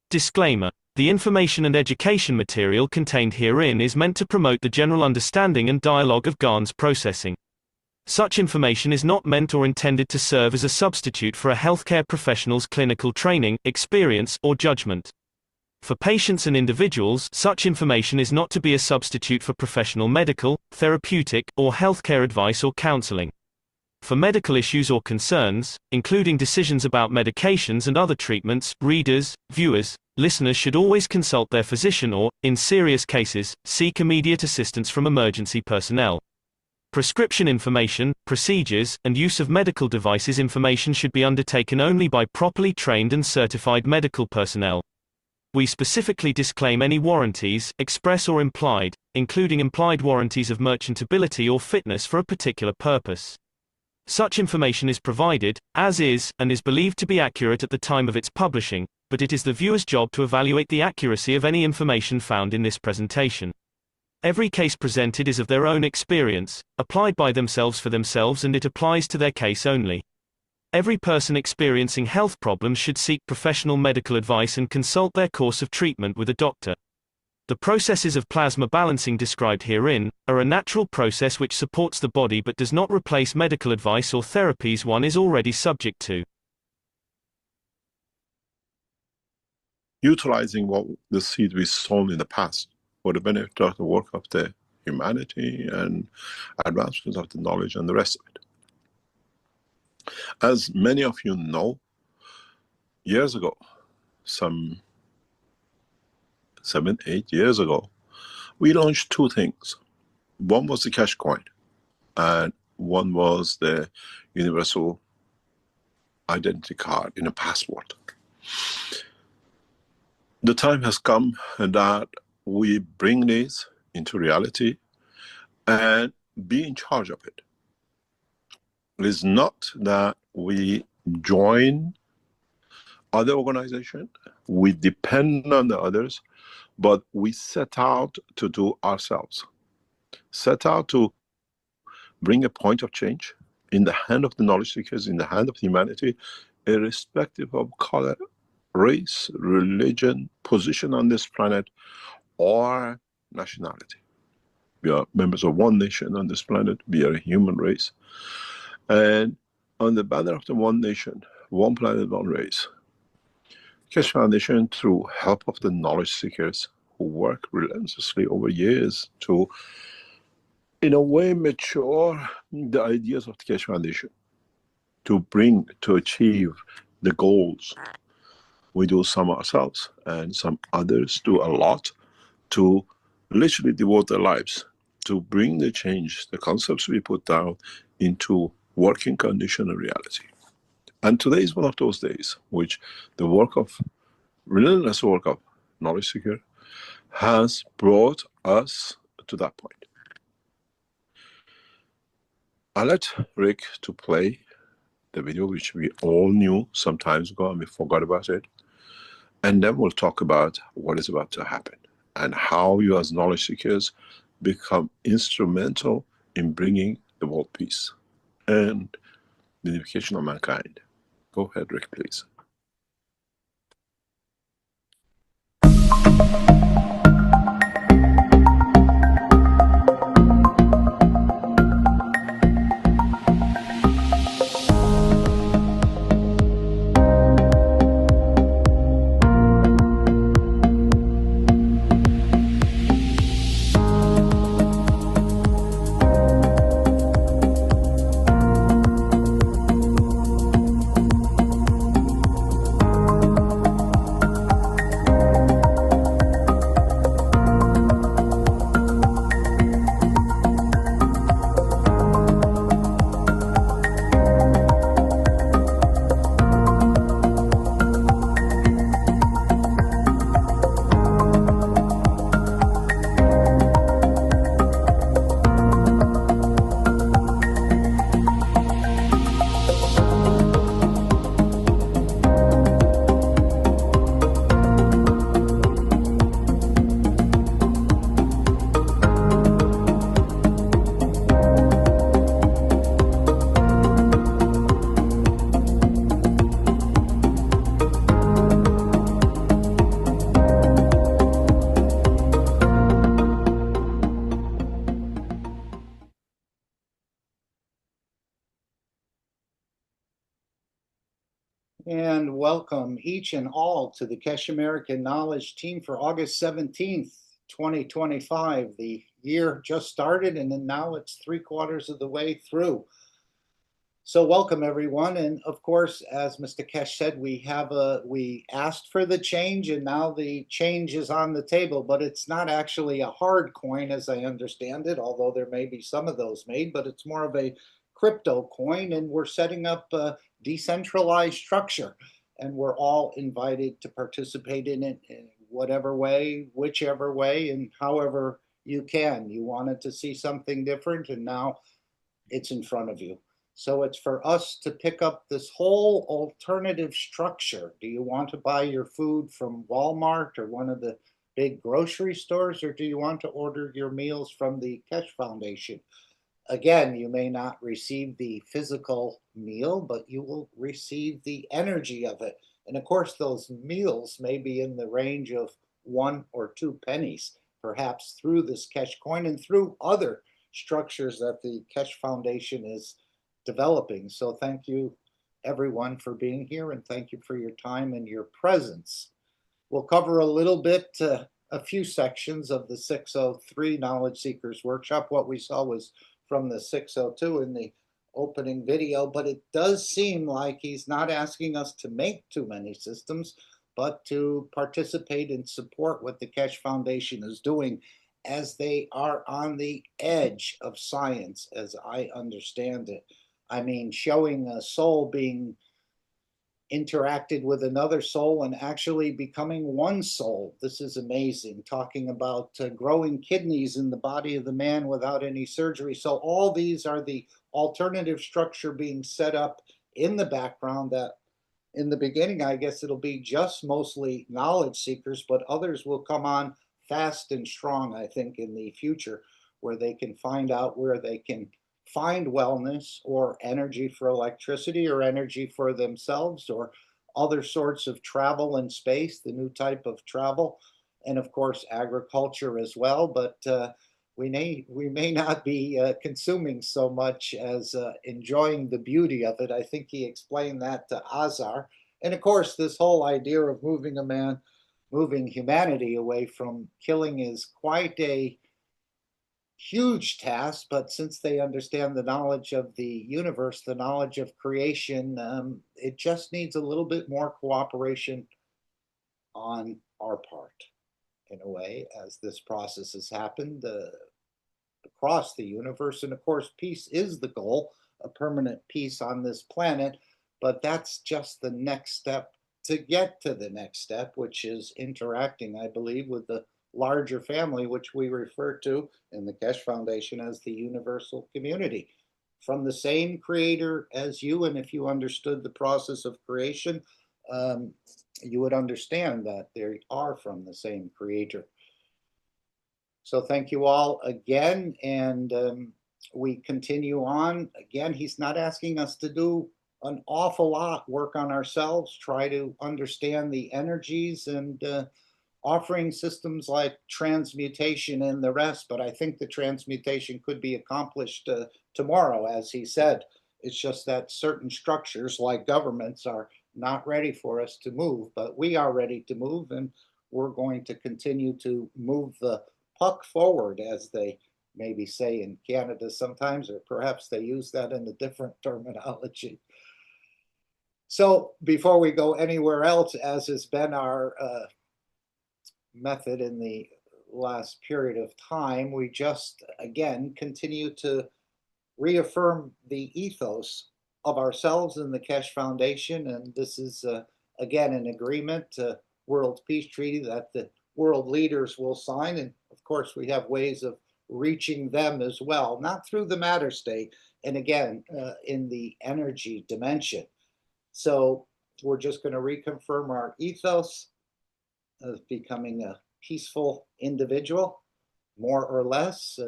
Disclaimer: the information and education material contained herein is meant to promote the general understanding and dialogue of GAN's processing. Such information is not meant or intended to serve as a substitute for a healthcare professional's clinical training, experience, or judgment. For patients and individuals, such information is not to be a substitute for professional medical, therapeutic, or healthcare advice or counseling. For medical issues or concerns, including decisions about medications and other treatments, readers, viewers, listeners should always consult their physician or, in serious cases, seek immediate assistance from emergency personnel. Prescription information, procedures, and use of medical devices information should be undertaken only by properly trained and certified medical personnel. We specifically disclaim any warranties, express or implied, including implied warranties of merchantability or fitness for a particular purpose. Such information is provided, as is, and is believed to be accurate at the time of its publishing, but it is the viewer's job to evaluate the accuracy of any information found in this presentation. Every case presented is of their own experience, applied by themselves for themselves, and it applies to their case only. Every person experiencing health problems should seek professional medical advice and consult their course of treatment with a doctor. The processes of plasma balancing described herein are a natural process which supports the body but does not replace medical advice or therapies one is already subject to. Utilizing what the seed we sown in the past for the benefit of the work of the humanity and advancement of the knowledge and the rest of it. As many of you know, years ago, some 7, 8 years ago, we launched 2 things. One was the Keshe coin, and one was the universal identity card in a passport. The time has come that we bring these into reality and be in charge of it. It is not that we join other organizations, we depend on the others, but we set out to do ourselves. Set out to bring a point of change in the hand of the knowledge seekers, in the hand of humanity, irrespective of color, race, religion, position on this planet, or nationality. We are members of one nation on this planet. We are a human race. And on the banner of the one nation, one planet, one race, Keshe Foundation, through help of the knowledge seekers who work relentlessly over years to, in a way, mature the ideas of the Keshe Foundation, to achieve the goals. We do some ourselves, and some others do a lot to literally devote their lives to bring the change, the concepts we put down, into working condition and reality. And today is one of those days which the relentless work of knowledge seeker has brought us to that point. I'll let Rick to play the video, which we all knew some time ago and we forgot about it. And then we'll talk about what is about to happen and how you as knowledge seekers become instrumental in bringing the world peace and the unification of mankind. Go ahead, Rick, please. And welcome each and all to the Keshe American Knowledge Team for August 17th, 2025. The year just started and then now it's 3/4 of the way through. So welcome everyone. And of course, as Mr. Keshe said, we asked for the change and now the change is on the table, but it's not actually a hard coin as I understand it, although there may be some of those made, but it's more of a crypto coin, and we're setting up a decentralized structure, and we're all invited to participate in it in whatever way, whichever way, and however you can. You wanted to see something different, and now it's in front of you. So it's for us to pick up this whole alternative structure. Do you want to buy your food from Walmart or one of the big grocery stores, or do you want to order your meals from the Keshe Foundation? Again, you may not receive the physical meal, but you will receive the energy of it. And of course, those meals may be in the range of 1 or 2 pennies, perhaps through this Keshe coin and through other structures that the Keshe Foundation is developing. So thank you everyone for being here, and thank you for your time and your presence. We'll cover a little bit, a few sections of the 603 Knowledge Seekers Workshop. What we saw was from the 602 in the opening video, but it does seem like he's not asking us to make too many systems, but to participate and support what the Keshe Foundation is doing, as they are on the edge of science, as I understand it. I mean, showing a soul being interacted with another soul and actually becoming one soul. This is amazing. Talking about growing kidneys in the body of the man without any surgery. So all these are the alternative structure being set up in the background, that in the beginning, I guess it'll be just mostly knowledge seekers, but others will come on fast and strong, I think, in the future, where they can find out where they can find wellness or energy for electricity or energy for themselves, or other sorts of travel in space, the new type of travel, and of course agriculture as well. But we may not be consuming so much as enjoying the beauty of it. I think he explained that to Azar. And of course, this whole idea of moving humanity away from killing is quite a huge task, but since they understand the knowledge of the universe, the knowledge of creation, it just needs a little bit more cooperation on our part, in a way, as this process has happened across the universe. And of course, peace is the goal, a permanent peace on this planet, but that's just the next step to get to the next step, which is interacting, I believe, with the larger family, which we refer to in the Keshe Foundation as the universal community, from the same creator as you. And if you understood the process of creation, you would understand that they are from the same creator. So thank you all again, and we continue on. Again, he's not asking us to do an awful lot, work on ourselves, try to understand the energies, and offering systems like transmutation and the rest, but I think the transmutation could be accomplished tomorrow, as he said. It's just that certain structures like governments are not ready for us to move, but we are ready to move, and we're going to continue to move the puck forward, as they maybe say in Canada sometimes, or perhaps they use that in a different terminology. So before we go anywhere else, as has been our method in the last period of time, we just again continue to reaffirm the ethos of ourselves and the Keshe Foundation. And this is again an agreement, World Peace Treaty, that the world leaders will sign. And of course, we have ways of reaching them as well, not through the matter state, and again in the energy dimension. So we're just going to reconfirm our ethos of becoming a peaceful individual, more or less.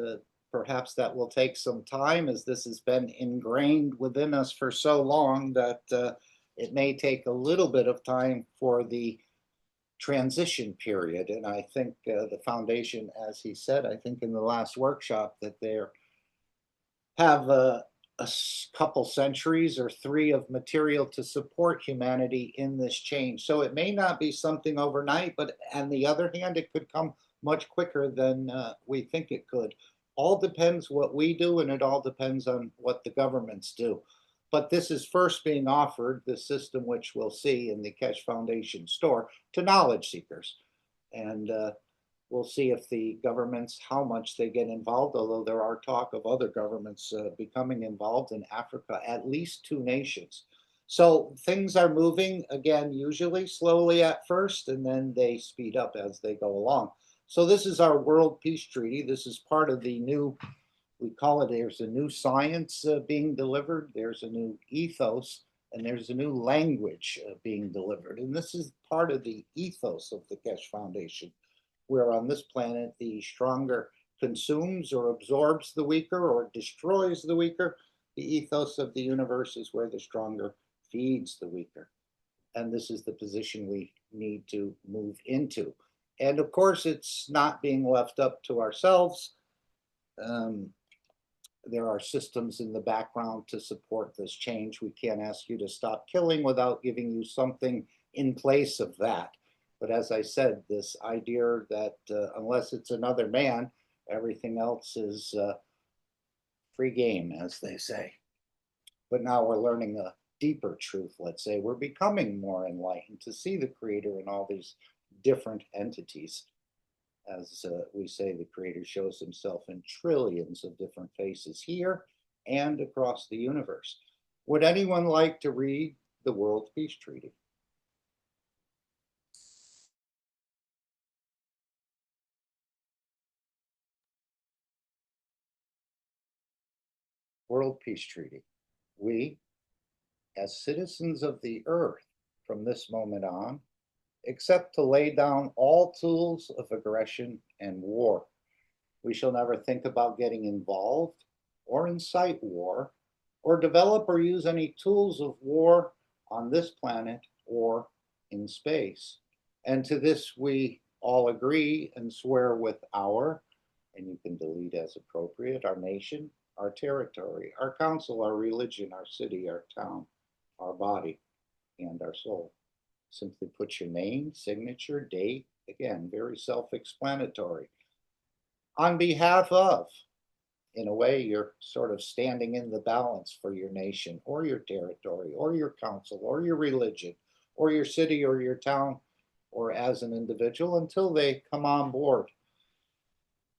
Perhaps that will take some time, as this has been ingrained within us for so long that it may take a little bit of time for the transition period. And I think the foundation, as he said, I think in the last workshop, that they have couple centuries or three of material to support humanity in this change. So it may not be something overnight, but on the other hand, it could come much quicker than we think it could. All depends what we do, and it all depends on what the governments do. But this is first being offered, the system which we'll see in the Keshe Foundation store, to knowledge seekers. And we'll see if the governments, how much they get involved, although there are talk of other governments becoming involved in Africa, at least 2 nations. So things are moving, again, usually slowly at first, and then they speed up as they go along. So this is our World Peace Treaty. This is part of the new, we call it, there's a new science being delivered, there's a new ethos, and there's a new language being delivered. And this is part of the ethos of the Keshe Foundation, where on this planet the stronger consumes or absorbs the weaker or destroys the weaker. The ethos of the universe is where the stronger feeds the weaker. And this is the position we need to move into. And of course, it's not being left up to ourselves. There are systems in the background to support this change. We can't ask you to stop killing without giving you something in place of that. But as I said, this idea that unless it's another man, everything else is free game, as they say. But now we're learning a deeper truth, let's say. We're becoming more enlightened to see the Creator in all these different entities. As we say, the Creator shows himself in trillions of different faces here and across the universe. Would anyone like to read the World Peace Treaty? World Peace Treaty. We, as citizens of the earth from this moment on, except to lay down all tools of aggression and war. We shall never think about getting involved or incite war or develop or use any tools of war on this planet or in space. And to this we all agree and swear with our, and you can delete as appropriate, our nation, our territory, our council, our religion, our city, our town, our body, and our soul. Simply put your name, signature, date, again, very self-explanatory. On behalf of, in a way, you're sort of standing in the balance for your nation or your territory or your council or your religion or your city or your town or as an individual until they come on board.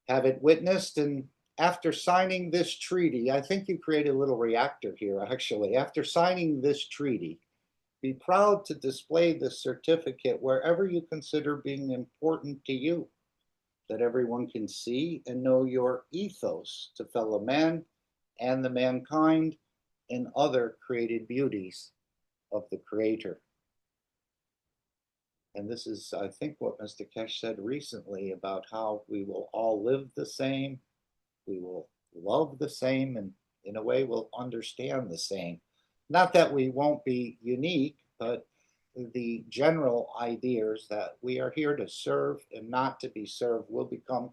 Have it witnessed, and after signing this treaty, I think you create a little reactor here, actually. After signing this treaty, be proud to display this certificate wherever you consider being important to you, that everyone can see and know your ethos to fellow men and the mankind and other created beauties of the Creator. And this is, I think, what Mr. Keshe said recently about how we will all live the same, we will love the same, and in a way we'll understand the same. Not that we won't be unique, but the general ideas that we are here to serve and not to be served will become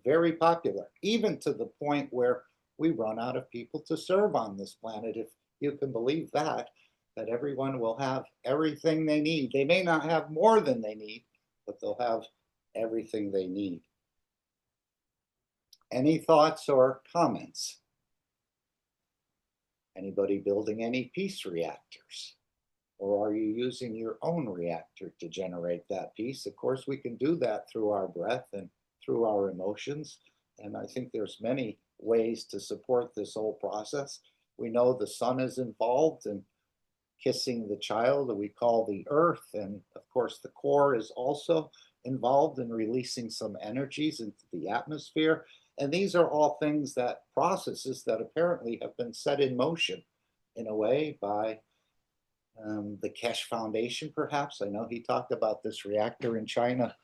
very popular, even to the point where we run out of people to serve on this planet, if you can believe that everyone will have everything they need. They may not have more than they need, but they'll have everything they need. Any thoughts or comments? Anybody building any peace reactors? Or are you using your own reactor to generate that peace? Of course, we can do that through our breath and through our emotions. And I think there's many ways to support this whole process. We know the sun is involved in kissing the child that we call the earth. And of course, the core is also involved in releasing some energies into the atmosphere. And these are all things that processes that apparently have been set in motion in a way by the Keshe Foundation, perhaps. I know he talked about this reactor in China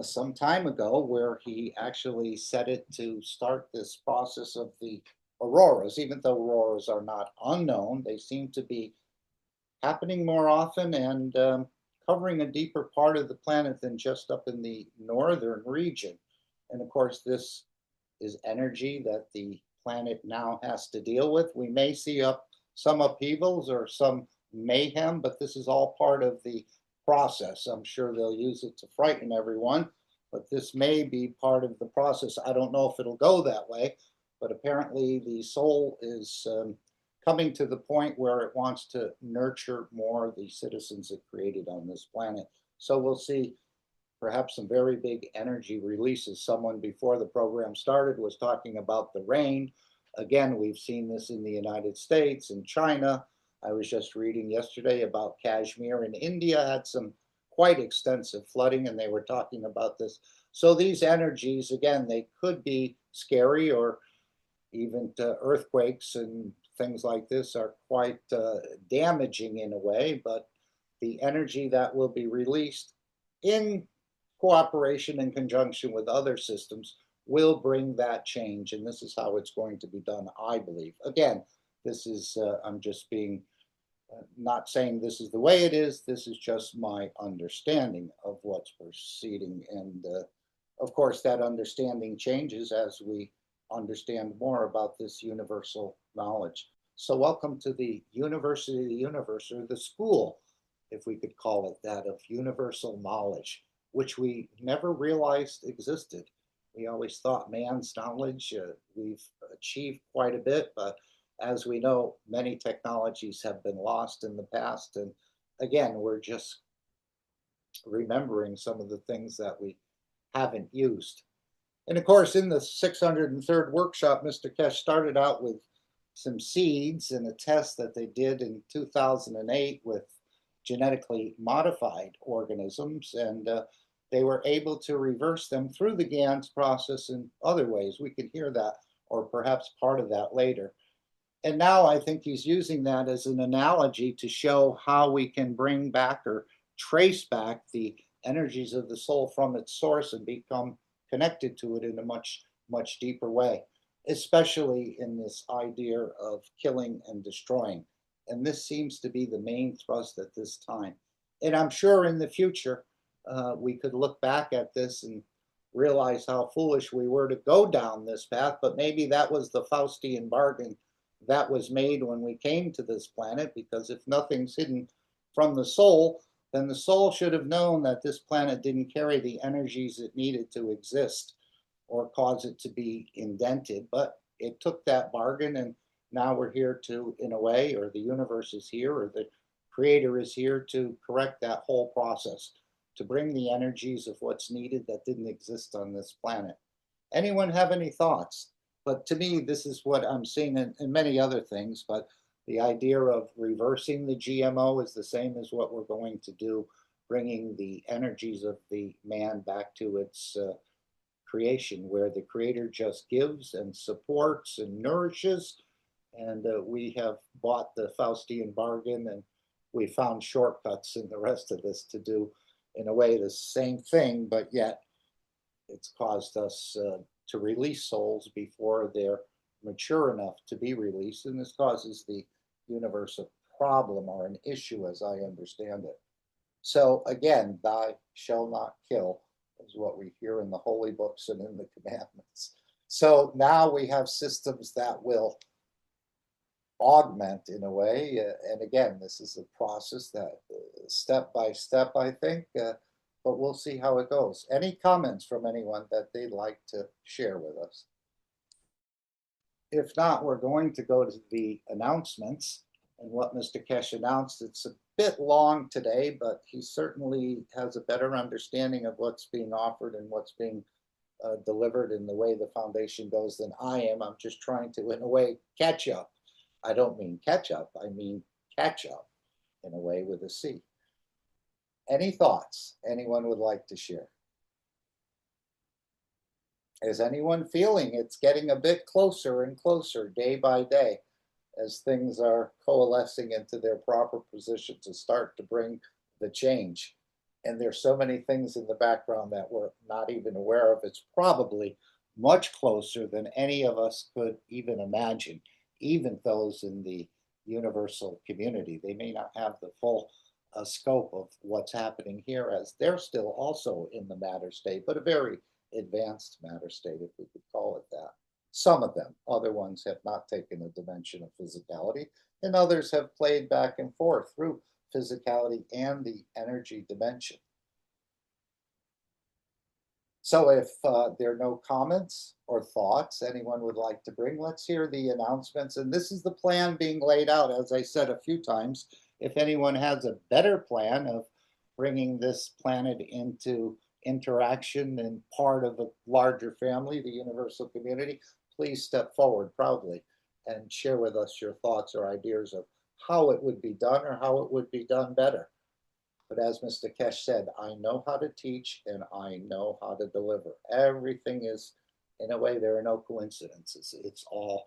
some time ago, where he actually set it to start this process of the auroras. Even though auroras are not unknown, they seem to be happening more often and covering a deeper part of the planet than just up in the northern region. And of course, this is energy that the planet now has to deal with. We may see some upheavals or some mayhem, but this is all part of the process. I'm sure they'll use it to frighten everyone, but this may be part of the process. I don't know if it'll go that way, but apparently the soul is coming to the point where it wants to nurture more of the citizens it created on this planet. So we'll see perhaps some very big energy releases. Someone before the program started was talking about the rain. Again, we've seen this in the United States and China. I was just reading yesterday about Kashmir in India had some quite extensive flooding, and they were talking about this. So these energies, again, they could be scary, or even earthquakes and things like this are quite damaging in a way, but the energy that will be released in cooperation and conjunction with other systems will bring that change, and this is how it's going to be done, I believe. Again, this is, I'm just being, not saying this is the way it is, this is just my understanding of what's proceeding, and of course that understanding changes as we understand more about this universal knowledge. So welcome to the University of the Universe, or the school, if we could call it that, of universal knowledge, which we never realized existed. We always thought man's knowledge, we've achieved quite a bit, but as we know, many technologies have been lost in the past. And again, we're just remembering some of the things that we haven't used. And of course, in the 603rd workshop, Mr. Keshe started out with some seeds and a test that they did in 2008 with genetically modified organisms, and they were able to reverse them through the GANS process in other ways. We could hear that, or perhaps part of that later. And now I think he's using that as an analogy to show how we can bring back or trace back the energies of the soul from its source and become connected to it in a much, much deeper way, especially in this idea of killing and destroying. And this seems to be the main thrust at this time. And I'm sure in the future, we could look back at this and realize how foolish we were to go down this path, but maybe that was the Faustian bargain that was made when we came to this planet, because if nothing's hidden from the soul, then the soul should have known that this planet didn't carry the energies it needed to exist or cause it to be indented. But it took that bargain, and now we're here to, in a way, or the universe is here, or the creator is here to correct that whole process, to bring the energies of what's needed that didn't exist on this planet. Anyone have any thoughts? But to me, this is what I'm seeing in many other things, but the idea of reversing the GMO is the same as what we're going to do, bringing the energies of the man back to its creation, where the creator just gives and supports and nourishes. And we have bought the Faustian bargain, and we found shortcuts in the rest of this to do, in a way, the same thing, but yet it's caused us to release souls before they're mature enough to be released. And this causes the universe a problem or an issue, as I understand it. So again, thou shalt not kill is what we hear in the holy books and in the commandments. So now we have systems that will augment in a way. And again, this is a process that step by step, I think, but we'll see how it goes. Any comments from anyone that they'd like to share with us? If not, we're going to go to the announcements and what Mr. Keshe announced. It's a bit long today, but he certainly has a better understanding of what's being offered and what's being delivered in the way the foundation goes than I am. I'm just trying to, in a way, catch up. I don't mean catch up, I mean catch up, in a way, with a C. Any thoughts anyone would like to share? Is anyone feeling it's getting a bit closer and closer day by day as things are coalescing into their proper position to start to bring the change? And there's so many things in the background that we're not even aware of. It's probably much closer than any of us could even imagine, even those in the universal community. They may not have the full scope of what's happening here, as they're still also in the matter state, but a very advanced matter state, if we could call it that. Some of them. Other ones have not taken the dimension of physicality, and others have played back and forth through physicality and the energy dimension. So if there are no comments or thoughts anyone would like to bring, let's hear the announcements. And this is the plan being laid out, as I said a few times. If anyone has a better plan of bringing this planet into interaction and part of a larger family, the universal community, please step forward proudly and share with us your thoughts or ideas of how it would be done or how it would be done better. But as Mr. Keshe said, I know how to teach and I know how to deliver. Everything is, in a way, there are no coincidences. It's all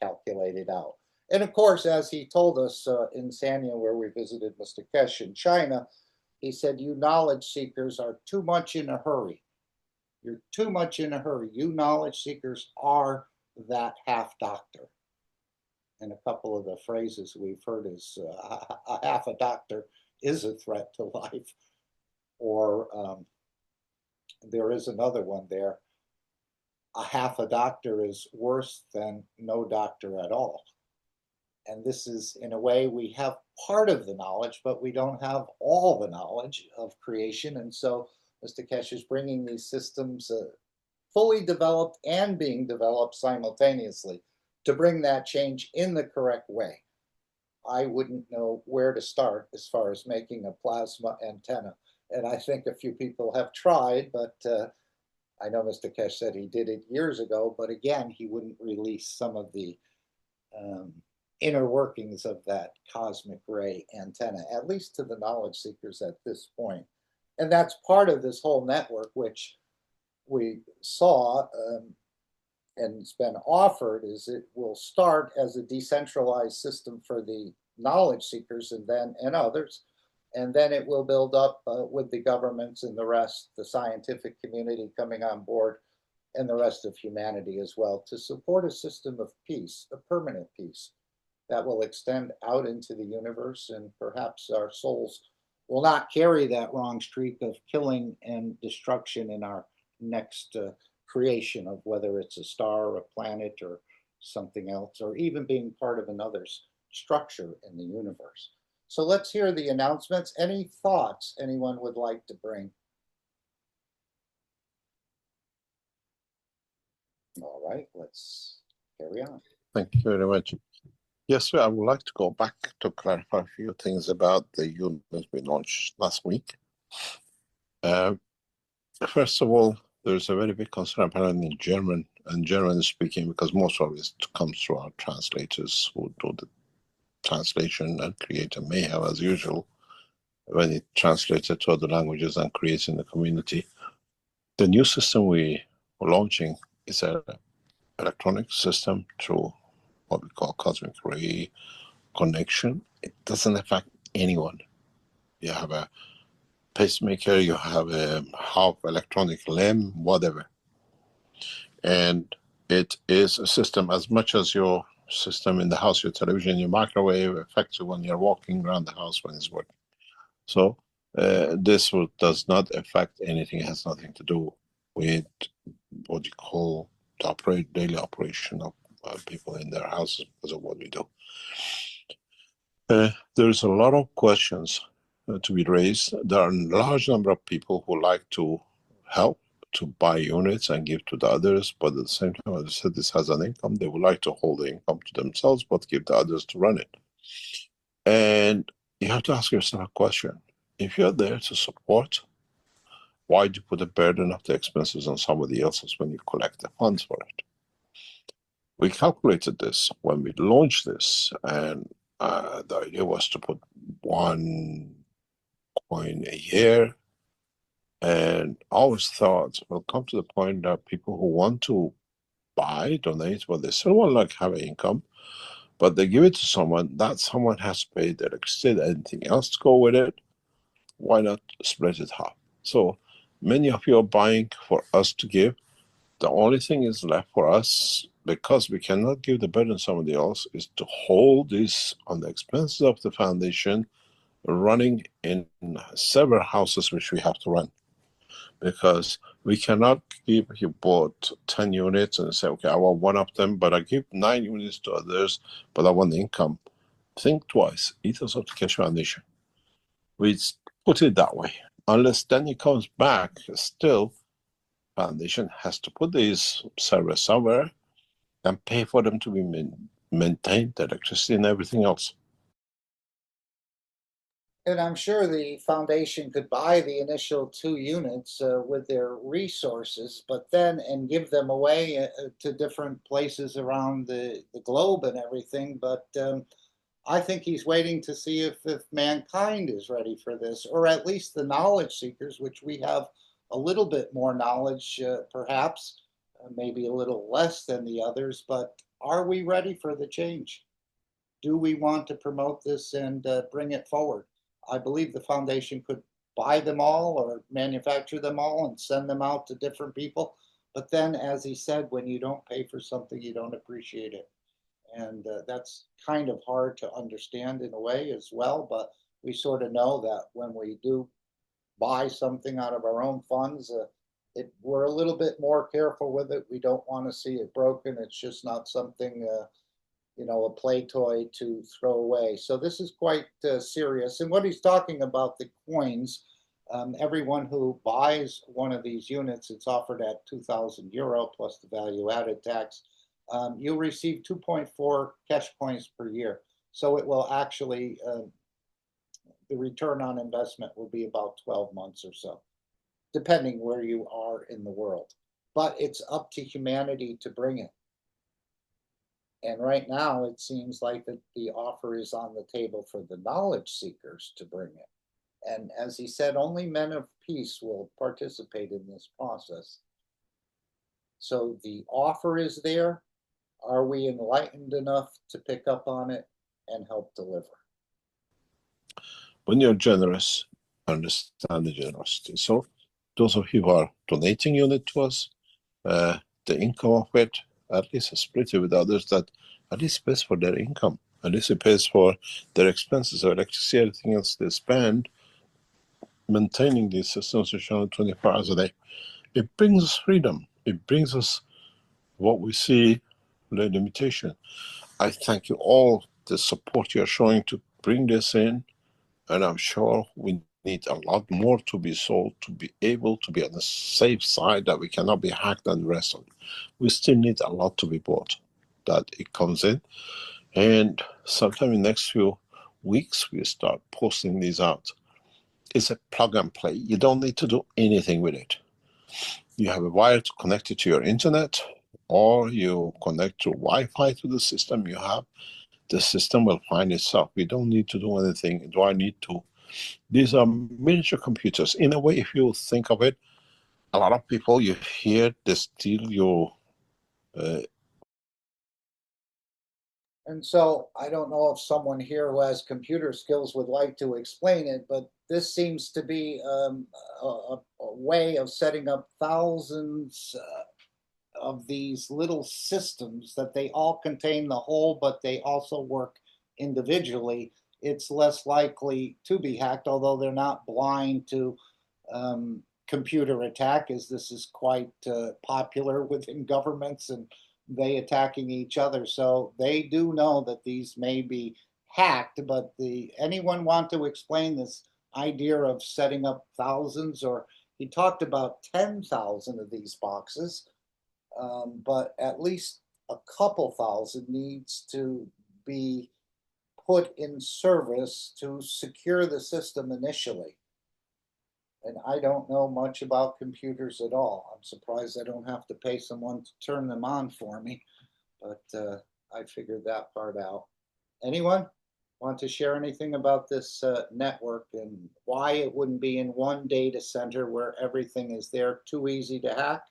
calculated out. And of course, as he told us in Sanya, where we visited Mr. Keshe in China, he said, you knowledge seekers are too much in a hurry. You're too much in a hurry. You knowledge seekers are that half doctor. And a couple of the phrases we've heard is a half a doctor is a threat to life. Or there is another one there. A half a doctor is worse than no doctor at all. And this is, in a way, we have part of the knowledge, but we don't have all the knowledge of creation. And so Mr. Keshe is bringing these systems fully developed and being developed simultaneously to bring that change in the correct way. I wouldn't know where to start as far as making a plasma antenna. And I think a few people have tried, but I know Mr. Keshe said he did it years ago, but again, he wouldn't release some of the inner workings of that cosmic ray antenna, at least to the knowledge seekers at this point. And that's part of this whole network, which we saw and it's been offered, is it will start as a decentralized system for the knowledge seekers and others, and then it will build up with the governments and the rest, the scientific community coming on board, and the rest of humanity as well, to support a system of peace, a permanent peace that will extend out into the universe, and perhaps our souls will not carry that wrong streak of killing and destruction in our next creation of whether it's a star or a planet or something else, or even being part of another's structure in the universe. So let's hear the announcements. Any thoughts anyone would like to bring? All right, let's carry on. Thank you very much. Yes, sir, I would like to go back to clarify a few things about the unit we launched last week. First of all, there's a very big concern apparently in German and German speaking, because most of it comes through our translators who do the translation and create a mayhem as usual when it translates it to other languages and creates in the community. The new system we are launching is an electronic system through what we call cosmic ray connection. It doesn't affect anyone. You have a pacemaker, you have a half electronic limb, whatever. And it is a system as much as your system in the house, your television, your microwave, affects you when you're walking around the house when it's working. So this does not affect anything. It has nothing to do with what you call the daily operation of people in their houses because of what we do. There's a lot of questions to be raised. There are a large number of people who like to help to buy units and give to the others, but at the same time, as I said, this has an income. They would like to hold the income to themselves, but give the others to run it. And you have to ask yourself a question. If you're there to support, why do you put the burden of the expenses on somebody else's when you collect the funds for it? We calculated this when we launched this, and the idea was to put 1 coin a year. And I always thought we'll come to the point that people who want to buy, donate, but they still want to like have an income, but they give it to someone, that someone has to pay their electricity, anything else to go with it. Why not split it half? So many of you are buying for us to give. The only thing is left for us, because we cannot give the burden to somebody else, is to hold this on the expenses of the foundation, running in several houses which we have to run. because we cannot give you bought 10 units and say, okay, I want one of them, but I give 9 units to others, but I want the income. Think twice. Ethos of the Keshe Foundation. We put it that way. Unless then it comes back, still, Foundation has to put these servers somewhere and pay for them to be maintained, the electricity and everything else. And I'm sure the foundation could buy the initial 2 units with their resources, but then and give them away to different places around the globe and everything. But I think he's waiting to see if mankind is ready for this, or at least the knowledge seekers, which we have a little bit more knowledge, perhaps, maybe a little less than the others. But are we ready for the change? Do we want to promote this and bring it forward? I believe the foundation could buy them all or manufacture them all and send them out to different people. But then, as he said, when you don't pay for something, you don't appreciate it. And that's kind of hard to understand in a way as well. But we sort of know that when we do buy something out of our own funds, we're a little bit more careful with it. We don't want to see it broken. It's just not something a play toy to throw away. So this is quite serious. And what he's talking about, the coins, everyone who buys one of these units, it's offered at €2,000 plus the value added tax. You'll receive 2.4 cash points per year. So it will actually, the return on investment will be about 12 months or so, depending where you are in the world. But it's up to humanity to bring it. And right now, it seems like that the offer is on the table for the knowledge seekers to bring it. And as he said, only men of peace will participate in this process. So the offer is there. Are we enlightened enough to pick up on it and help deliver? When you're generous, understand the generosity. So those of you who are donating unit to us, the income of it, at least split it with others that at least pays for their income. At least it pays for their expenses, or electricity, everything else they spend maintaining these systems which are 24 hours a day. It brings us freedom. It brings us what we see, the limitation. I thank you all the support you're showing to bring this in, and I'm sure we need a lot more to be sold to be able to be on the safe side that we cannot be hacked and the rest of it. We still need a lot to be bought, that it comes in. And sometime in the next few weeks, we start posting these out. It's a plug and play. You don't need to do anything with it. You have a wire to connect it to your internet, or you connect to Wi-Fi to the system you have. The system will find itself. We don't need to do anything. Do I need to? These are miniature computers. In a way, if you think of it, a lot of people, you hear they steal your And so I don't know if someone here who has computer skills would like to explain it, but this seems to be a way of setting up thousands of these little systems that they all contain the whole, but they also work individually. It's less likely to be hacked, although they're not blind to computer attack, as this is quite popular within governments and they attacking each other. So they do know that these may be hacked, but anyone want to explain this idea of setting up thousands? Or he talked about 10,000 of these boxes, but at least a couple thousand needs to be put in service to secure the system initially. And I don't know much about computers at all. I'm surprised I don't have to pay someone to turn them on for me, but I figured that part out. Anyone want to share anything about this network and why it wouldn't be in one data center where everything is there, too easy to hack?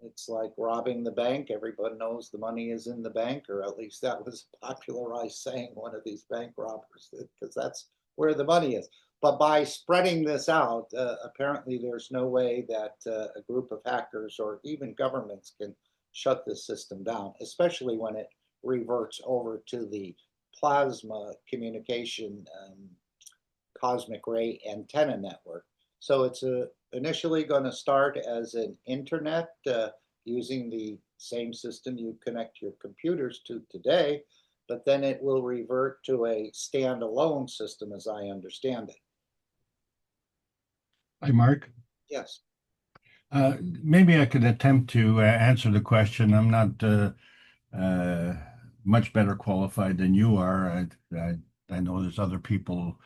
It's like robbing the bank. Everybody knows the money is in the bank, or at least that was a popularized saying, one of these bank robbers, because that's where the money is. But by spreading this out, apparently there's no way that a group of hackers or even governments can shut this system down, especially when it reverts over to the plasma communication cosmic ray antenna network. So it's initially going to start as an internet using the same system you connect your computers to today, but then it will revert to a standalone system as I understand it. Hi, Mark. Yes. Maybe I could attempt to answer the question. I'm not uh, much better qualified than you are. I know there's other people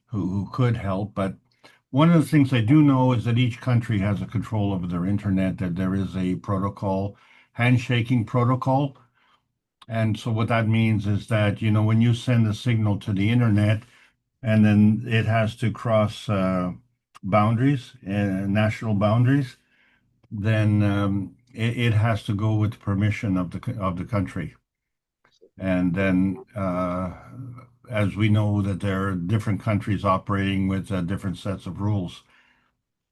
who could help, but one of the things I do know is that each country has a control over their internet, that there is a protocol, handshaking protocol. And so what that means is that, when you send a signal to the internet and then it has to cross boundaries, national boundaries, then it has to go with permission of the country. And then, as we know, that there are different countries operating with different sets of rules.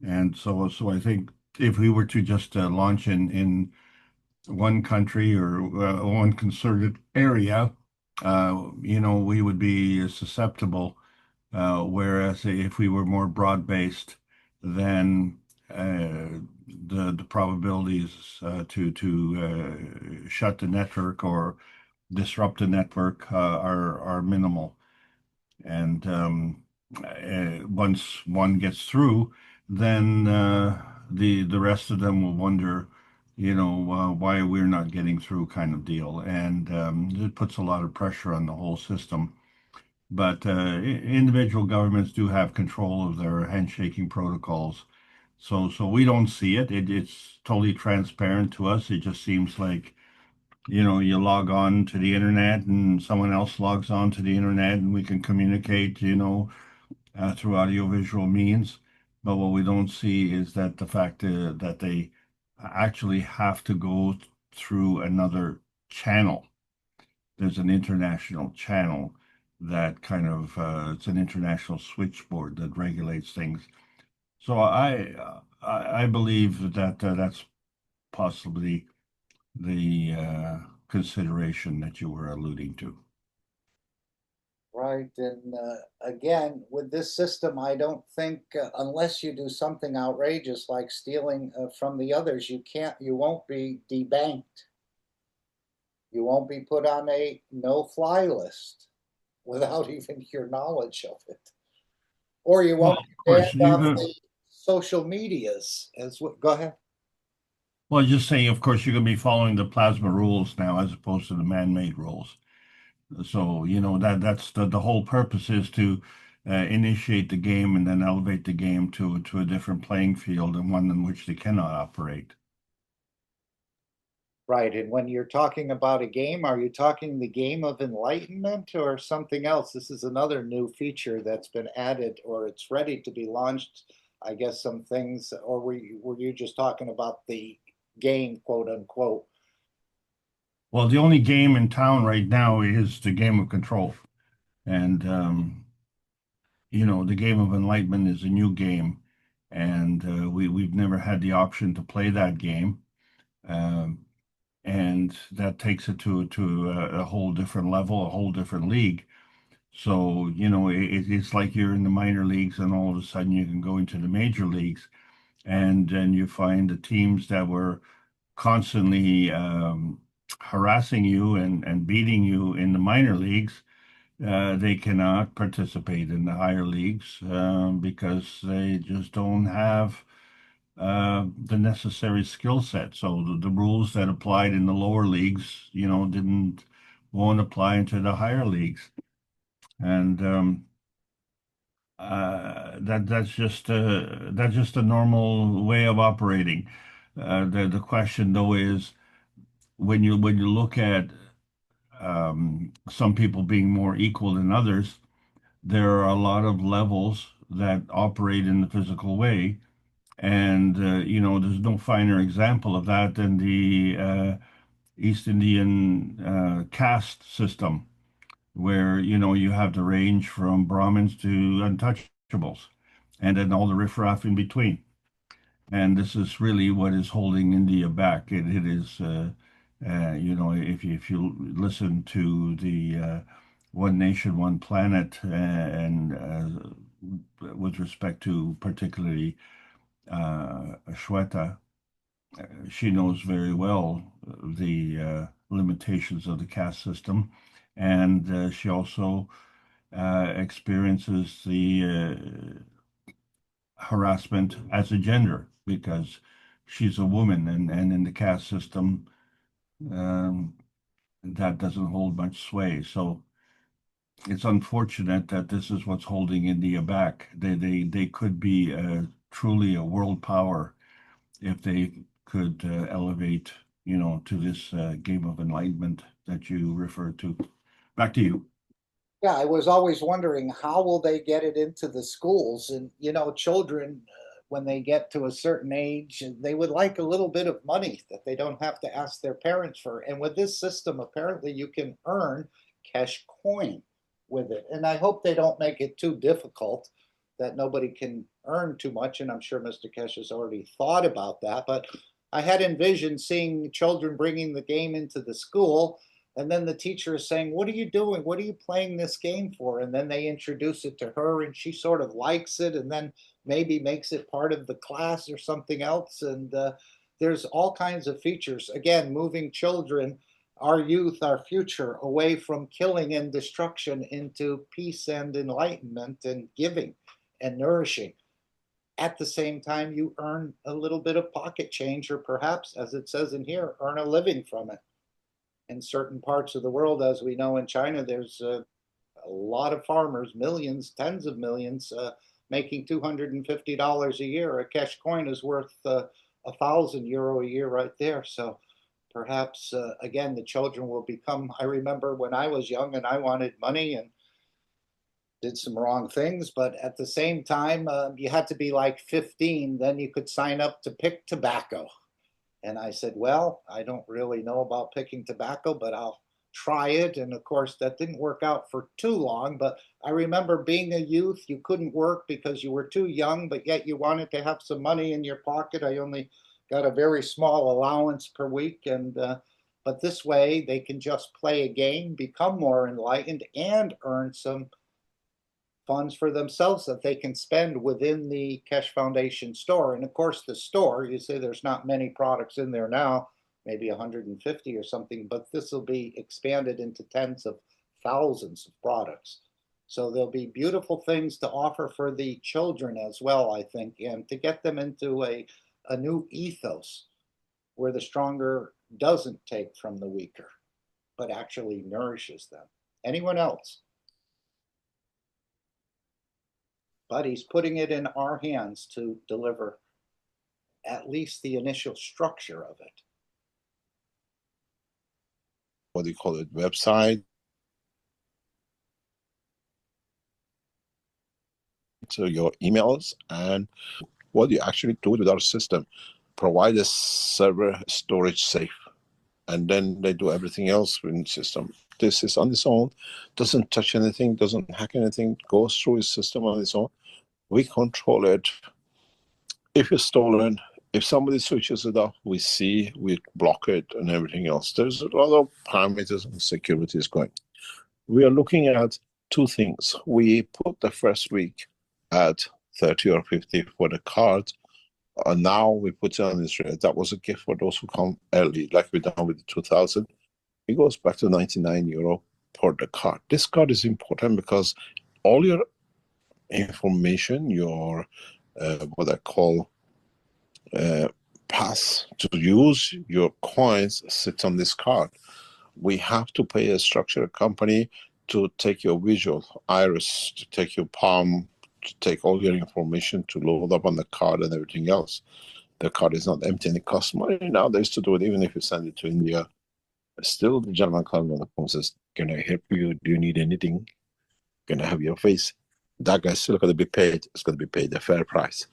And so I think if we were to just launch in one country or one concerted area, we would be susceptible. Whereas if we were more broad-based, then the probabilities to shut the network or disrupt the network are minimal. And once one gets through, then the rest of them will wonder, why we're not getting through, kind of deal. And it puts a lot of pressure on the whole system. But individual governments do have control of their handshaking protocols. So we don't see it. It's totally transparent to us. It just seems like, you log on to the internet and someone else logs on to the internet and we can communicate, through audiovisual means. But what we don't see is that the fact that they actually have to go through another channel. There's an international channel that kind of it's an international switchboard that regulates things. So I believe that that's possibly the consideration that you were alluding to. Right. And again, with this system, I don't think, unless you do something outrageous like stealing from the others, you won't be debanked. You won't be put on a no-fly list without even your knowledge of it. Or you Well, won't of be course, banned off the social medias as well. Go ahead. well, just saying, of course, you're going to be following the plasma rules now as opposed to the man-made rules. So, that's the whole purpose is to initiate the game and then elevate the game to a different playing field and one in which they cannot operate. Right. And when you're talking about a game, are you talking the game of enlightenment or something else? This is another new feature that's been added or it's ready to be launched. I guess some things, or were you just talking about the game, quote unquote? Well, the only game in town right now is the game of control. And, the game of enlightenment is a new game. And we've never had the option to play that game. Um, and that takes it to a whole different level, a whole different league. So, it's like you're in the minor leagues and all of a sudden you can go into the major leagues. And then you find the teams that were constantly harassing you and beating you in the minor leagues, they cannot participate in the higher leagues because they just don't have the necessary skill set. So the rules that applied in the lower leagues, won't apply into the higher leagues. And that's just a normal way of operating. The question though is when you look at some people being more equal than others, there are a lot of levels that operate in the physical way. And, there's no finer example of that than the East Indian caste system, where, you have the range from Brahmins to untouchables, and then all the riffraff in between. And this is really what is holding India back. It is, if you listen to the One Nation, One Planet, and with respect to particularly Shweta. She knows very well the limitations of the caste system, and she also experiences the harassment as a gender because she's a woman, and in the caste system, um, that doesn't hold much sway. So it's unfortunate that this is what's holding India back. They could be truly a world power if they could elevate, to this game of enlightenment that you referred to. Back to you. Yeah, I was always wondering how will they get it into the schools? And children, when they get to a certain age, they would like a little bit of money that they don't have to ask their parents for. And with this system, apparently you can earn cash coin with it. And I hope they don't make it too difficult that nobody can earn too much. And I'm sure Mr. Keshe has already thought about that. But I had envisioned seeing children bringing the game into the school, and then the teacher is saying, "What are you doing? What are you playing this game for?" And then they introduce it to her, and she sort of likes it, and then maybe makes it part of the class or something else. And there's all kinds of features. Again, moving children, our youth, our future, away from killing and destruction into peace and enlightenment and giving and nourishing. At the same time, you earn a little bit of pocket change, or perhaps, as it says in here, earn a living from it. In certain parts of the world, as we know in China, there's a lot of farmers, millions, tens of millions, making $250 a year. A cash coin is worth €1,000 a year right there. So perhaps, again, the children will become. I remember when I was young and I wanted money and did some wrong things, but at the same time, you had to be like 15, then you could sign up to pick tobacco. And I said, well, I don't really know about picking tobacco, but I'll try it. And of course, that didn't work out for too long. But I remember being a youth, you couldn't work because you were too young, but yet you wanted to have some money in your pocket. I only got a very small allowance per week. But this way, they can just play a game, become more enlightened, and earn some funds for themselves that they can spend within the Keshe Foundation store. And of course, the store, you say there's not many products in there now, maybe 150 or something, but this will be expanded into tens of thousands of products. So there'll be beautiful things to offer for the children as well, I think, and to get them into a new ethos where the stronger doesn't take from the weaker, but actually nourishes them. Anyone else? But he's putting it in our hands to deliver at least the initial structure of it. What do you call it? Website. To your emails, and what you actually do with our system, provide a server storage safe, and then they do everything else in the system. This is on its own, doesn't touch anything, doesn't hack anything, goes through its system on its own. We control it. If it's stolen, if somebody switches it off, we see, we block it and everything else. There's a lot of parameters and security is going. We are looking at two things. We put the first week at 30 or 50 for the card. And now we put it on this rate. That was a gift for those who come early, like we done with the 2000. It goes back to €99 per the card. This card is important because all your information, your what I call pass to use your coins sits on this card. We have to pay a structured company to take your visual iris, to take your palm, to take all your information to load up on the card and everything else. The card is not empty and it costs money nowadays to do it, even if you send it to India. Still, the gentleman comes on the phone says, "Can I help you? Do you need anything? Can I have your face?" That guy's still going to be paid. It's going to be paid a fair price.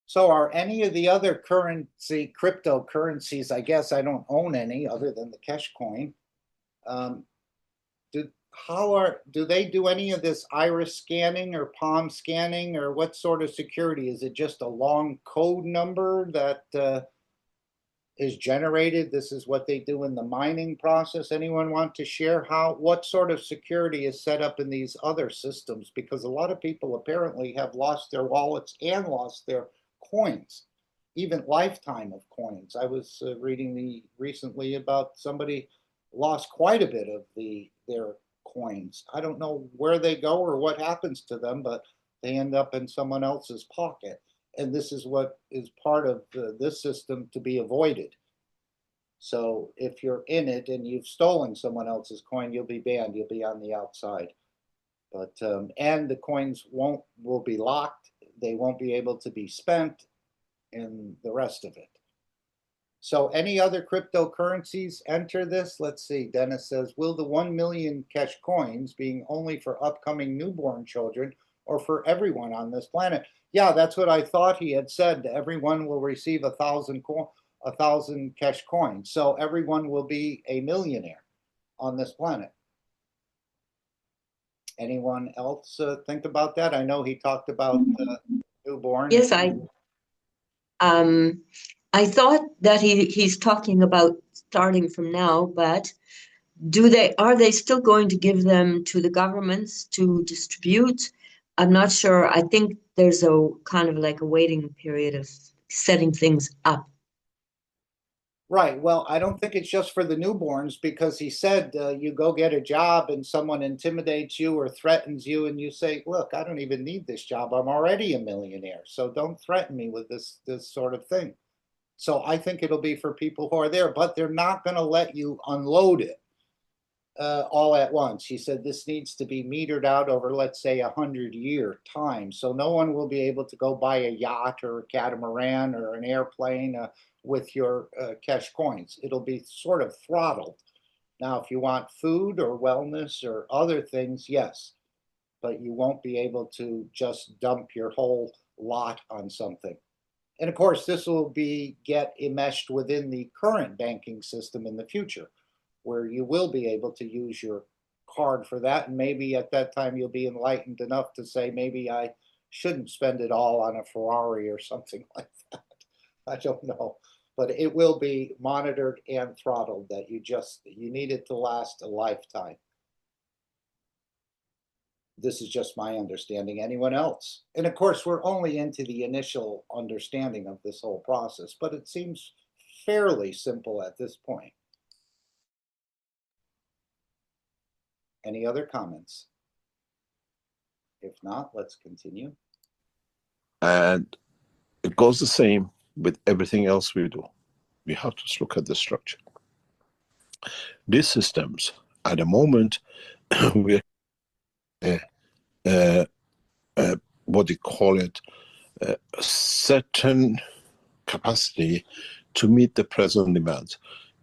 So are any of the other cryptocurrencies, I guess I don't own any other than the Keshe coin, do they do any of this iris scanning or palm scanning, or what sort of security? Is it just a long code number that is generated. This is what they do in the mining process. Anyone want to share what sort of security is set up in these other systems? Because a lot of people apparently have lost their wallets and lost their coins, even lifetime of coins. I was reading recently about somebody lost quite a bit of their coins. I don't know where they go or what happens to them, but they end up in someone else's pocket. And this is what is part of this system to be avoided. So if you're in it and you've stolen someone else's coin, you'll be banned. You'll be on the outside. But and the coins will be locked. They won't be able to be spent, and the rest of it. So any other cryptocurrencies enter this? Let's see. Dennis says, will the 1 million Keshe coins being only for upcoming newborn children or for everyone on this planet? Yeah, that's what I thought he had said. Everyone will receive 1,000 Keshe coins. So everyone will be a millionaire on this planet. Anyone else think about that? I know he talked about newborn. Yes, I thought that he's talking about starting from now, but are they still going to give them to the governments to distribute? I'm not sure. I think there's a kind of like a waiting period of setting things up. Right. Well, I don't think it's just for the newborns, because he said you go get a job and someone intimidates you or threatens you and you say, look, I don't even need this job. I'm already a millionaire. So don't threaten me with this sort of thing. So I think it'll be for people who are there, but they're not going to let you unload it all at once. He said this needs to be metered out over, let's say, 100-year time. So no one will be able to go buy a yacht or a catamaran or an airplane with your Keshe coins. It'll be sort of throttled. Now, if you want food or wellness or other things, yes, but you won't be able to just dump your whole lot on something. And of course, this will get enmeshed within the current banking system in the future, where you will be able to use your card for that. And maybe at that time, you'll be enlightened enough to say, maybe I shouldn't spend it all on a Ferrari or something like that. I don't know. But it will be monitored and throttled, that you need it to last a lifetime. This is just my understanding. Anyone else? And of course, we're only into the initial understanding of this whole process, but it seems fairly simple at this point. Any other comments? If not, let's continue. And it goes the same with everything else we do. We have to look at the structure. These systems, at the moment, we what they call it, a certain capacity to meet the present demands.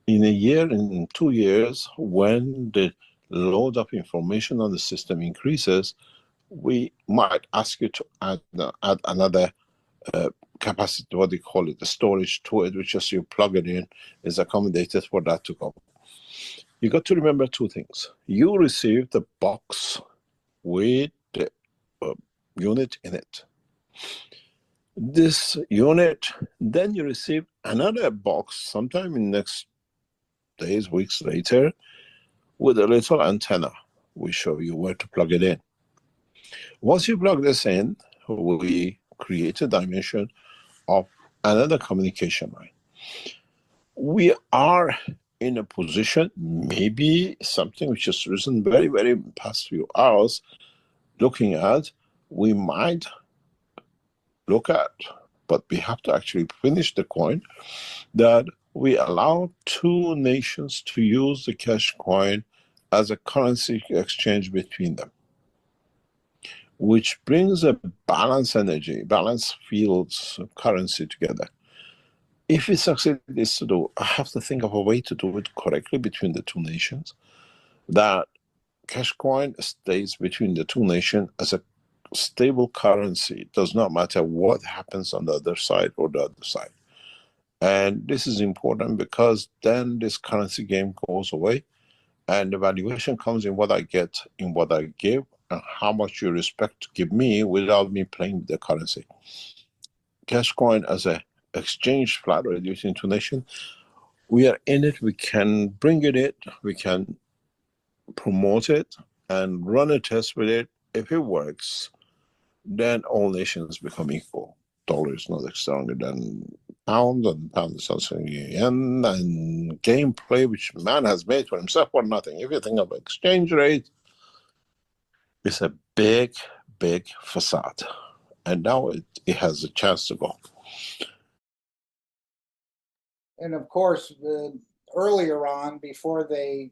In a year, in 2 years, when the load of information on the system increases, we might ask you to add another capacity, what they call it, the storage to it, which is you plug it in, is accommodated for that to go. You got to remember two things. You receive the box with the unit in it. This unit, then you receive another box sometime in next days, weeks later, with a little antenna. We show you where to plug it in. Once you plug this in, we create a dimension of another communication line. We are in a position, maybe something which has risen very, very past few hours, looking at, we might look at, but we have to actually finish the coin, that we allow two nations to use the Keshe coin as a currency exchange between them, which brings a balance energy, balance fields currency together. If we succeed this to do, I have to think of a way to do it correctly between the two nations, that Keshe coin stays between the two nations as a stable currency. It does not matter what happens on the other side or the other side. And this is important because then this currency game goes away and the valuation comes in what I get, in what I give, and how much you respect to give me without me playing with the currency. Keshe coin as a exchange flat rate between two nations, we are in it, we can bring it, we can promote it and run a test with it. If it works, then all nations become equal. Dollar is not stronger than pound, and pound is not stronger than yen, and gameplay which man has made for himself for nothing. If you think of exchange rate, it's a big, big facade. And now it has a chance to go. And of course, earlier on, before they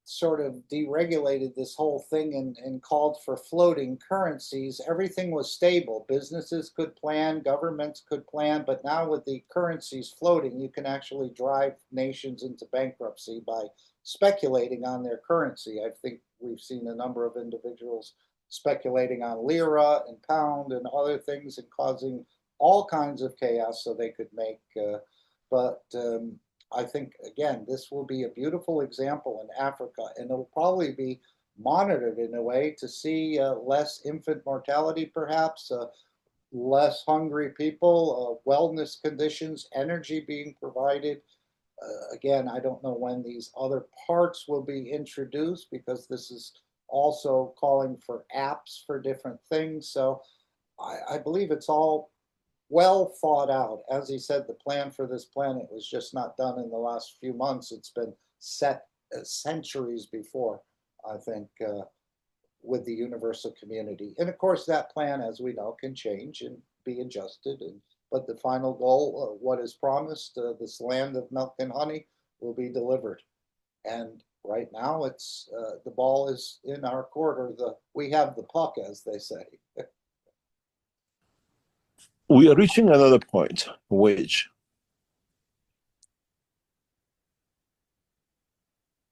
sort of deregulated this whole thing and called for floating currencies, everything was stable. Businesses could plan, governments could plan, but now with the currencies floating, you can actually drive nations into bankruptcy by speculating on their currency. I think we've seen a number of individuals speculating on lira and pound and other things and causing all kinds of chaos so they could make, I think, again, this will be a beautiful example in Africa, and it'll probably be monitored in a way to see less infant mortality, perhaps, less hungry people, wellness conditions, energy being provided. Again, I don't know when these other parts will be introduced, because this is also calling for apps for different things. So I believe it's all well thought out. As he said, the plan for this planet was just not done in the last few months. It's been set centuries before, I think, with the universal community. And of course, that plan, as we know, can change and be adjusted. But the final goal, what is promised, this land of milk and honey, will be delivered. And right now, it's the ball is in our court, or we have the puck, as they say. We are reaching another point which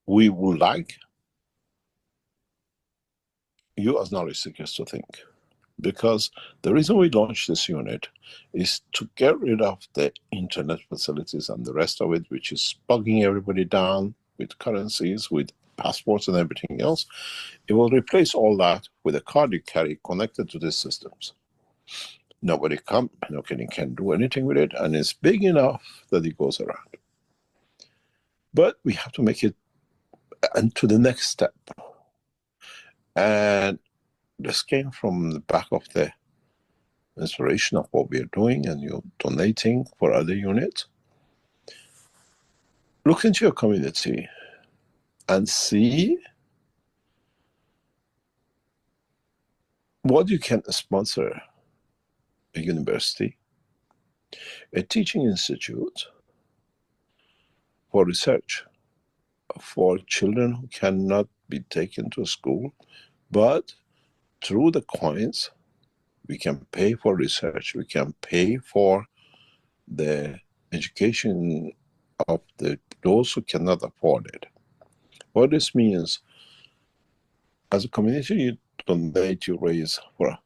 we would like you as knowledge seekers to think. Because the reason we launched this unit is to get rid of the internet facilities and the rest of it, which is bugging everybody down with currencies, with passports and everything else. It will replace all that with a card you carry connected to these systems. Nobody can do anything with it, and it's big enough that it goes around. But we have to make it to the next step. And this came from the back of the inspiration of what we are doing, and you're donating for other units. Look into your community and see what you can sponsor: a university, a teaching institute, for research, for children who cannot be taken to school, but through the coins, we can pay for research, we can pay for the education of those who cannot afford it. What this means, as a community, you donate, you raise for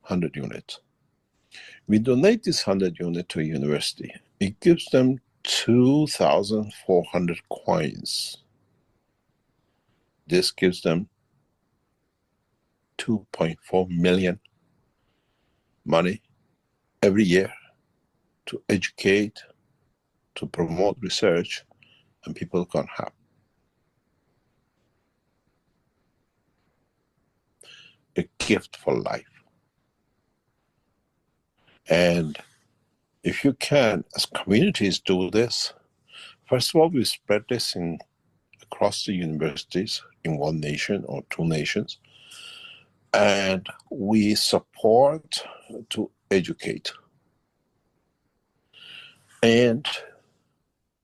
100 units. We donate this 100 units to a university. It gives them 2,400 coins. This gives them 2.4 million money every year to educate, to promote research, and people can have a gift for life. And if you can, as communities, do this, first of all, we spread this across the universities in one nation or two nations, and we support to educate. And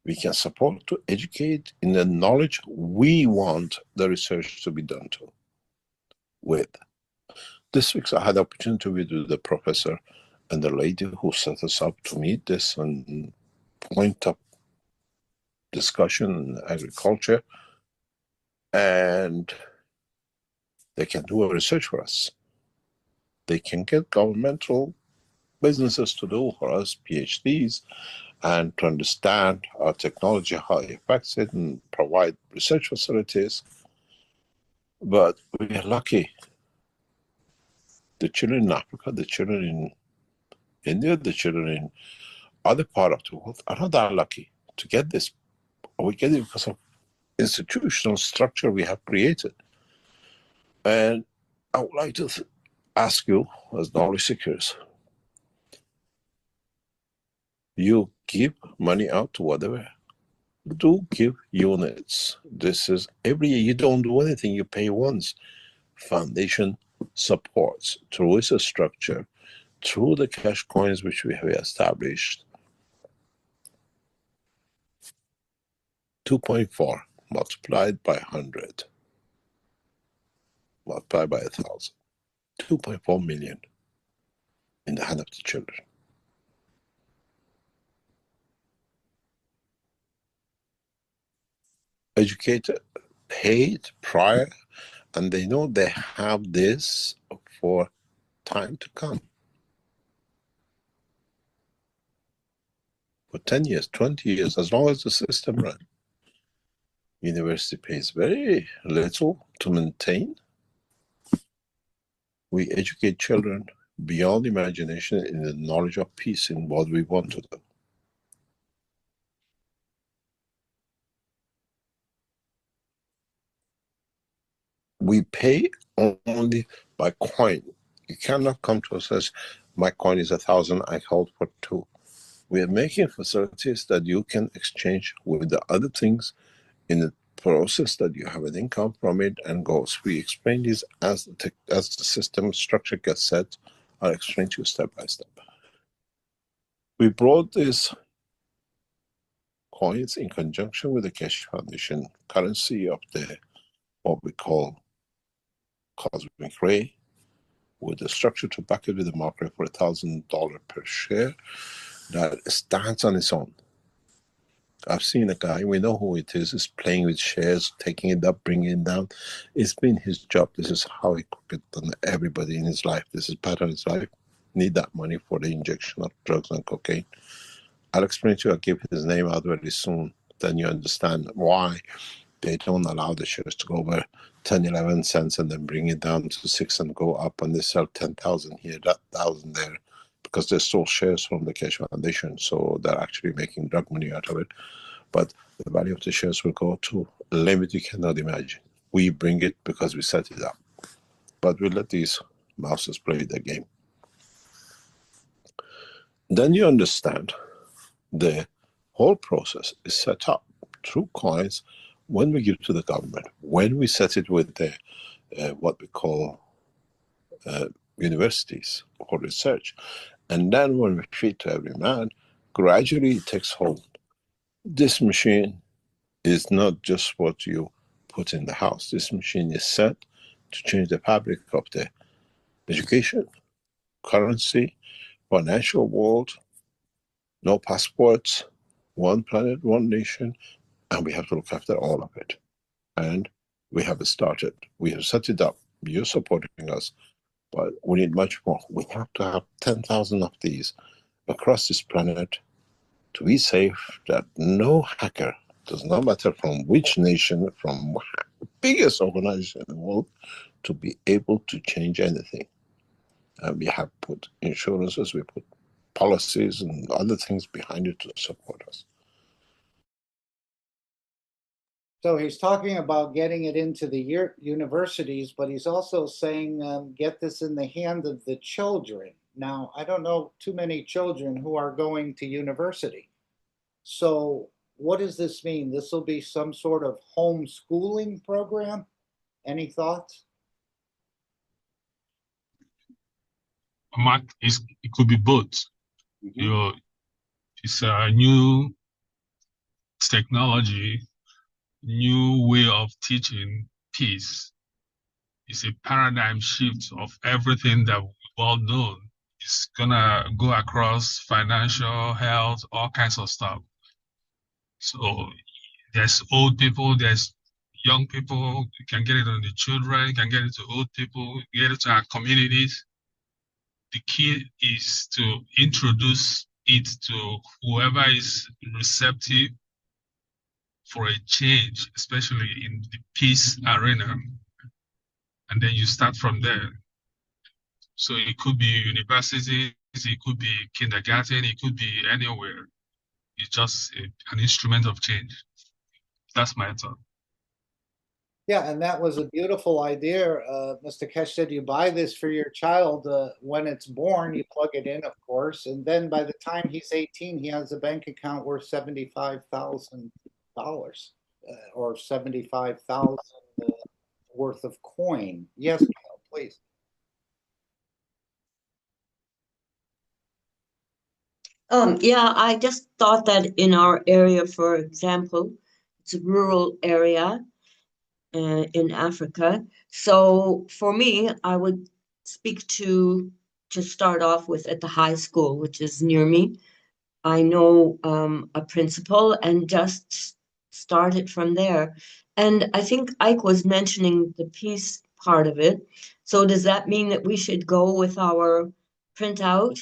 we can support to educate in the knowledge we want the research to be done to with. This week I had the opportunity with the professor and the lady who set us up to meet this and point up discussion in agriculture, and they can do a research for us. They can get governmental businesses to do for us PhDs and to understand our technology, how it affects it, and provide research facilities. But we are lucky. The children in Africa, the children in India, the children in other parts of the world are not that lucky to get this. We get it because of institutional structure we have created. And I would like to ask you, as knowledge seekers, you give money out to whatever. Do give units. This is every year. You don't do anything, you pay once. Foundation supports through its structure, through the cash coins which we have established. 2.4 multiplied by 100, multiplied by 1,000. 2.4 million in the hand of the children. Educated, paid prior, and they know they have this for time to come. For 10 years, 20 years, as long as the system runs. University pays very little to maintain. We educate children beyond imagination in the knowledge of peace in what we want to do. We pay only by coin. You cannot come to us as my coin is 1,000, I hold for 2. We are making facilities that you can exchange with the other things in the process that you have an income from it and goes. We explain this as the system structure gets set. I'll explain to you step by step. We brought these coins in conjunction with the Keshe Foundation currency of the what we call cosmic ray, with the structure to back it with the market for $1,000 per share that stands on its own. I've seen a guy, we know who it is playing with shares, taking it up, bringing it down. It's been his job. This is how he could get done everybody in his life. This is part of his life. Need that money for the injection of drugs and cocaine. I'll explain to you, I'll give his name out very soon. Then you understand why they don't allow the shares to go over 10, 11 cents and then bring it down to 6 and go up, and they sell 10,000 here, that 1,000 there, because they stole shares from the Keshe Foundation, so they're actually making drug money out of it. But the value of the shares will go to a limit you cannot imagine. We bring it because we set it up. But we let these mouses play the game. Then you understand the whole process is set up through coins when we give to the government, when we set it with the what we call universities for research, and then when we feed to every man, gradually it takes hold. This machine is not just what you put in the house. This machine is set to change the fabric of the education, currency, financial world, no passports, one planet, one nation, and we have to look after all of it. And we have started. We have set it up. You're supporting us, but we need much more. We have to have 10,000 of these across this planet to be safe, that no hacker, does not matter from which nation, from the biggest organization in the world, to be able to change anything. And we have put insurances, we put policies and other things behind it to support us. So he's talking about getting it into the universities, but he's also saying get this in the hands of the children. Now, I don't know too many children who are going to university. So what does this mean? This will be some sort of homeschooling program? Any thoughts? Mark, it could be both. Mm-hmm. It's a new technology, new way of teaching peace. It's a paradigm shift of everything that we've all known. It's gonna go across financial, health, all kinds of stuff. So there's old people, there's young people, you can get it on the children, you can get it to old people, get it to our communities. The key is to introduce it to whoever is receptive for a change, especially in the peace arena. And then you start from there. So it could be universities, it could be kindergarten, it could be anywhere. It's just an instrument of change. That's my thought. Yeah, and that was a beautiful idea. Mr. Keshe said you buy this for your child when it's born, you plug it in, of course, and then by the time he's 18, he has a bank account worth $75,000 or 75,000 worth of coin. Yes, Gail, please. Yeah, I just thought that in our area, for example, it's a rural area in Africa. So for me, I would speak to start off with at the high school, which is near me. I know a principal and just start it from there. And I think Ike was mentioning the peace part of it. So does that mean that we should go with our printout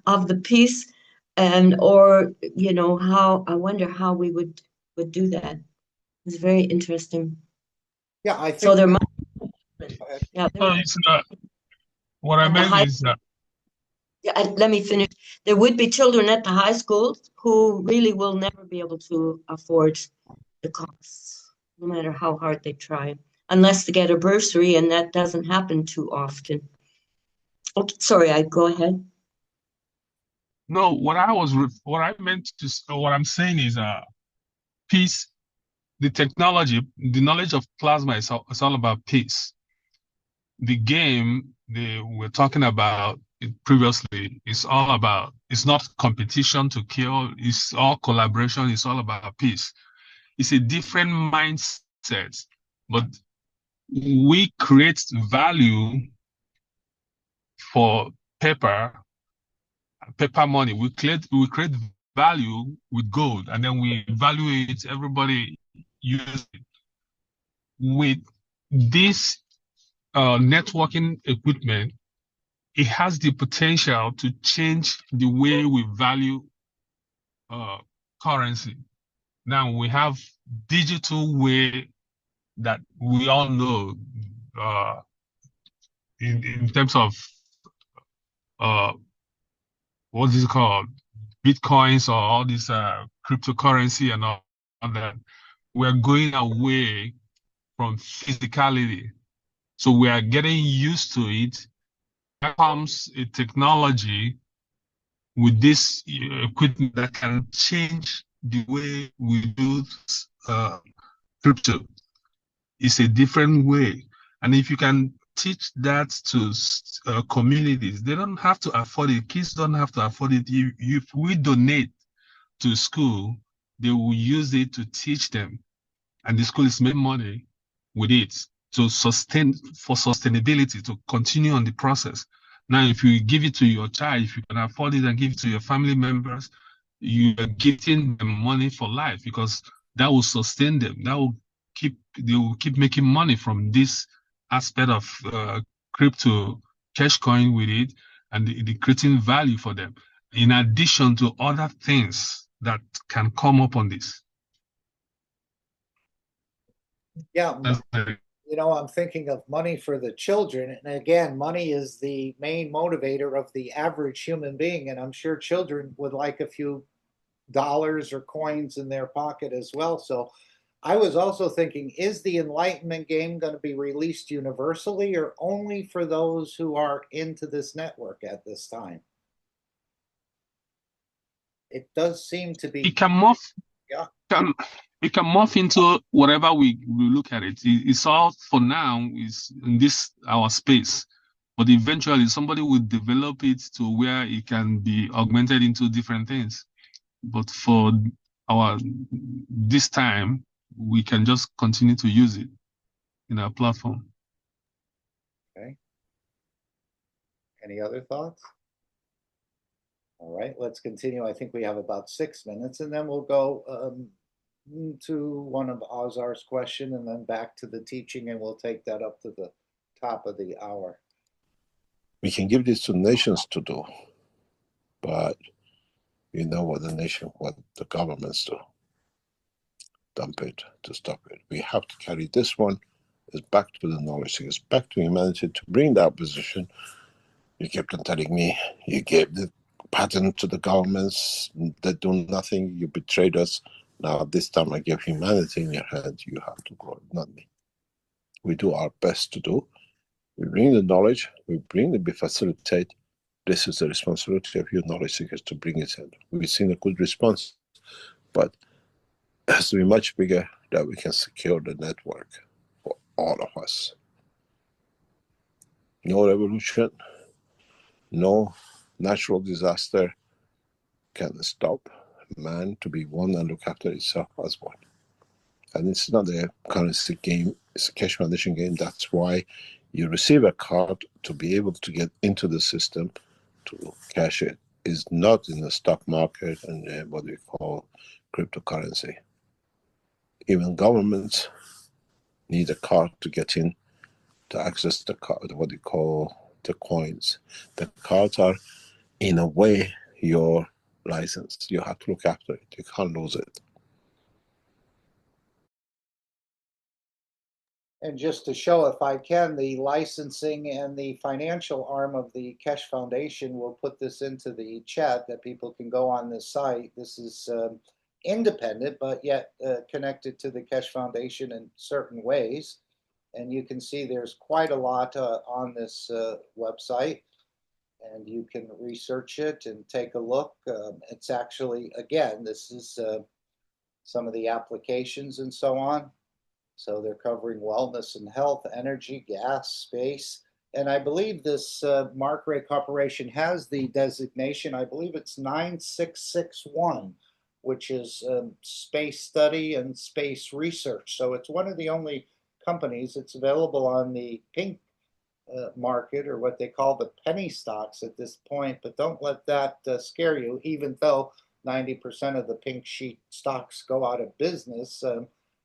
of the piece and or how I wonder how we would do that. It's very interesting. Yeah, I So think there might It's what I meant is that let me finish. There would be children at the high school who really will never be able to afford the costs, no matter how hard they try, unless they get a bursary, and that doesn't happen too often. Okay, sorry, I go ahead. no. What I'm saying is peace. The technology, the knowledge of plasma is all about peace. The game we're talking about previously is all about, it's not competition to kill, it's all collaboration, it's all about peace. It's a different mindset, but we create value for paper money. We create value with gold, and then we value it, everybody uses it. With this networking equipment, it has the potential to change the way we value currency. Now we have digital way that we all know in terms of what is it called, Bitcoins or all this cryptocurrency and all that. We're going away from physicality. So we are getting used to it. There comes a technology with this equipment that can change the way we do crypto. It's a different way. And if you can teach that to communities, they don't have to afford it. Kids don't have to afford it. If we donate to school, they will use it to teach them. And the school is making money with it to sustainability, to continue on the process. Now, if you give it to your child, if you can afford it and give it to your family members, you are giving them money for life, because that will sustain them. They will keep making money from this aspect of crypto cash coin with it, and the creating value for them, in addition to other things that can come up on this. Yeah, I'm thinking of money for the children. And again, money is the main motivator of the average human being. And I'm sure children would like a few dollars or coins in their pocket as well. So I was also thinking, is the Enlightenment game going to be released universally or only for those who are into this network at this time? It does seem to be. It can morph. Yeah. It can morph into whatever we look at it. It's all for now is in this our space, but eventually somebody will develop it to where it can be augmented into different things. But for this time, we can just continue to use it in our platform. Okay. Any other thoughts? All right, let's continue. I think we have about 6 minutes, and then we'll go to one of Ozar's question and then back to the teaching, and we'll take that up to the top of the hour. We can give this to nations to do, but you know what the governments do. Dump it, to stop it. We have to carry this one. It's back to the knowledge, it's back to humanity to bring that position. You kept on telling me you gave the pattern to the governments that do nothing. You betrayed us. Now this time I give humanity in your hand. You have to grow it, not me. We do our best to do. We bring the knowledge. We facilitate. This is the responsibility of you knowledge seekers to bring it in. We've seen a good response, but it has to be much bigger that we can secure the network for all of us. No revolution, no natural disaster can stop man to be one and look after itself as one. And it's not a currency game, it's a Keshe Foundation game. That's why you receive a card to be able to get into the system to cash it. It's not in the stock market and what we call cryptocurrency. Even governments need a card to get in to access the card, what we call the coins. The cards are, in a way, your license. You have to look after it. You can't lose it. And just to show, if I can, the licensing and the financial arm of the Keshe Foundation will put this into the chat that people can go on this site. This is independent, but yet connected to the Keshe Foundation in certain ways. And you can see there's quite a lot on this website. And you can research it and take a look. It's actually, again, this is some of the applications and so on. So they're covering wellness and health, energy, gas, space. And I believe this Mark Ray Corporation has the designation, I believe it's 9661, which is space study and space research. So it's one of the only companies. It's available on the pink market, or what they call the penny stocks at this point. But don't let that scare you, even though 90% of the pink sheet stocks go out of business.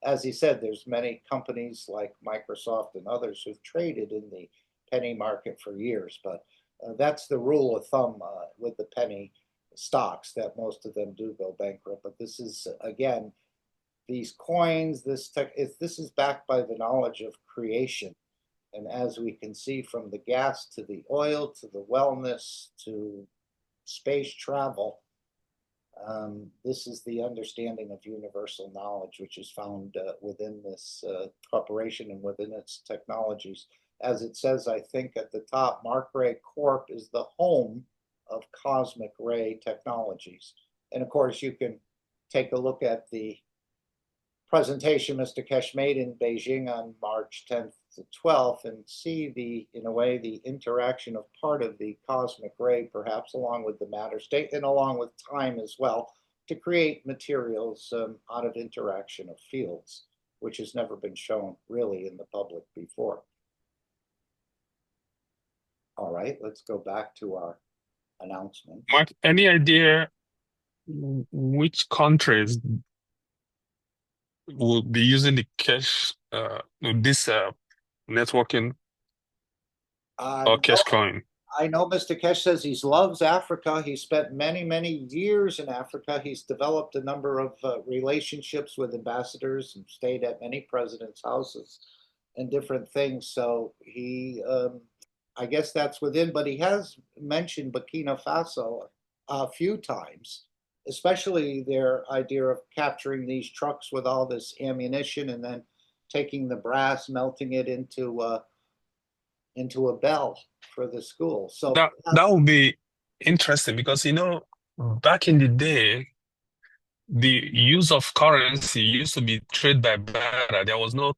As he said, there's many companies like Microsoft and others who've traded in the penny market for years, but that's the rule of thumb with the penny stocks, that most of them do go bankrupt. But this is, again, these coins, this is backed by the knowledge of creation. And as we can see, from the gas to the oil to the wellness to space travel, this is the understanding of universal knowledge, which is found within this corporation and within its technologies. As it says, I think at the top, Mark Ray Corp is the home of cosmic ray technologies. And of course, you can take a look at the presentation Mr. Keshe made in Beijing on March 10th to 12th and see the, in a way, the interaction of part of the cosmic ray, perhaps along with the matter state and along with time as well, to create materials out of interaction of fields, which has never been shown really in the public before. All right, let's go back to our announcement. Mark, any idea which countries will be using the Keshe, this networking or Keshe coin? I know Mr. Keshe says he loves Africa. He spent many, many years in Africa. He's developed a number of relationships with ambassadors and stayed at many presidents' houses and different things. So he, I guess that's within, but he has mentioned Burkina Faso a few times, especially their idea of capturing these trucks with all this ammunition and then taking the brass, melting it into a bell for the school. So that would be interesting because, you know, back in the day, the use of currency used to be trade by barter. There was no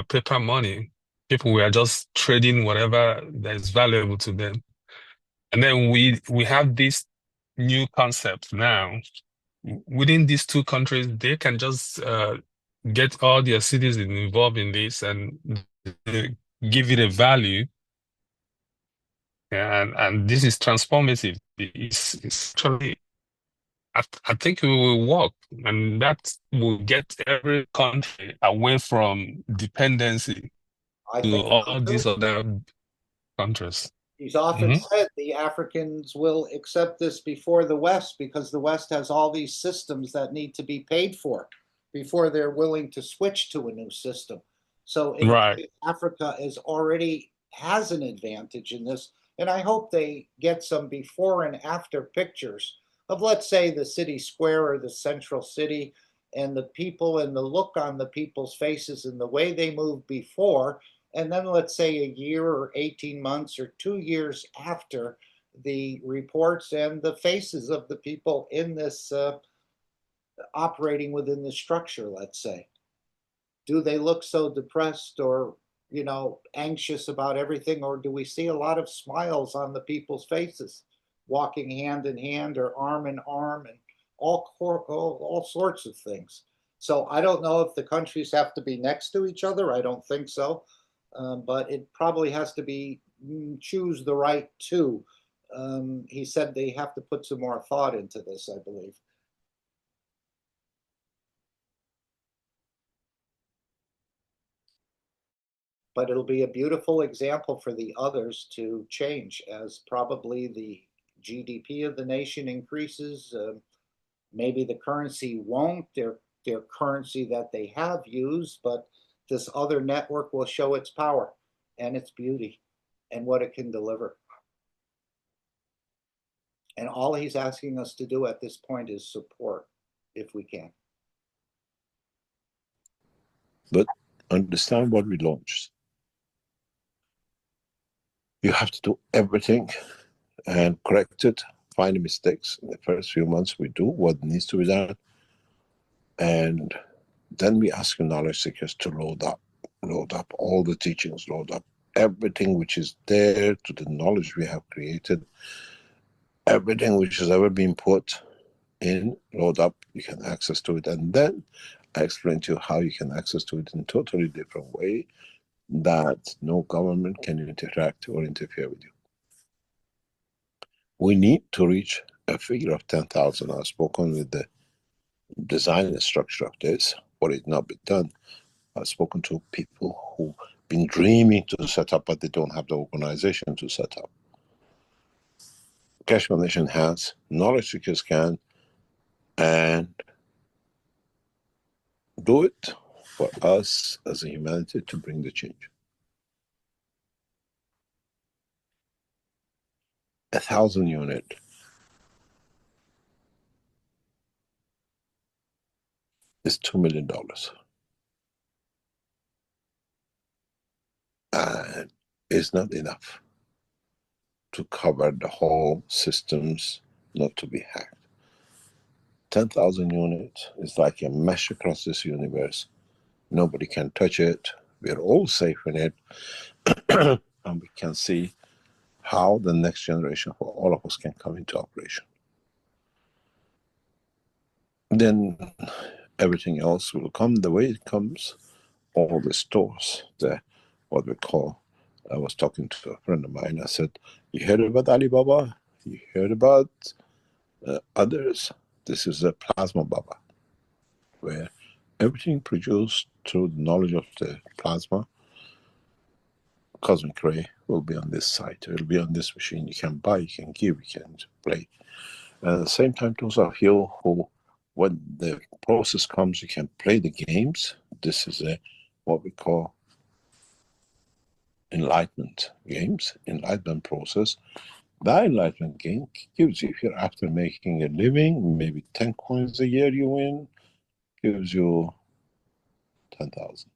paper money. People were just trading whatever that is valuable to them. And then we have this new concept now. Within these two countries, they can just get all their citizens involved in this and give it a value. And this is transformative. It's actually, I think it will work, and that will get every country away from dependency to all these other countries. He's often said the Africans will accept this before the West because the West has all these systems that need to be paid for before they're willing to switch to a new system. So in Right. Africa has an advantage in this And I hope they get some before and after pictures of, let's say, the city square or the central city, and the people and the look on the people's faces and the way they moved before, and then let's say a year or 18 months or 2 years after the reports and the faces of the people in this operating within the structure, let's say. Do they look so depressed or, anxious about everything, or do we see a lot of smiles on the people's faces, walking hand in hand or arm in arm, and all sorts of things? So I don't know if the countries have to be next to each other. I don't think so, but it probably has to be choose the right two. He said they have to put some more thought into this, I believe. But it'll be a beautiful example for the others to change as probably the GDP of the nation increases. Maybe the currency won't, their currency that they have used, but this other network will show its power and its beauty and what it can deliver. And all he's asking us to do at this point is support, if we can. But understand what we launched. You have to do everything and correct it, find the mistakes. In the first few months, we do what needs to be done. And then we ask knowledge seekers to load up all the teachings, load up everything which is there to the knowledge we have created, everything which has ever been put in, load up, you can access to it. And then I explain to you how you can access to it in a totally different way that no government can interact or interfere with you. We need to reach a figure of 10,000. I've spoken with the design and structure of this, what is not been done. I've spoken to people who've been dreaming to set up, but they don't have the organization to set up. Keshe Foundation has, knowledge seekers can, and do it for us as a humanity to bring the change. 1,000 unit is $2 million. And it's not enough to cover the whole systems not to be hacked. 10,000 units is like a mesh across this universe. Nobody can touch it. We're all safe in it. And we can see how the next generation for all of us can come into operation. Then everything else will come the way it comes. All the stores, what we call, I was talking to a friend of mine. I said, you heard about Alibaba? You heard about others? This is a plasma Baba, where everything produced through the knowledge of the plasma, cosmic ray, will be on this site. It will be on this machine. You can buy, you can give, you can play. At the same time, those of you who, when the process comes, you can play the games. This is what we call enlightenment games, enlightenment process. That enlightenment game gives you, if you're after making a living, maybe 10 coins a year you win, gives you 10,000.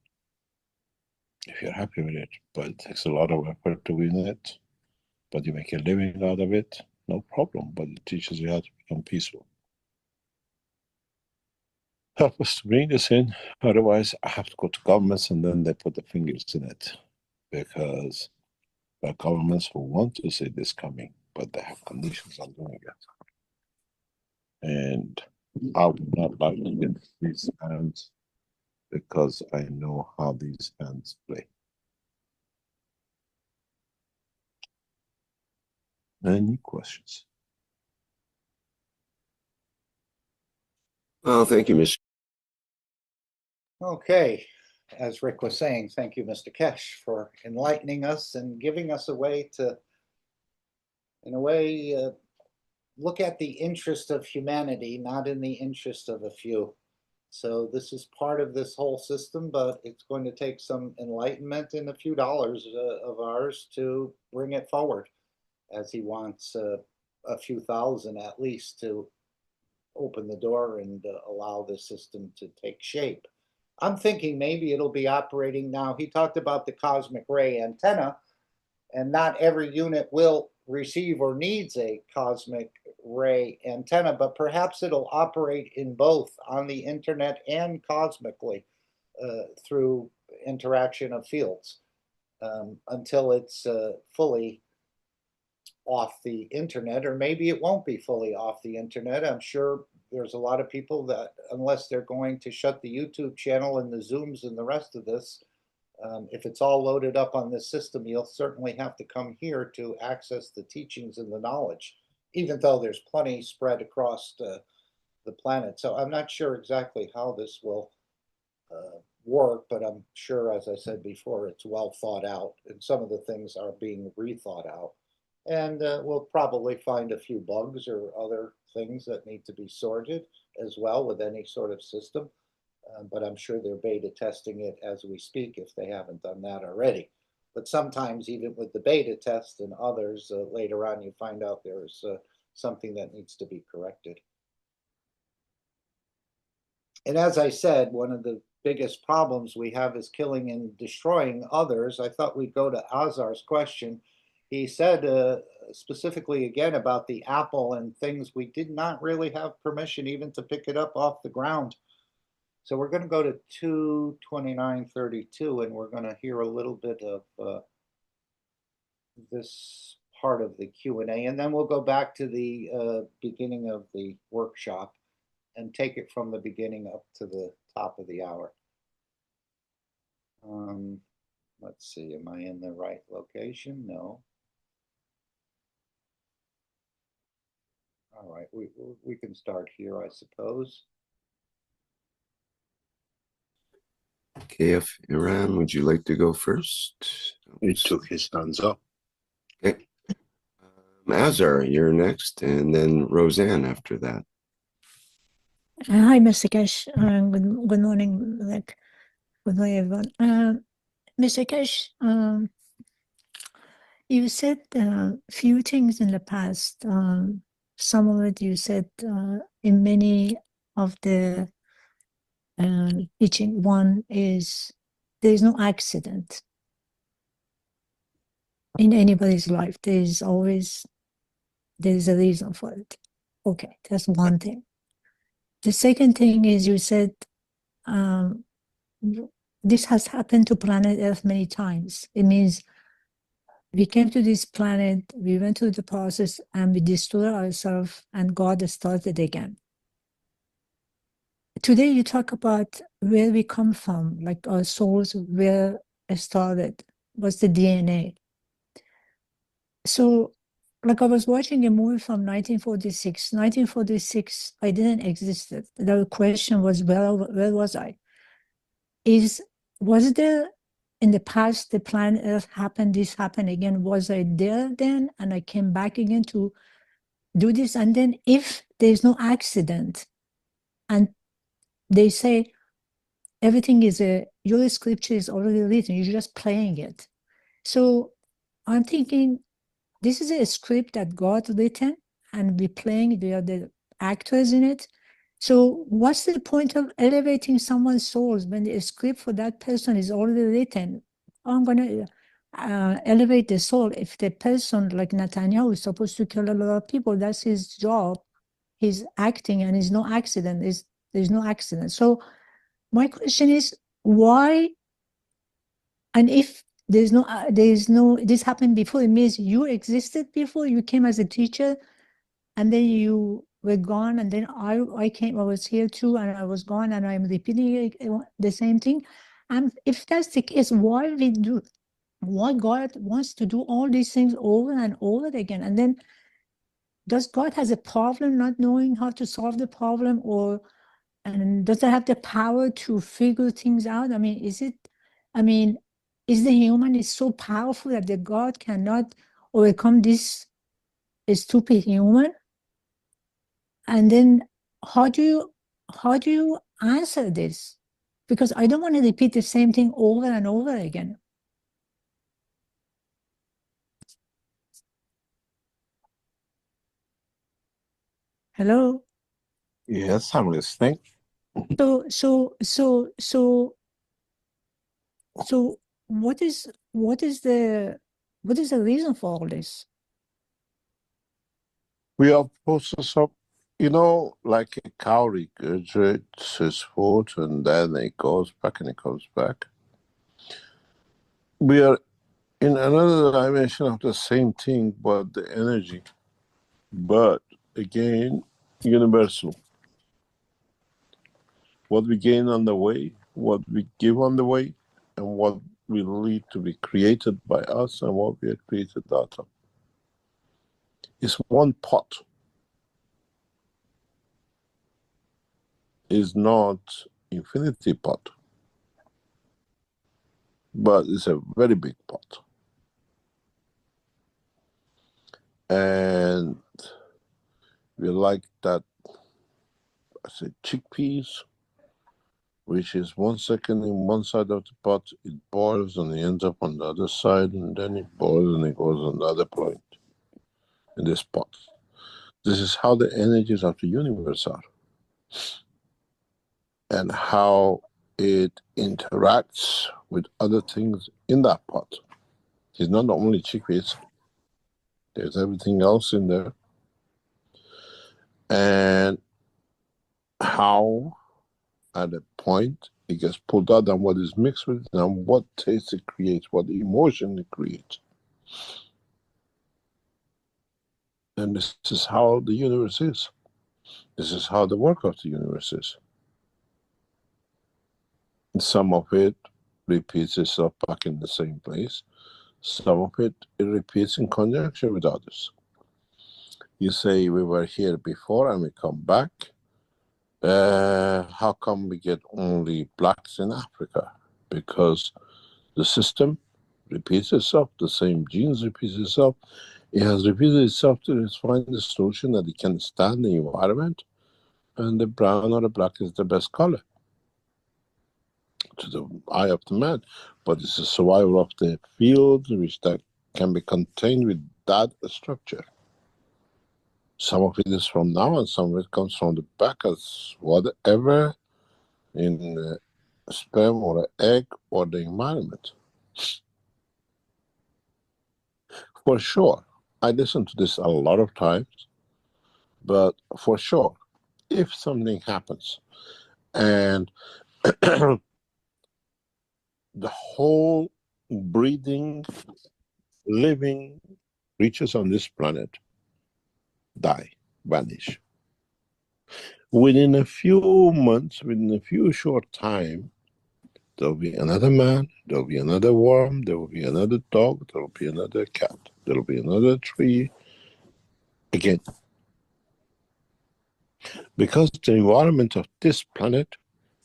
If you're happy with it, but it takes a lot of effort to win it, but you make a living out of it, no problem, but it teaches you how to become peaceful. Help us to bring this in, otherwise I have to go to governments and then they put the fingers in it, because there are governments who want to see this coming, but they have conditions on doing it. And I would not like to get these hands, because I know how these hands play. Any questions? Well, thank you, Mr. Okay, as Rick was saying, thank you, Mr. Keshe, for enlightening us and giving us a way to, in a way, look at the interest of humanity, not in the interest of a few. So this is part of this whole system, but it's going to take some enlightenment and a few dollars of ours to bring it forward. as he wants a few thousand at least to open the door and allow the system to take shape. I'm thinking maybe it'll be operating now. He talked about the cosmic ray antenna, and not every unit will receive or needs a cosmic ray antenna, but perhaps it'll operate in both on the internet and cosmically through interaction of fields until it's fully off the internet, or maybe it won't be fully off the internet. I'm sure there's a lot of people that, unless they're going to shut the YouTube channel and the Zooms and the rest of this, if it's all loaded up on this system, you'll certainly have to come here to access the teachings and the knowledge, even though there's plenty spread across the planet. So I'm not sure exactly how this will work, but I'm sure, as I said before, it's well thought out, and some of the things are being rethought out. And we'll probably find a few bugs or other things that need to be sorted as well with any sort of system. But I'm sure they're beta testing it as we speak if they haven't done that already. But sometimes even with the beta test and others, later on you find out there's something that needs to be corrected. And as I said, one of the biggest problems we have is killing and destroying others. I thought we'd go to Azar's question. He said specifically again about the apple and things. We did not really have permission even to pick it up off the ground. So we're going to go to 229.32, and we're going to hear a little bit of this part of the Q&A, and then we'll go back to the beginning of the workshop and take it from the beginning up to the top of the hour. Let's see, am I in the right location? No. All right, we can start here, I suppose. KF Iran, would you like to go first? He took his hands up. Okay. Azar, you're next, and then Roseanne after that. Hi, Mr. Keshe. Good morning, Rick. Good morning, everyone. Mr. Keshe, you said a few things in the past. Some of it you said in many of the teaching. One is there is no accident in anybody's life. There is a reason for it. Okay, that's one thing. The second thing is you said this has happened to planet Earth many times. It means we came to this planet, we went through the process, and we destroyed ourselves, and God started again. Today you talk about where we come from, like our souls, where it started, what's the DNA. So, like I was watching a movie from 1946. 1946, I didn't exist. The question was, where was I? Was there in the past, the planet Earth happened, this happened again? Was I there then? And I came back again to do this. And then if there's no accident, and they say everything is your scripture is already written, you're just playing it. So I'm thinking, this is a script that God written, and we're playing, we are the actors in it. So what's the point of elevating someone's souls when the script for that person is already written? I'm going to elevate the soul. If the person like Netanyahu is supposed to kill a lot of people, that's his job. He's acting, and there's no accident. There's no accident. So my question is, why? And if there's no, this happened before, it means you existed before, you came as a teacher, and then you were gone, and then I was here too, and I was gone, and I'm repeating the same thing. And if that's the case, why God wants to do all these things over and over again? And then does God has a problem not knowing how to solve the problem, and does it have the power to figure things out? I mean, is the human is so powerful that the God cannot overcome this stupid human? And then how do you answer this? Because I don't want to repeat the same thing over and over again. Hello? Yes, I'm listening. So what is the reason for all this? We are process of, like a cow regurgitates its food and then it goes back and it comes back. We are in another dimension of the same thing, but the energy. But again, universal. What we gain on the way, what we give on the way, and what will lead to be created by us and what we are created out of. It's one pot. Is not infinity pot, but it's a very big pot. And we like that, I say, chickpeas, which is 1 second in one side of the pot, it boils and it ends up on the other side, and then it boils and it goes on the other point in this pot. This is how the energies of the universe are, and how it interacts with other things in that pot. It's not only chickpeas, there's everything else in there. And how at a point it gets pulled out and what is mixed with it and what taste it creates, what emotion it creates. And this is how the universe is. This is how the work of the universe is. And some of it repeats itself back in the same place. Some of it repeats in conjunction with others. You say we were here before and we come back. How come we get only blacks in Africa? Because the system repeats itself, the same genes repeats itself. It has repeated itself to find the solution that it can stand the environment, and the brown or the black is the best color to the eye of the man. But it's a survival of the field which that can be contained with that structure. Some of it is from now and some of it comes from the back as whatever in sperm or an egg or the environment. For sure, I listen to this a lot of times, but for sure, if something happens and the whole breathing, living creatures on this planet die, vanish. Within a few months, within a few short time, there'll be another man, there'll be another worm, there will be another dog, there'll be another cat, there'll be another tree. Again, because the environment of this planet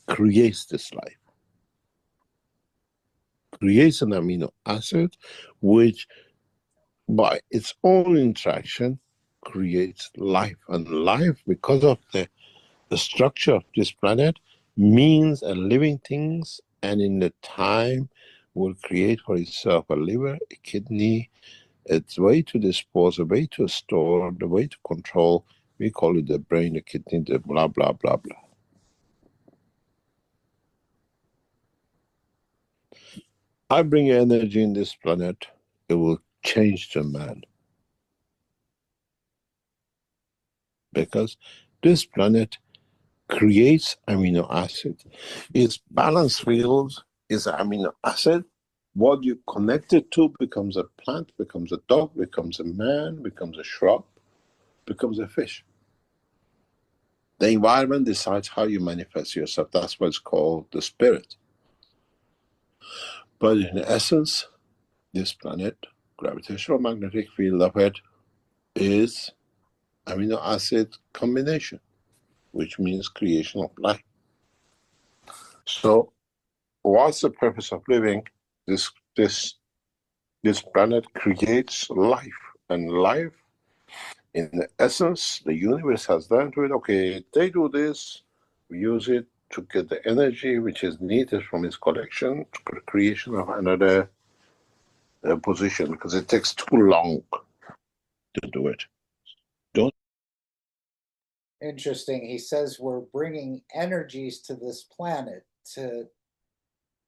creates this life, creates an amino acid which by its own interaction creates life. And life, because of the structure of this planet, means a living things, and in the time will create for itself a liver, a kidney, its way to dispose, a way to store, the way to control. We call it the brain, the kidney, the blah, blah, blah, blah. I bring energy in this planet, it will change the man. Because this planet creates amino acid. Its balance field is amino acid. What you connect it to becomes a plant, becomes a dog, becomes a man, becomes a shrub, becomes a fish. The environment decides how you manifest yourself. That's what's called the spirit. But in essence, this planet, gravitational magnetic field of it, is amino acid combination, which means creation of life. So what's the purpose of living? This planet creates life, and life, in the essence, the universe has done to it. Okay, they do this, we use it to get the energy which is needed from its collection for the creation of another position, because it takes too long to do it. Don't interesting. He says we're bringing energies to this planet to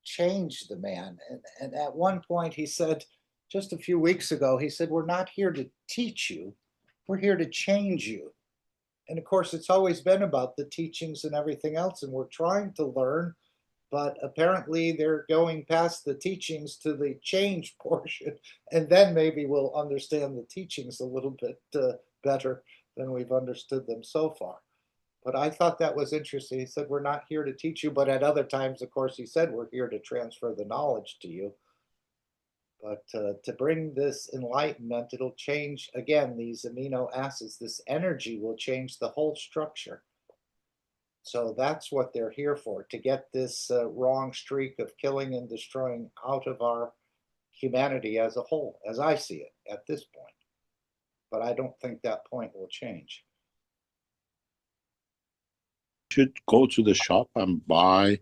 change the man. And at one point he said, just a few weeks ago, he said, we're not here to teach you, we're here to change you. And of course, it's always been about the teachings and everything else, and we're trying to learn, but apparently they're going past the teachings to the change portion, and then maybe we'll understand the teachings a little bit better than we've understood them so far. But I thought that was interesting. He said, we're not here to teach you, but at other times, of course, he said, we're here to transfer the knowledge to you. But to bring this enlightenment, it'll change, again, these amino acids, this energy will change the whole structure. So that's what they're here for, to get this wrong streak of killing and destroying out of our humanity as a whole, as I see it at this point. But I don't think that point will change. You should go to the shop and buy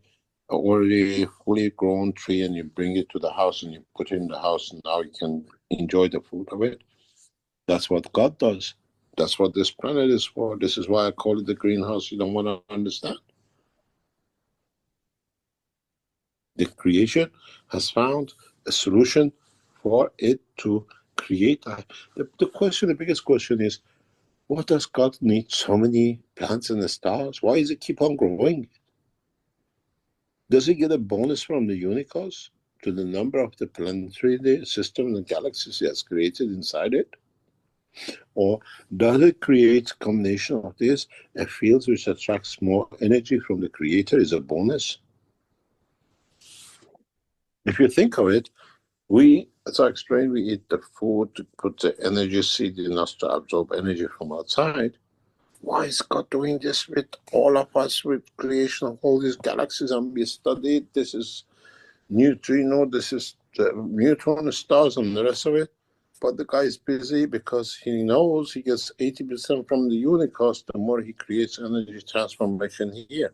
an already fully grown tree, and you bring it to the house and you put it in the house, and now you can enjoy the fruit of it. That's what God does. That's what this planet is for. This is why I call it the greenhouse. You don't want to understand. The creation has found a solution for it to create. The question, the biggest question is, what does God need so many plants and stars? Why does it keep on growing? Does it get a bonus from the universe to the number of the planetary system and the galaxies it has created inside it? Or does it create a combination of this, a field which attracts more energy from the creator is a bonus? If you think of it, we, as I explained, we eat the food to put the energy seed in us to absorb energy from outside. Why is God doing this with all of us, with creation of all these galaxies? And we studied, this is neutrino, this is the neutron stars and the rest of it. But the guy is busy because he knows he gets 80% from the universe the more he creates energy transformation here.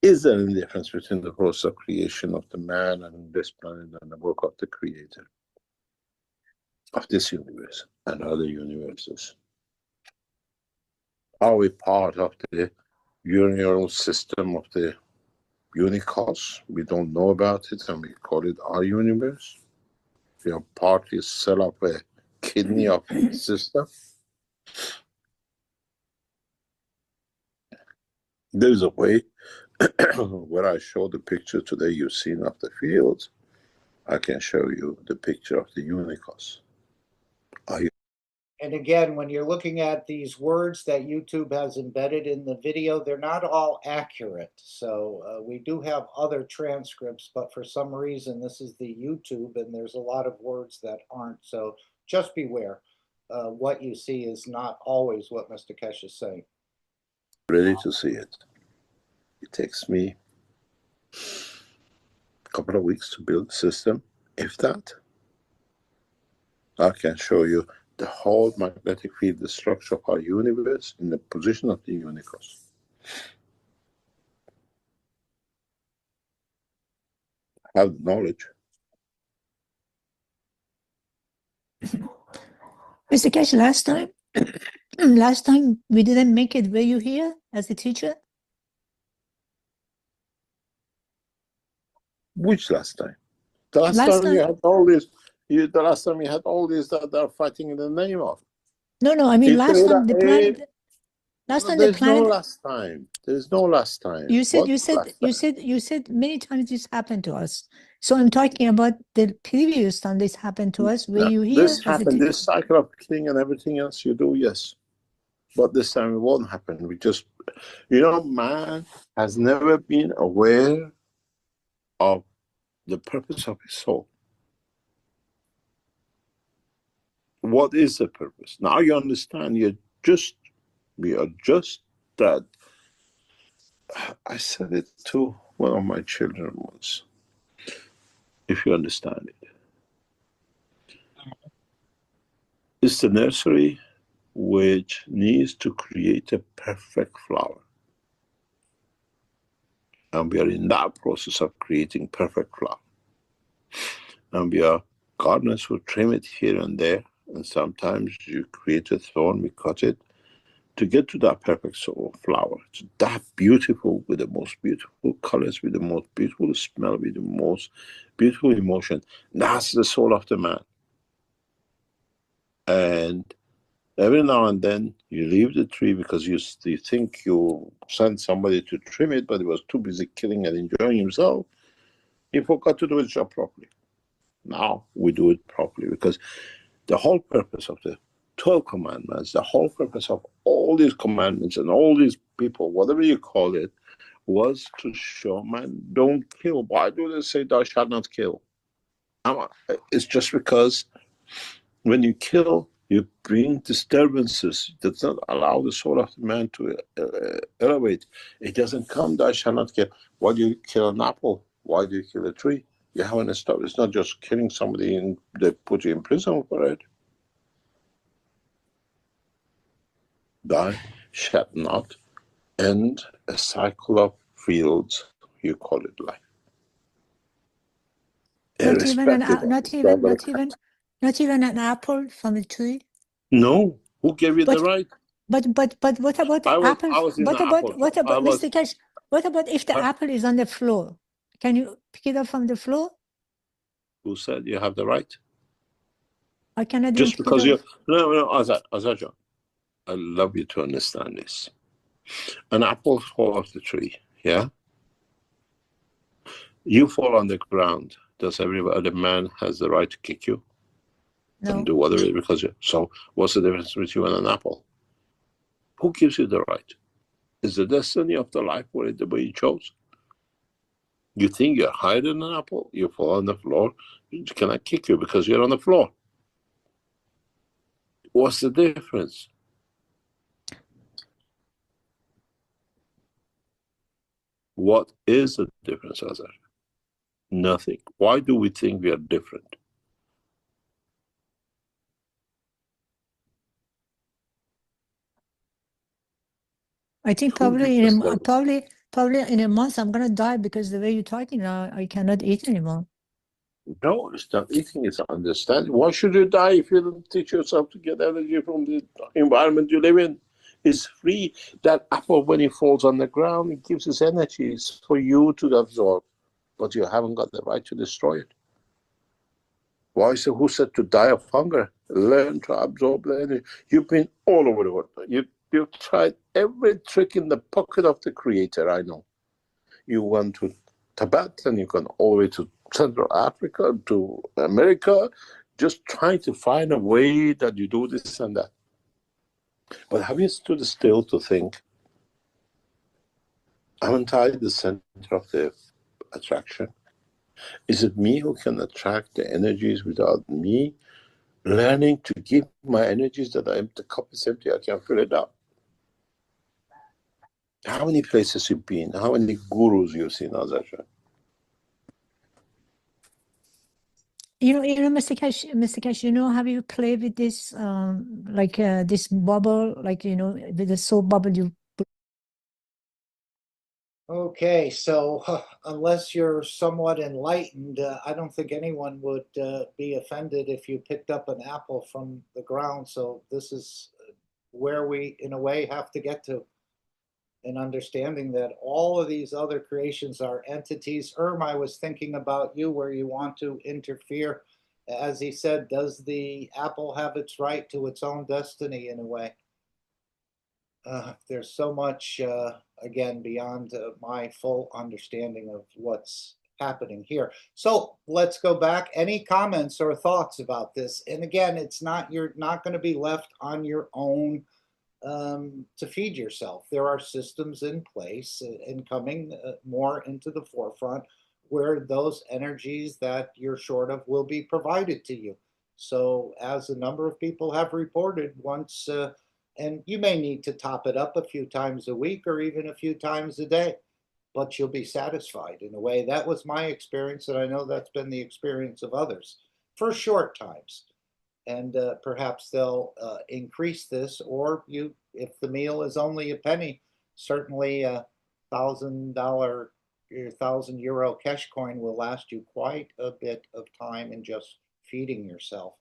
Is there any difference between the process of creation of the man and this planet and the work of the creator of this universe and other universes? Are we part of the universal system of the universe? We don't know about it and we call it our universe. We are partly cell of a kidney of the system. There's a way where I show the picture today you've seen of the fields. I can show you the picture of the universe. And again, when you're looking at these words that YouTube has embedded in the video, they're not all accurate. So we do have other transcripts, but for some reason, this is the YouTube and there's a lot of words that aren't. So just beware. What you see is not always what Mr. Keshe is saying. Ready to see it. It takes me a couple of weeks to build the system, if that. I can show you the whole magnetic field, the structure of our universe, in the position of the universe. Have knowledge. Mr. Keshe, last time we didn't make it. Were you here as a teacher? Which last time? The last time you had all this. The last time you had all these that they're fighting in the name of. No, I mean last time the planet. There's no last time. There's no last time. You said many times this happened to us. So I'm talking about the previous time this happened to us. Were you here? This happened. This cycle of killing and everything else you do, yes. But this time it won't happen. We just, man has never been aware of the purpose of his soul. What is the purpose? Now you understand. We are just that. I said it to one of my children once. If you understand it, it's the nursery which needs to create a perfect flower. And we are in that process of creating perfect flower. And we are gardeners who trim it here and there And sometimes you create a thorn, we cut it to get to that perfect soul flower. It's that beautiful, with the most beautiful colors, with the most beautiful smell, with the most beautiful emotion. That's the soul of the man. And every now and then you leave the tree because you think you sent somebody to trim it, but he was too busy killing and enjoying himself. He forgot to do his job properly. Now we do it properly, because the whole purpose of the 12 commandments, the whole purpose of all these commandments and all these people, whatever you call it, was to show man, don't kill. Why do they say thou shalt not kill? It's just because when you kill, you bring disturbances. It does not allow the soul of the man to elevate. It doesn't come, thou shalt not kill. Why do you kill an apple? Why do you kill a tree? You haven't stopped. It's not just killing somebody and they put you in prison for it. Thou shalt not end a cycle of fields, you call it life. Not even an Irrespective of not the even level not even not even an apple from a tree. No, who gave you the But right? but what about the I apples? was in What the apple about tree. I was. Mr. Cash? What about if the uh, apple is on the floor? Can you pick it up from the floor? Who said you have the right? I cannot even Just pick it because up. you no, Azaja, I love you to understand this. An apple falls off the tree, yeah? You fall on the ground. Does every other man has the right to kick you and No. do whatever? Because so what's the difference between you and an apple? Who gives you the right? Is the destiny of the life where the way you chose? You think you're higher than an apple? You fall on the floor. Can I kick you because you're on the floor? What's the difference? What is the difference, Azar? Nothing. Why do we think we are different? I think Who probably gives in us a, probably in a month I'm gonna die because the way you're talking now, I cannot eat anymore. No, it's not eating, it's understanding. Why should you die if you don't teach yourself to get energy from the environment you live in? It's free. That apple, when it falls on the ground, it gives us energy. It's for you to absorb, but you haven't got the right to destroy it. Why? So who said to die of hunger? Learn to absorb the energy. You've been all over the world. You've tried every trick in the pocket of the creator, I know. You went to Tibet and you've gone all the way to Central Africa, to America, just trying to find a way that you do this and that. But have you stood still to think, haven't I the center of the attraction? Is it me who can attract the energies without me learning to give my energies that the cup is empty, I can fill it up? How many places you've been? How many gurus you've seen, Azasha? Mr. Cash, have you played with this, this bubble, with the soap bubble you put? Okay, so unless you're somewhat enlightened, I don't think anyone would be offended if you picked up an apple from the ground. So this is where we, in a way, have to get to an understanding that all of these other creations are entities. I was thinking about you where you want to interfere. As he said, does the apple have its right to its own destiny in a way? There's so much, again, beyond my full understanding of what's happening here. So let's go back. Any comments or thoughts about this? And again, you're not going to be left on your own to feed yourself. There are systems in place and coming more into the forefront where those energies that you're short of will be provided to you. So as a number of people have reported, once and you may need to top it up a few times a week or even a few times a day, but you'll be satisfied in a way. That was my experience, and I know that's been the experience of others for short times. And perhaps they'll increase this, or if the meal is only a penny, certainly $1,000, €1,000 cash coin will last you quite a bit of time in just feeding yourself.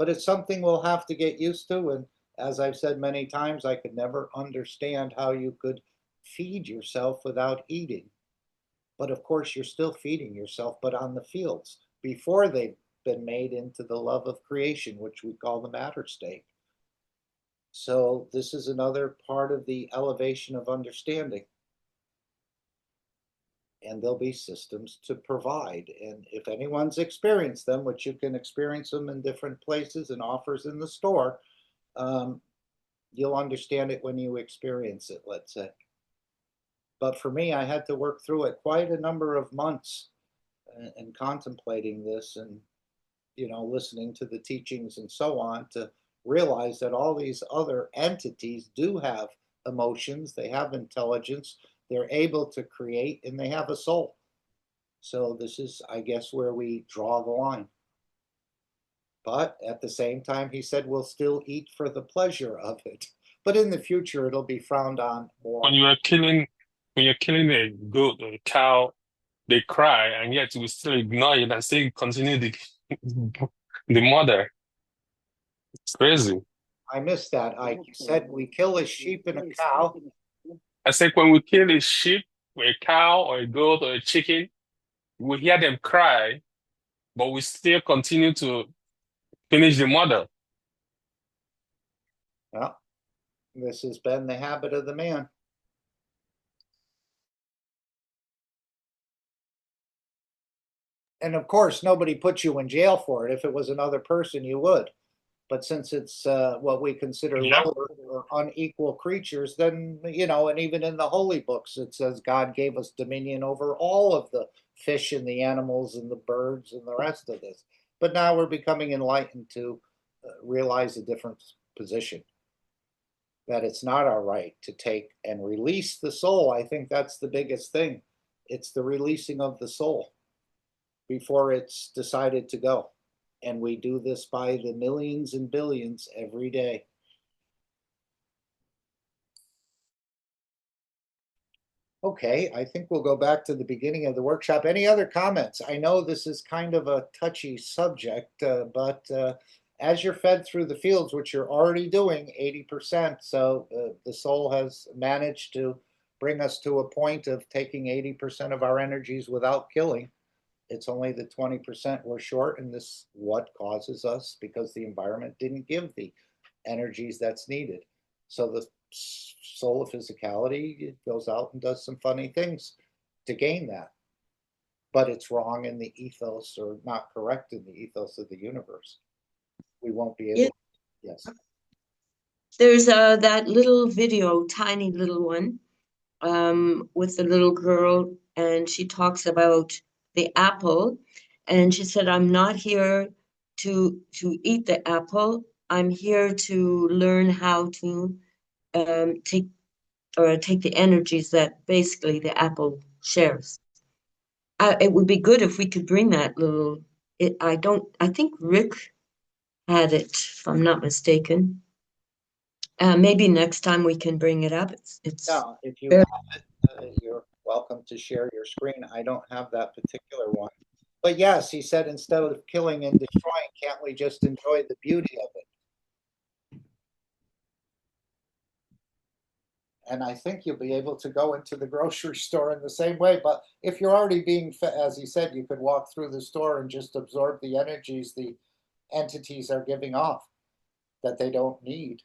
But it's something we'll have to get used to. And as I've said many times, I could never understand how you could feed yourself without eating. But of course, you're still feeding yourself, but on the fields before they've been made into the love of creation, which we call the matter state. So this is another part of the elevation of understanding. And there'll be systems to provide. And if anyone's experienced them, which you can experience them in different places and offers in the store, you'll understand it when you experience it, let's say. But for me, I had to work through it quite a number of months and contemplating this and, you know, listening to the teachings and so on to realize that all these other entities do have emotions, they have intelligence, they're able to create, and they have a soul. So this is, I guess, where we draw the line. But at the same time, he said we'll still eat for the pleasure of it. But in the future, it'll be frowned on more. When you're killing a goat or a cow, they cry, and yet we still ignore it and still continue the murder. It's crazy. I missed that. I said we kill a sheep and a cow. I said when we kill a sheep, or a cow, or a goat, or a chicken, we hear them cry, but we still continue to finish the murder. Well, this has been the habit of the man. And of course, nobody puts you in jail for it. If it was another person, you would. But since it's what we consider Yep. lower or unequal creatures, then, you know, and even in the holy books, it says God gave us dominion over all of the fish and the animals and the birds and the rest of this. But now we're becoming enlightened to realize a different position, that it's not our right to take and release the soul. I think that's the biggest thing. It's the releasing of the soul before it's decided to go. And we do this by the millions and billions every day. Okay, I think we'll go back to the beginning of the workshop. Any other comments? I know this is kind of a touchy subject, but as you're fed through the fields, which you're already doing 80%, so the soul has managed to bring us to a point of taking 80% of our energies without killing. It's only the 20% we're short, and this is what causes us, because the environment didn't give the energies that's needed. So the soul of physicality goes out and does some funny things to gain that. But it's wrong in the ethos, or not correct in the ethos of the universe. We won't be able. Yes. There's that little video, tiny little one, with the little girl, and she talks about the apple, and she said, "I'm not here to eat the apple. I'm here to learn how to take the energies that basically the apple shares." It would be good if we could bring that little. I think Rick had it, if I'm not mistaken. Maybe next time we can bring it up. It's Yeah, if you very- have it, you're welcome to share your screen. I don't have that particular one. But yes, he said, instead of killing and destroying, can't we just enjoy the beauty of it? And I think you'll be able to go into the grocery store in the same way. But if you're already being fed, as he said, you could walk through the store and just absorb the energies the entities are giving off that they don't need.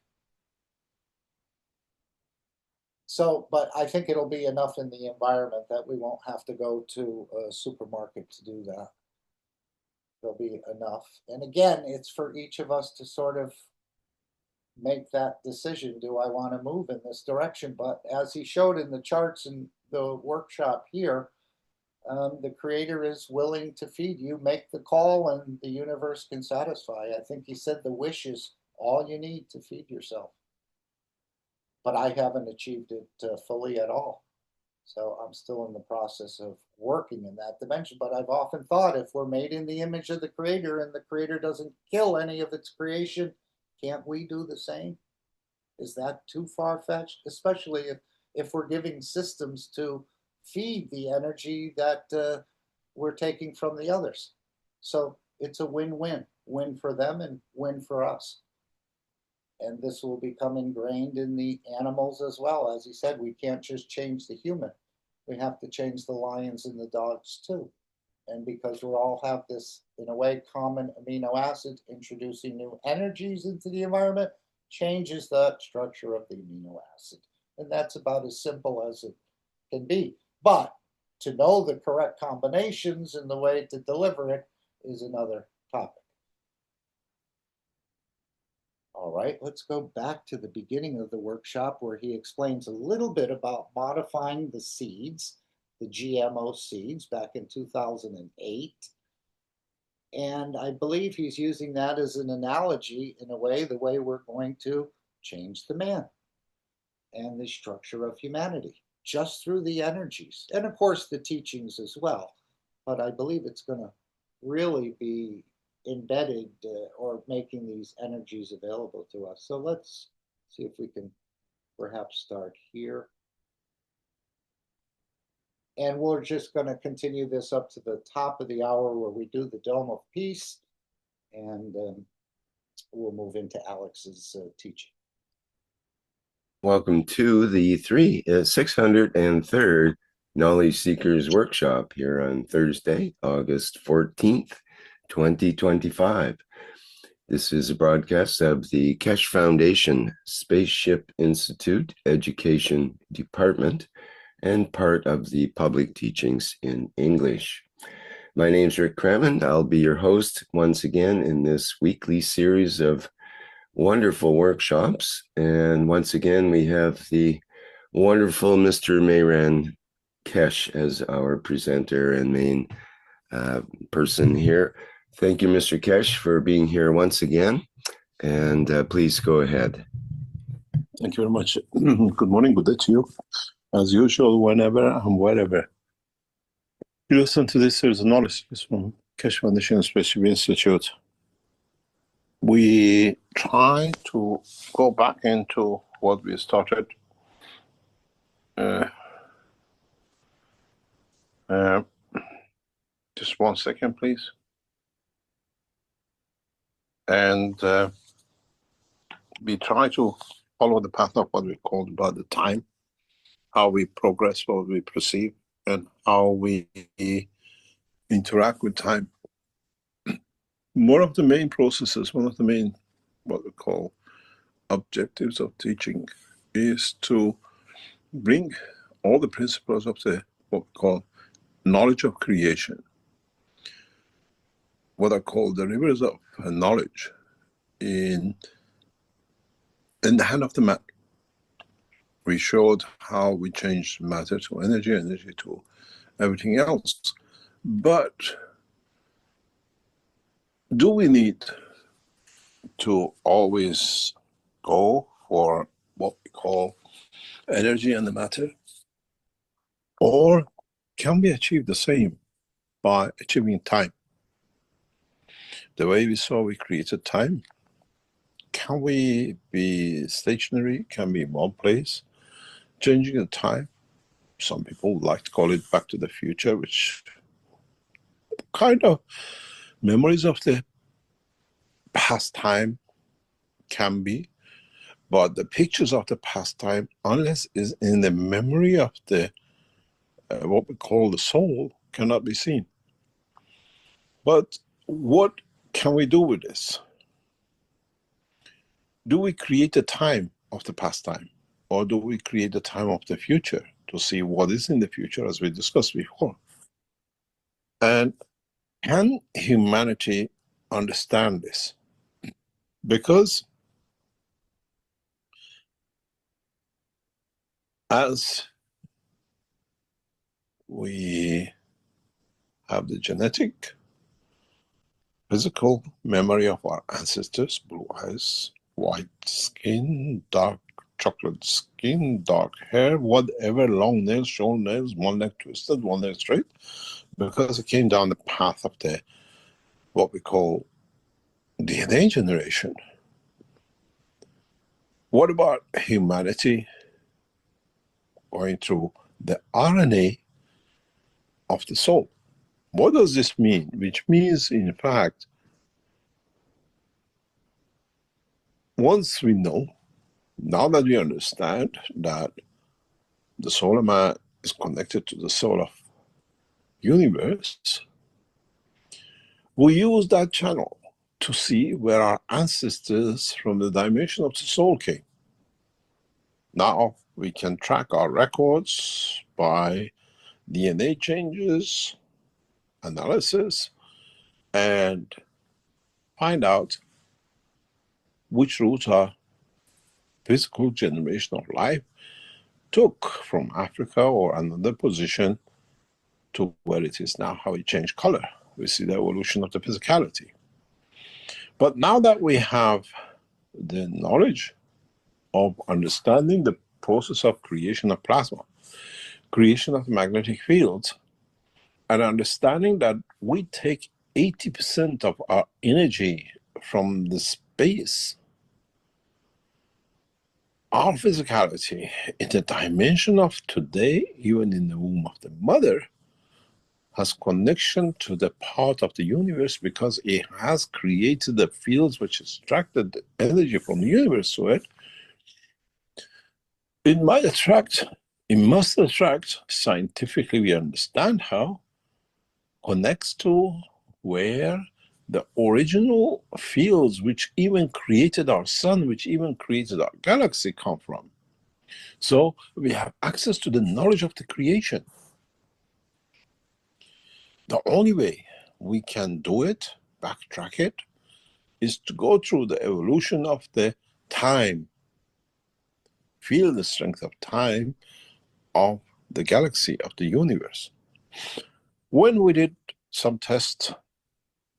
So, but I think it'll be enough in the environment that we won't have to go to a supermarket to do that. There'll be enough. And again, it's for each of us to sort of make that decision. Do I want to move in this direction? But as he showed in the charts in the workshop here, the creator is willing to feed you. Make the call and the universe can satisfy. I think he said the wish is all you need to feed yourself. But I haven't achieved it fully at all. So I'm still in the process of working in that dimension. But I've often thought, if we're made in the image of the creator and the creator doesn't kill any of its creation, can't we do the same? Is that too far-fetched? Especially if we're giving systems to feed the energy that we're taking from the others. So it's a win-win. win for them and win for us. And this will become ingrained in the animals as well. As he said, we can't just change the human. We have to change the lions and the dogs too. And because we all have this, in a way, common amino acid, introducing new energies into the environment changes the structure of the amino acid. And that's about as simple as it can be. But to know the correct combinations and the way to deliver it is another topic. All right, let's go back to the beginning of the workshop where he explains a little bit about modifying the seeds, the GMO seeds, back in 2008. And I believe he's using that as an analogy, in a way, the way we're going to change the man and the structure of humanity, just through the energies. And of course, the teachings as well. But I believe it's going to really be embedded or making these energies available to us. So let's see if we can perhaps start here. And we're just going to continue this up to the top of the hour where we do the Dome of Peace, and we'll move into Alex's teaching. Welcome to the 603rd Knowledge Seekers Workshop here on Thursday, August 14th, 2025. This is a broadcast of the Keshe Foundation Spaceship Institute Education Department and part of the public teachings in English. My name's Rick Crammond. I'll be your host once again in this weekly series of wonderful workshops. And once again, we have the wonderful Mr. Mayran Keshe as our presenter and main person here. Thank you, Mr. Keshe, for being here once again. And please go ahead. Thank you very much. Good morning, good day to you. As usual, whenever and wherever you listen to this series of knowledge from Keshe Foundation Spaceship Institute, we try to go back into what we started just 1 second, please. And we try to follow the path of what we call about the time, how we progress, what we perceive, and how we interact with time. One of the main processes, one of the main, what we call objectives of teaching, is to bring all the principles of the, what we call knowledge of creation, what are called the rivers of knowledge, in the hand of the man. We showed how we changed matter to energy, energy to everything else. But do we need to always go for what we call energy and the matter? Or can we achieve the same by achieving time? The way we saw we created time, can we be stationary? Can we be in one place, changing the time? Some people would like to call it back to the future, which kind of memories of the past time can be, but the pictures of the past time, unless is in the memory of the what we call the soul, cannot be seen. But what can we do with this? Do we create the time of the past time, or do we create the time of the future to see what is in the future, as we discussed before? And can humanity understand this? Because as we have the genetic, physical memory of our ancestors, blue eyes, white skin, dark chocolate skin, dark hair, whatever, long nails, short nails, one leg twisted, one leg straight, because it came down the path of the, what we call DNA generation. What about humanity going through the RNA of the soul? What does this mean? Which means, in fact, once we know, now that we understand that the solar man is connected to the soul of universe, we use that channel to see where our ancestors from the dimension of the soul came. Now we can track our records by DNA changes, analysis, and find out which route our physical generation of life took from Africa or another position to where it is now, how it changed color. We see the evolution of the physicality. But now that we have the knowledge of understanding the process of creation of plasma, creation of magnetic fields, and understanding that we take 80% of our energy from the space, our physicality in the dimension of today, even in the womb of the mother, has connection to the part of the universe because it has created the fields which extracted the energy from the universe to it. It must attract, scientifically we understand how, connects to where the original fields which even created our sun, which even created our galaxy come from. So we have access to the knowledge of the creation. The only way we can do it, backtrack it, is to go through the evolution of the time, feel the strength of time of the galaxy, of the universe. When we did some tests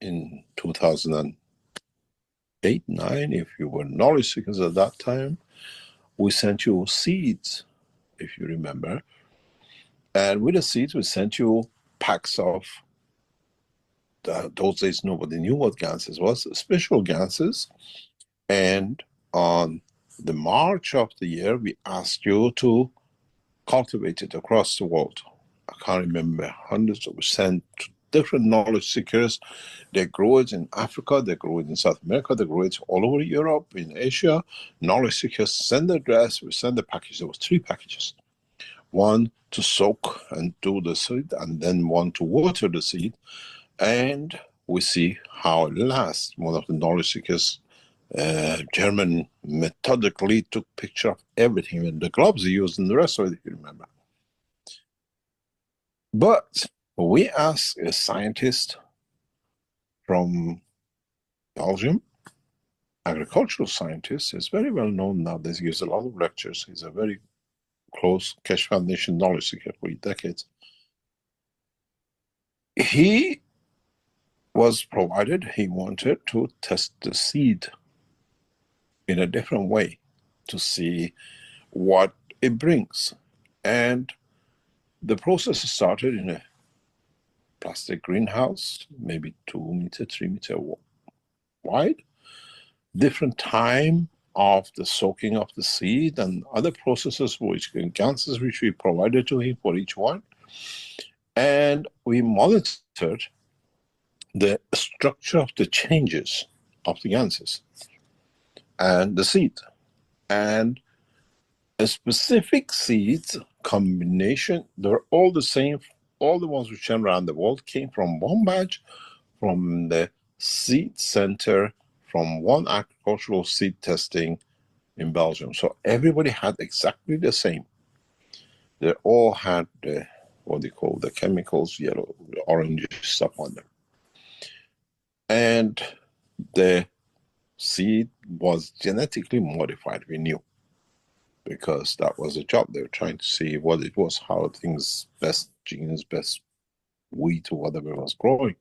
in 2008, 9, if you were knowledge seekers at that time, we sent you seeds, if you remember. And with the seeds, we sent you packs of, those days nobody knew what ganses was, special ganses. And on the March of the year, we asked you to cultivate it across the world. I can't remember, hundreds of sent to different knowledge seekers. They grow it in Africa, they grow it in South America, they grow it all over Europe, in Asia. Knowledge seekers send the address, we send the package. There was 3 packages. One to soak and do the seed, and then one to water the seed. And we see how it lasts. One of the knowledge seekers, German, methodically took picture of everything, and the gloves he used and the rest of it, if you remember. But we asked a scientist from Belgium, agricultural scientist, is very well known nowadays. He gives a lot of lectures. He's a very close Keshe Foundation knowledge seeker for decades. He was provided, he wanted to test the seed in a different way to see what it brings. And the process started in a plastic greenhouse, maybe 2 meter, 3 meter wide. Different time of the soaking of the seed and other processes, which ganses which we provided to him for each one. And we monitored the structure of the changes of the ganses and the seed. And a specific seeds combination, they're all the same. All the ones which came around the world came from one batch, from the seed center, from one agricultural seed testing in Belgium. So everybody had exactly the same. They all had the, what they call the chemicals, yellow, orange stuff on them. And the seed was genetically modified, we knew, because that was the job. They were trying to see what it was, how things, best genes, best wheat or whatever was growing.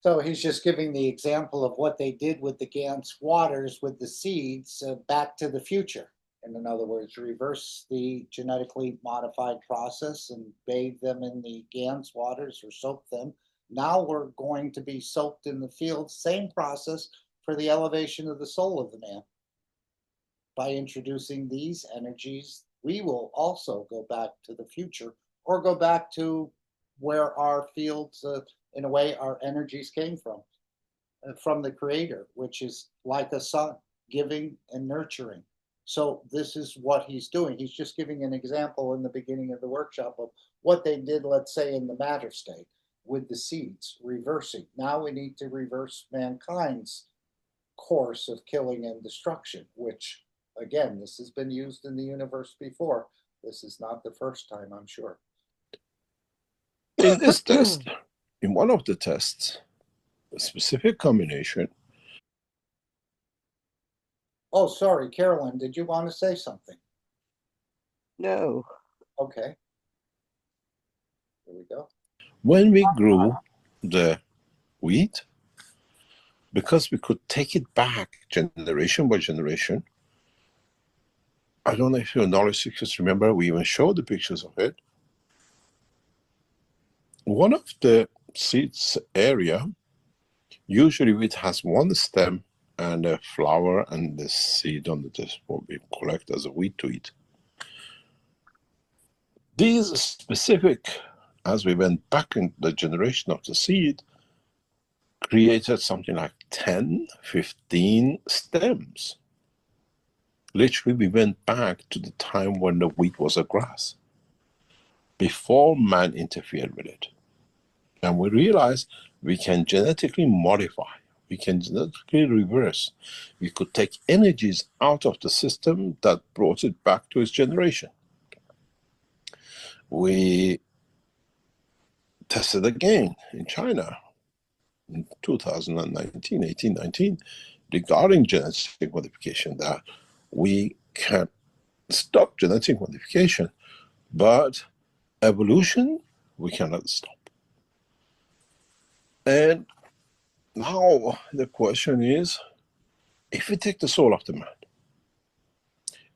So he's just giving the example of what they did with the Gans waters with the seeds back to the future. And in other words, reverse the genetically modified process and bathe them in the Gans waters or soak them. Now we're going to be soaked in the field, same process for the elevation of the soul of the man. By introducing these energies, we will also go back to the future or go back to where our fields, in a way, our energies came from. from the Creator, which is like a son, giving and nurturing. So this is what he's doing. He's just giving an example in the beginning of the workshop of what they did, let's say, in the matter state with the seeds, reversing. Now we need to reverse mankind's course of killing and destruction, which, again, this has been used in the universe before. This is not the first time, I'm sure. In this test, in one of the tests, a specific combination. Oh, sorry, Carolyn, did you want to say something? No. Okay. Here we go. When we grew the wheat, because we could take it back generation by generation, I don't know if your knowledge seekers remember, we even showed the pictures of it. One of the seeds area, usually wheat has one stem and a flower and the seed on this, what we collect as a wheat to eat. These specific, as we went back in the generation of the seed, created something like 10, 15 stems. Literally, we went back to the time when the wheat was a grass, before man interfered with it. And we realized we can genetically modify, we can genetically reverse. We could take energies out of the system that brought it back to its generation. We tested again in China in 2019, regarding genetic modification, that we can stop genetic modification, but evolution, we cannot stop. And now the question is, if we take the soul of the man,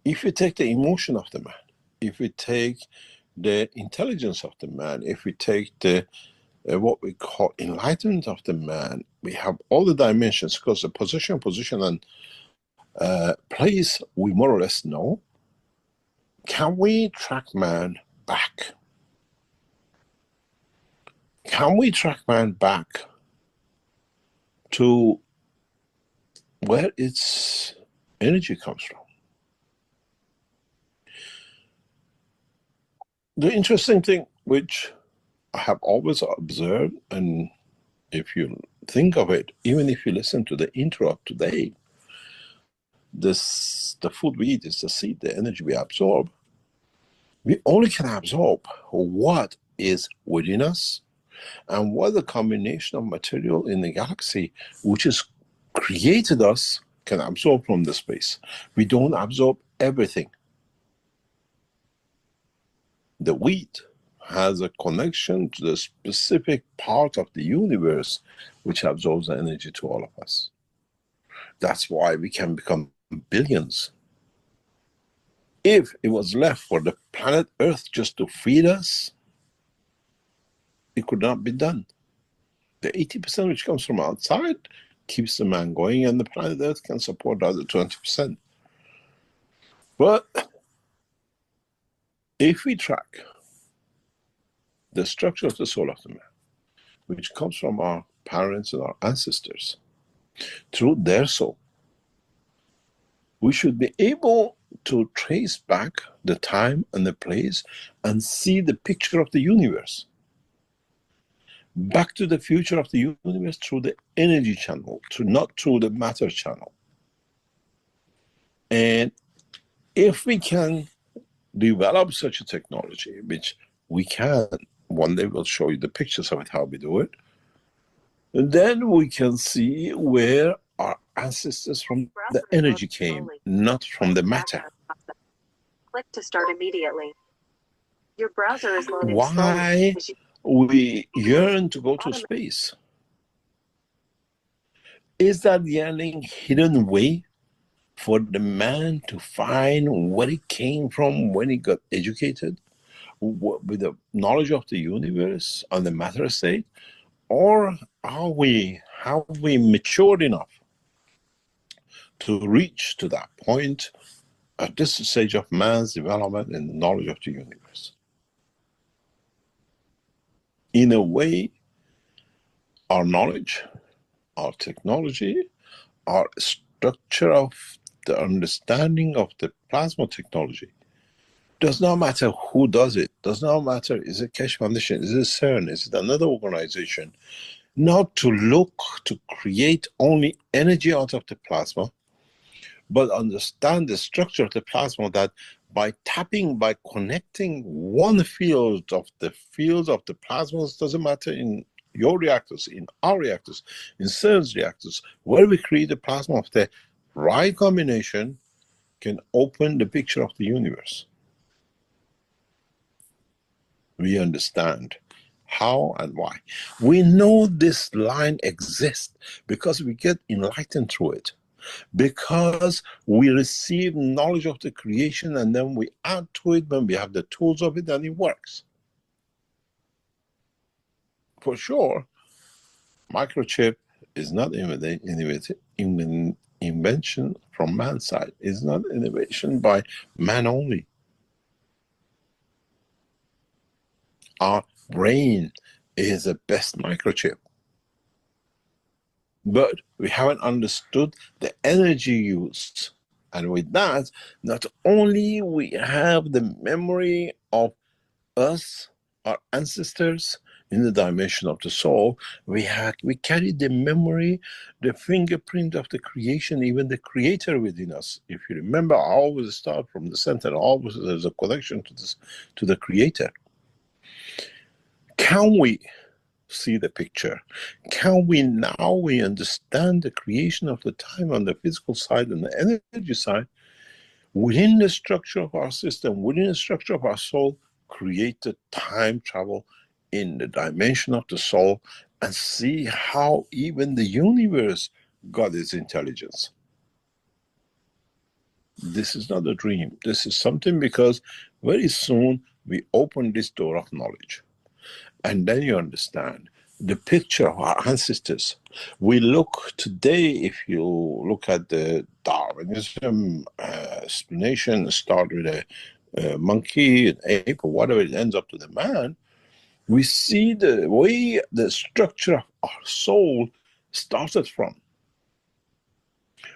if we take the emotion of the man, if we take the intelligence of the man, if we take the what we call enlightenment of the man, we have all the dimensions, because the position and place we more or less know. Can we track man back? Can we track man back to where its energy comes from? The interesting thing, which I have always observed, and if you think of it, even if you listen to the intro of today, the food we eat is the seed, the energy we absorb. We only can absorb what is within us and what the combination of material in the galaxy, which has created us, can absorb from the space. We don't absorb everything. The wheat has a connection to the specific part of the universe which absorbs the energy to all of us. That's why we can become billions. If it was left for the planet Earth just to feed us, it could not be done. The 80% which comes from outside keeps the man going, and the planet Earth can support the other 20%. But if we track the structure of the soul of the man, which comes from our parents and our ancestors, through their soul, we should be able to trace back the time and the place and see the picture of the universe. Back to the future of the universe through the energy channel, not through the matter channel. And if we can develop such a technology, which we can, one day we'll show you the pictures of it, how we do it, and then we can see where our ancestors from the energy came, not from the matter. Click to start immediately. Your browser is loading Why slowly. we yearn to go to space? Is that yearning hidden way for the man to find where he came from when he got educated with the knowledge of the universe on the matter state? Or have we matured enough to reach to that point at this stage of man's development and the knowledge of the universe? In a way, our knowledge our technology, our structure of the understanding of the plasma technology. Does not matter who does it. Does not matter, is it Keshe Foundation, is it CERN, is it another organization? Not to look to create only energy out of the plasma, but understand the structure of the plasma, that by connecting one field of the plasmas, doesn't matter in your reactors, in our reactors, in CERN's reactors, where we create the plasma of the right combination, can open the picture of the universe. We understand how and why. We know this line exists because we get enlightened through it. Because we receive knowledge of the creation and then we add to it when we have the tools of it, and it works. For sure, microchip is not invention from man's side. It's not innovation by man only. Our brain is the best microchip. But we haven't understood the energy use. And with that, not only we have the memory of us, our ancestors, in the dimension of the soul, we carry the memory, the fingerprint of the creation, even the creator within us. If you remember, I always start from the center, always there's a connection to the creator. Can we see the picture? Can we now understand the creation of the time on the physical side and the energy side within the structure of our system, within the structure of our soul, create the time travel in the dimension of the soul, and see how even the universe got its intelligence? This is not a dream. This is something, because very soon we open this door of knowledge. And then you understand the picture of our ancestors. We look today, if you look at the Darwinism explanation, start with a monkey, an ape, or whatever, it ends up to the man. We see the way the structure of our soul started from,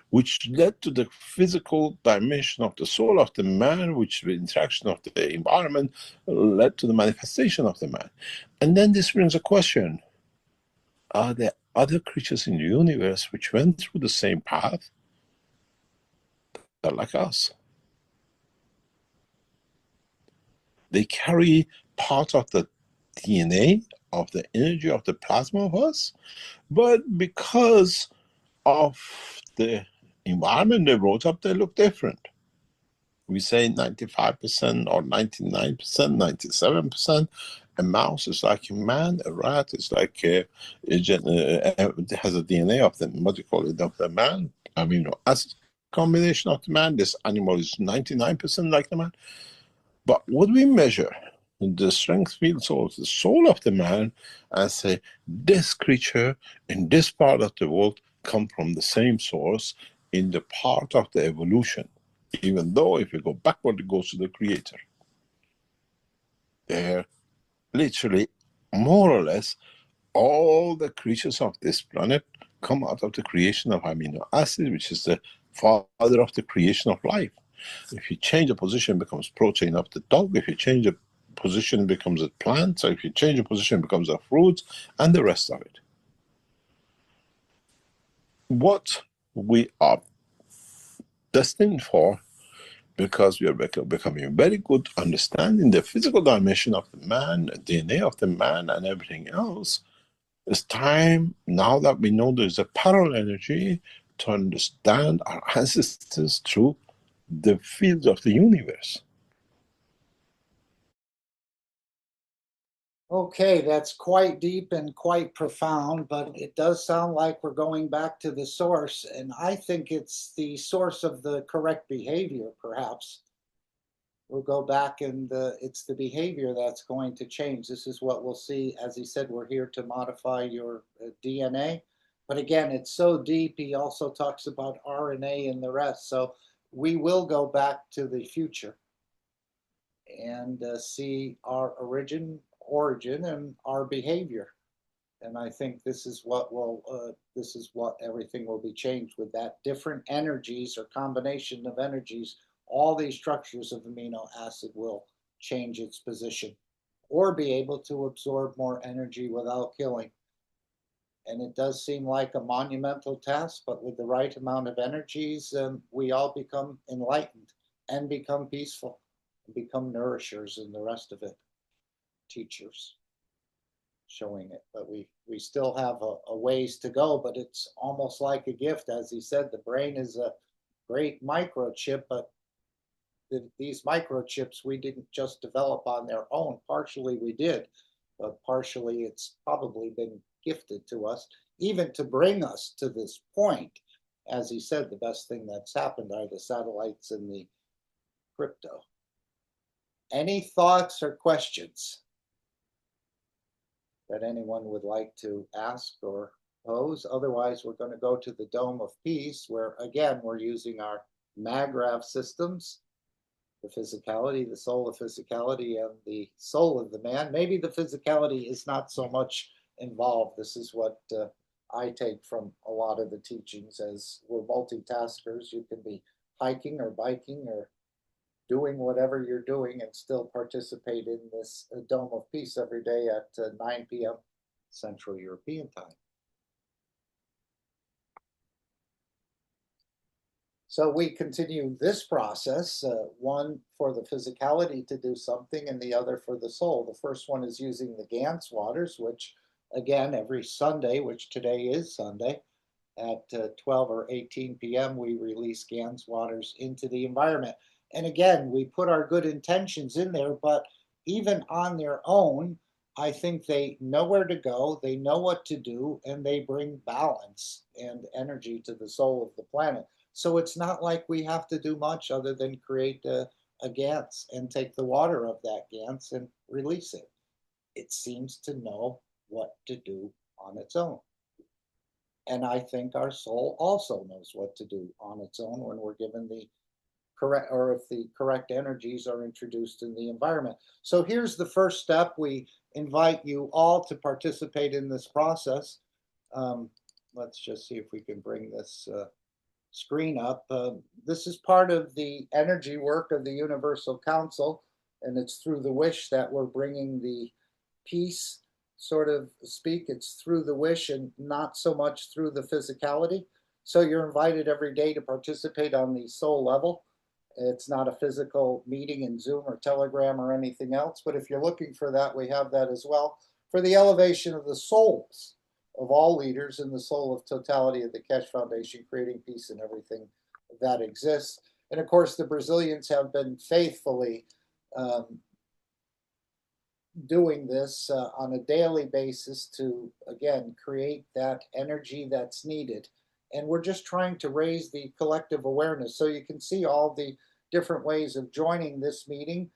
which led to the physical dimension of the soul of the man, which the interaction of the environment led to the manifestation of the man. And then this brings a question: are there other creatures in the universe which went through the same path that are like us? They carry part of the DNA, of the energy of the plasma of us, but because of the environment they brought up, they look different. We say 95% or 99%, 97%. A mouse is like a man, a rat is like it has a DNA of the, what do you call it, of the man, amino acid combination of the man. This animal is 99% like the man. But what we measure, the strength field soul, the soul of the man, and say, this creature in this part of the world come from the same source in the part of the evolution. Even though if you go backward, it goes to the creator. They're literally, more or less, all the creatures of this planet come out of the creation of amino acids, which is the father of the creation of life. If you change the position, it becomes protein of the dog. If you change the position, it becomes a plant. So if you change the position, it becomes a fruit, and the rest of it. What we are destined for, because we are becoming very good understanding the physical dimension of the man, the DNA of the man, and everything else, it's time, now that we know there's a parallel energy, to understand our ancestors through the fields of the universe. Okay, that's quite deep and quite profound, but it does sound like we're going back to the source, and I think it's the source of the correct behavior, perhaps. We'll go back and it's the behavior that's going to change. This is what we'll see. As he said, we're here to modify your DNA. But again, it's so deep. He also talks about RNA and the rest. So we will go back to the future and see our origin and our behavior. And I think this is what will this is what everything will be changed with, that different energies or combination of energies, all these structures of amino acid will change its position or be able to absorb more energy without killing. And it does seem like a monumental task, but with the right amount of energies, we all become enlightened and become peaceful, and become nourishers and the rest of it, teachers showing it. But we still have a ways to go, but it's almost like a gift. As he said, the brain is a great microchip, but these microchips we didn't just develop on their own. Partially we did, but partially it's probably been gifted to us, even to bring us to this point. As he said, the best thing that's happened are the satellites and the crypto. Any thoughts or questions that anyone would like to ask or pose? Otherwise, we're going to go to the Dome of Peace, where again, we're using our MAGRAV systems, the physicality, the soul of physicality, and the soul of the man. Maybe the physicality is not so much involved. This is what I take from a lot of the teachings, as we're multitaskers. You can be hiking or biking or doing whatever you're doing and still participate in this Dome of Peace every day at 9 p.m. Central European time. So we continue this process, one for the physicality to do something and the other for the soul. The first one is using the Gans waters, which again, every Sunday, which today is Sunday, at 12 or 18 p.m., we release Gans waters into the environment. And again, we put our good intentions in there, but even on their own, I think they know where to go, they know what to do, and they bring balance and energy to the soul of the planet. So it's not like we have to do much other than create a Gans and take the water of that Gans and release it. It seems to know what to do on its own. And I think our soul also knows what to do on its own when we're given the correct, or if the correct energies are introduced in the environment. So here's the first step. We invite you all to participate in this process. Let's just see if we can bring this screen up. This is part of the energy work of the Universal Council, and it's through the wish that we're bringing the peace, sort of speak. It's through the wish and not so much through the physicality. So you're invited every day to participate on the soul level. It's not a physical meeting in Zoom or Telegram or anything else, but if you're looking for that, we have that as well. For the elevation of the souls of all leaders and the soul of totality of the Keshe Foundation, creating peace in everything that exists. And of course, the Brazilians have been faithfully doing this on a daily basis to, again, create that energy that's needed. And we're just trying to raise the collective awareness. So you can see all the different ways of joining this meeting.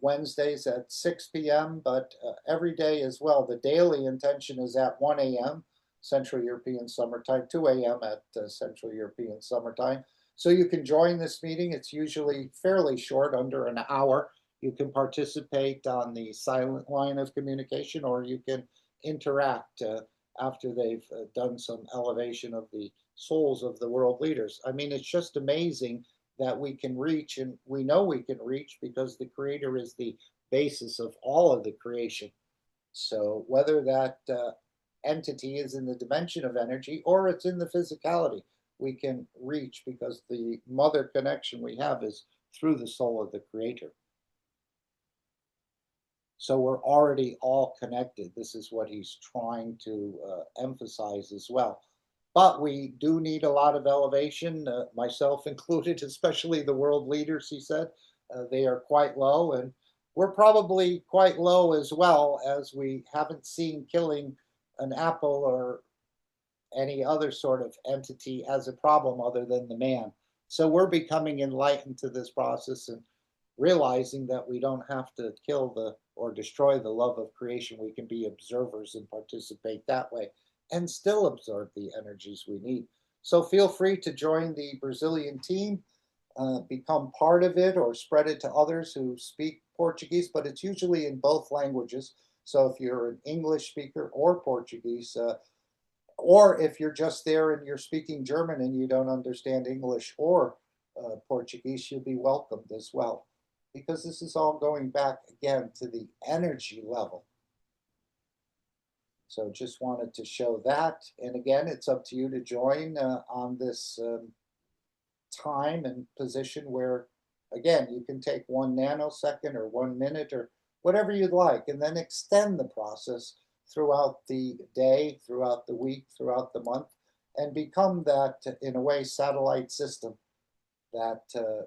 Wednesdays at 6 p.m., but every day as well. The daily intention is at 1 a.m. Central European Summertime, 2 a.m. at Central European Summertime. So you can join this meeting. It's usually fairly short, under an hour. You can participate on the silent line of communication, or you can interact after they've done some elevation of the souls of the world leaders. I mean, it's just amazing that we can reach, and we know we can reach because the Creator is the basis of all of the creation. So whether that entity is in the dimension of energy or it's in the physicality, we can reach because the mother connection we have is through the soul of the Creator. So we're already all connected. This is what he's trying to emphasize as well. But we do need a lot of elevation, myself included, especially the world leaders, he said. They are quite low, and we're probably quite low as well, as we haven't seen killing an apple or any other sort of entity as a problem other than the man. So we're becoming enlightened to this process and realizing that we don't have to kill or destroy the love of creation. We can be observers and participate that way and still absorb the energies we need. So feel free to join the Brazilian team, become part of it, or spread it to others who speak Portuguese, but it's usually in both languages. So if you're an English speaker or Portuguese, or if you're just there and you're speaking German and you don't understand English or Portuguese, you'll be welcomed as well, because this is all going back again to the energy level. So just wanted to show that. And again, it's up to you to join on this time and position where, again, you can take 1 nanosecond or 1 minute or whatever you'd like, and then extend the process throughout the day, throughout the week, throughout the month, and become that, in a way, satellite system that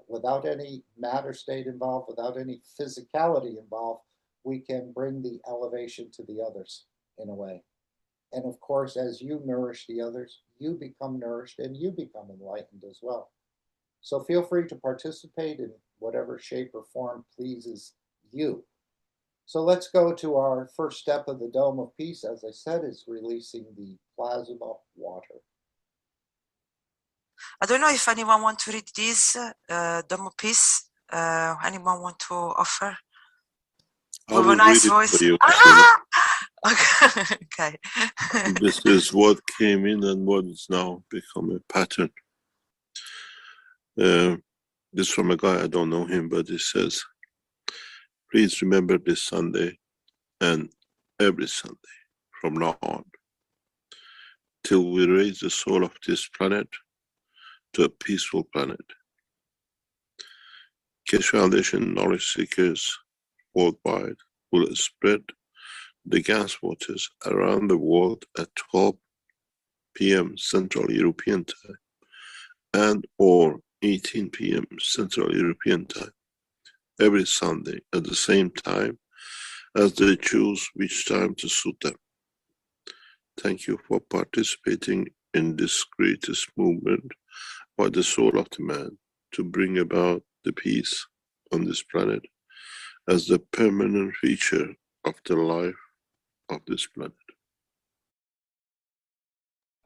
without any matter state involved, without any physicality involved, we can bring the elevation to the others in a way. And of course, as you nourish the others, you become nourished and you become enlightened as well. So feel free to participate in whatever shape or form pleases you. So let's go to our first step of the Dome of Peace, as I said, is releasing the plasma water. I don't know if anyone wants to read this Dome of Peace. Anyone want to offer? I will With a nice read it voice. for you. Okay. This is what came in and what is now become a pattern. This is from a guy, I don't know him, but he says, please remember this Sunday and every Sunday from now on, till we raise the soul of this planet to a peaceful planet. Keshe Foundation knowledge seekers worldwide will spread the gas waters around the world at 12 p.m. Central European Time and or 18 p.m. Central European Time every Sunday at the same time as they choose which time to suit them. Thank you for participating in this greatest movement by the soul of the man to bring about the peace on this planet as the permanent feature of the life of this planet.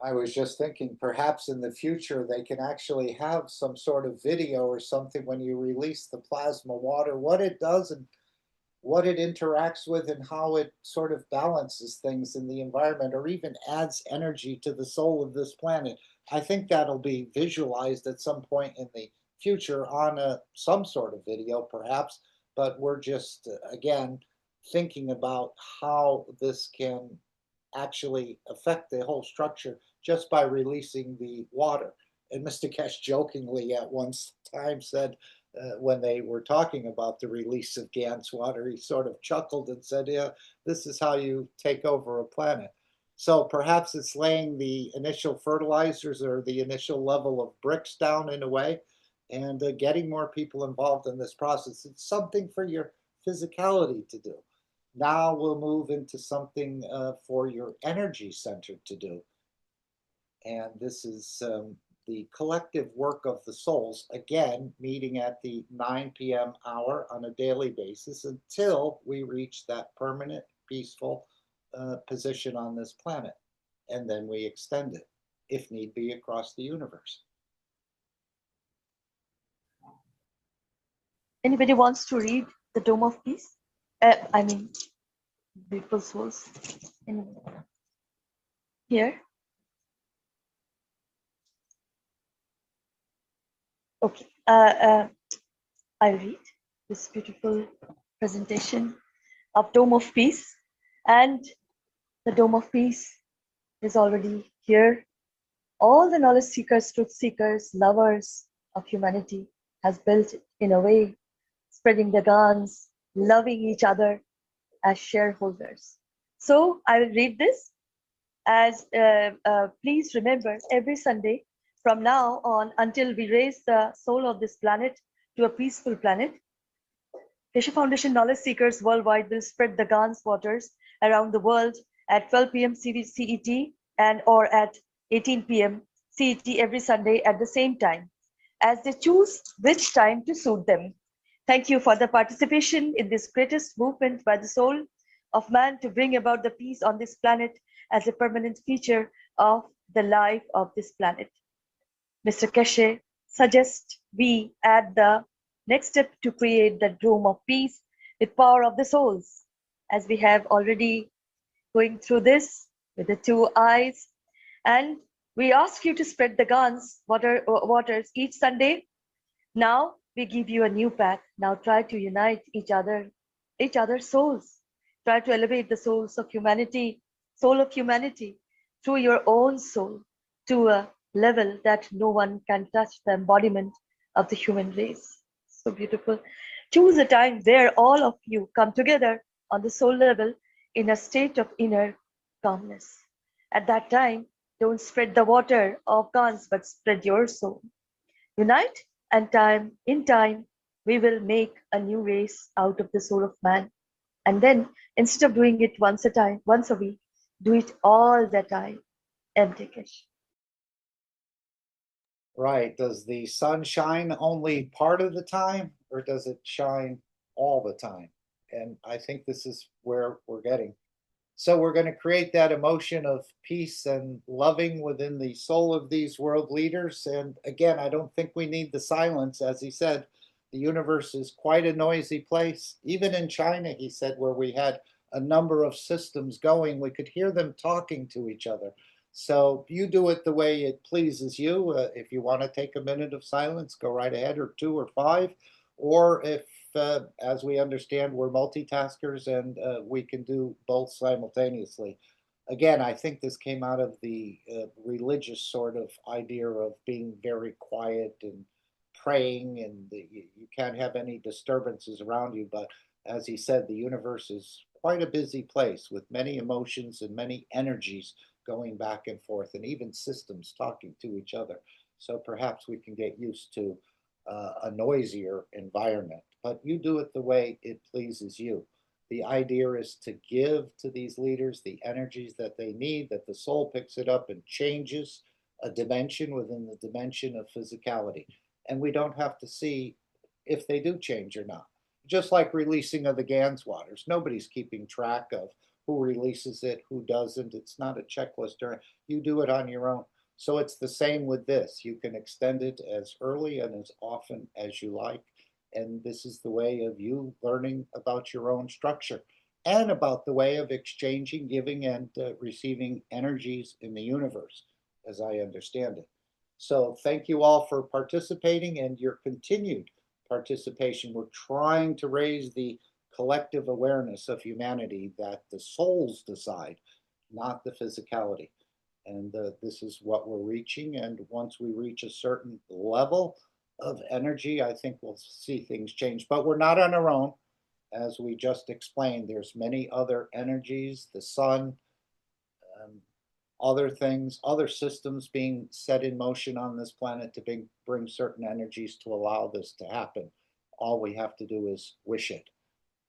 I was just thinking perhaps in the future they can actually have some sort of video or something when you release the plasma water, what it does and what it interacts with and how it sort of balances things in the environment or even adds energy to the soul of this planet. I think that'll be visualized at some point in the future on some sort of video perhaps, but we're just, again, thinking about how this can actually affect the whole structure just by releasing the water. And Mr. Keshe jokingly at one time said, when they were talking about the release of Gans water, he sort of chuckled and said, yeah, this is how you take over a planet. So perhaps it's laying the initial fertilizers or the initial level of bricks down in a way and getting more people involved in this process. It's something for your physicality to do. Now we'll move into something for your energy center to do. And this is the collective work of the souls, again, meeting at the 9 p.m. hour on a daily basis until we reach that permanent, peaceful position on this planet. And then we extend it, if need be, across the universe. Anybody wants to read the Dome of Peace? I mean, beautiful souls. Here. Okay. I'll read this beautiful presentation of Dome of Peace. And the Dome of Peace is already here. All the knowledge seekers, truth seekers, lovers of humanity has built it in a way, spreading the guns, loving each other as shareholders. So I will read this as please remember every Sunday from now on until we raise the soul of this planet to a peaceful planet, Keshe Foundation knowledge seekers worldwide will spread the Gans waters around the world at 12 p.m. CET and or at 18 p.m. CET every Sunday at the same time, as they choose which time to suit them. Thank you for the participation in this greatest movement by the soul of man to bring about the peace on this planet as a permanent feature of the life of this planet. Mr. Keshe suggests we add the next step to create the Dome of Peace with power of the souls, as we have already going through this with the 2 eyes And we ask you to spread the Gans waters each Sunday. Now we give you a new path. Now try to unite each other's souls. Try to elevate the soul of humanity through your own soul to a level that no one can touch, the embodiment of the human race. So beautiful. Choose a time where all of you come together on the soul level in a state of inner calmness. At that time, don't spread the water of Gans, but spread your soul. Unite, and in time, we will make a new race out of the soul of man. And then, instead of doing it once a week, do it all the time. Empty Keshe. Right. Does the sun shine only part of the time, or does it shine all the time? And I think this is where we're getting. So we're going to create that emotion of peace and loving within the soul of these world leaders. And again, I don't think we need the silence. As he said, the universe is quite a noisy place. Even in China, he said, where we had a number of systems going, we could hear them talking to each other. So you do it the way it pleases you. If you want to take a minute of silence, go right ahead, or 2 or 5. Or if, as we understand, we're multitaskers and we can do both simultaneously. Again, I think this came out of the religious sort of idea of being very quiet and praying, and you can't have any disturbances around you. But as he said, the universe is quite a busy place with many emotions and many energies going back and forth, and even systems talking to each other. So perhaps we can get used to a noisier environment, but you do it the way it pleases you. The idea is to give to these leaders the energies that they need, that the soul picks it up and changes a dimension within the dimension of physicality. And we don't have to see if they do change or not. Just like releasing of the Gans waters, nobody's keeping track of who releases it, who doesn't. It's not a checklist, or you do it on your own. So it's the same with this. You can extend it as early and as often as you like. And this is the way of you learning about your own structure and about the way of exchanging, giving, and receiving energies in the universe, as I understand it. So thank you all for participating and your continued participation. We're trying to raise the collective awareness of humanity that the souls decide, not the physicality. And this is what we're reaching. And once we reach a certain level of energy, I think we'll see things change. But we're not on our own. As we just explained, there's many other energies, the sun, other things, other systems being set in motion on this planet to bring certain energies to allow this to happen. All we have to do is wish it.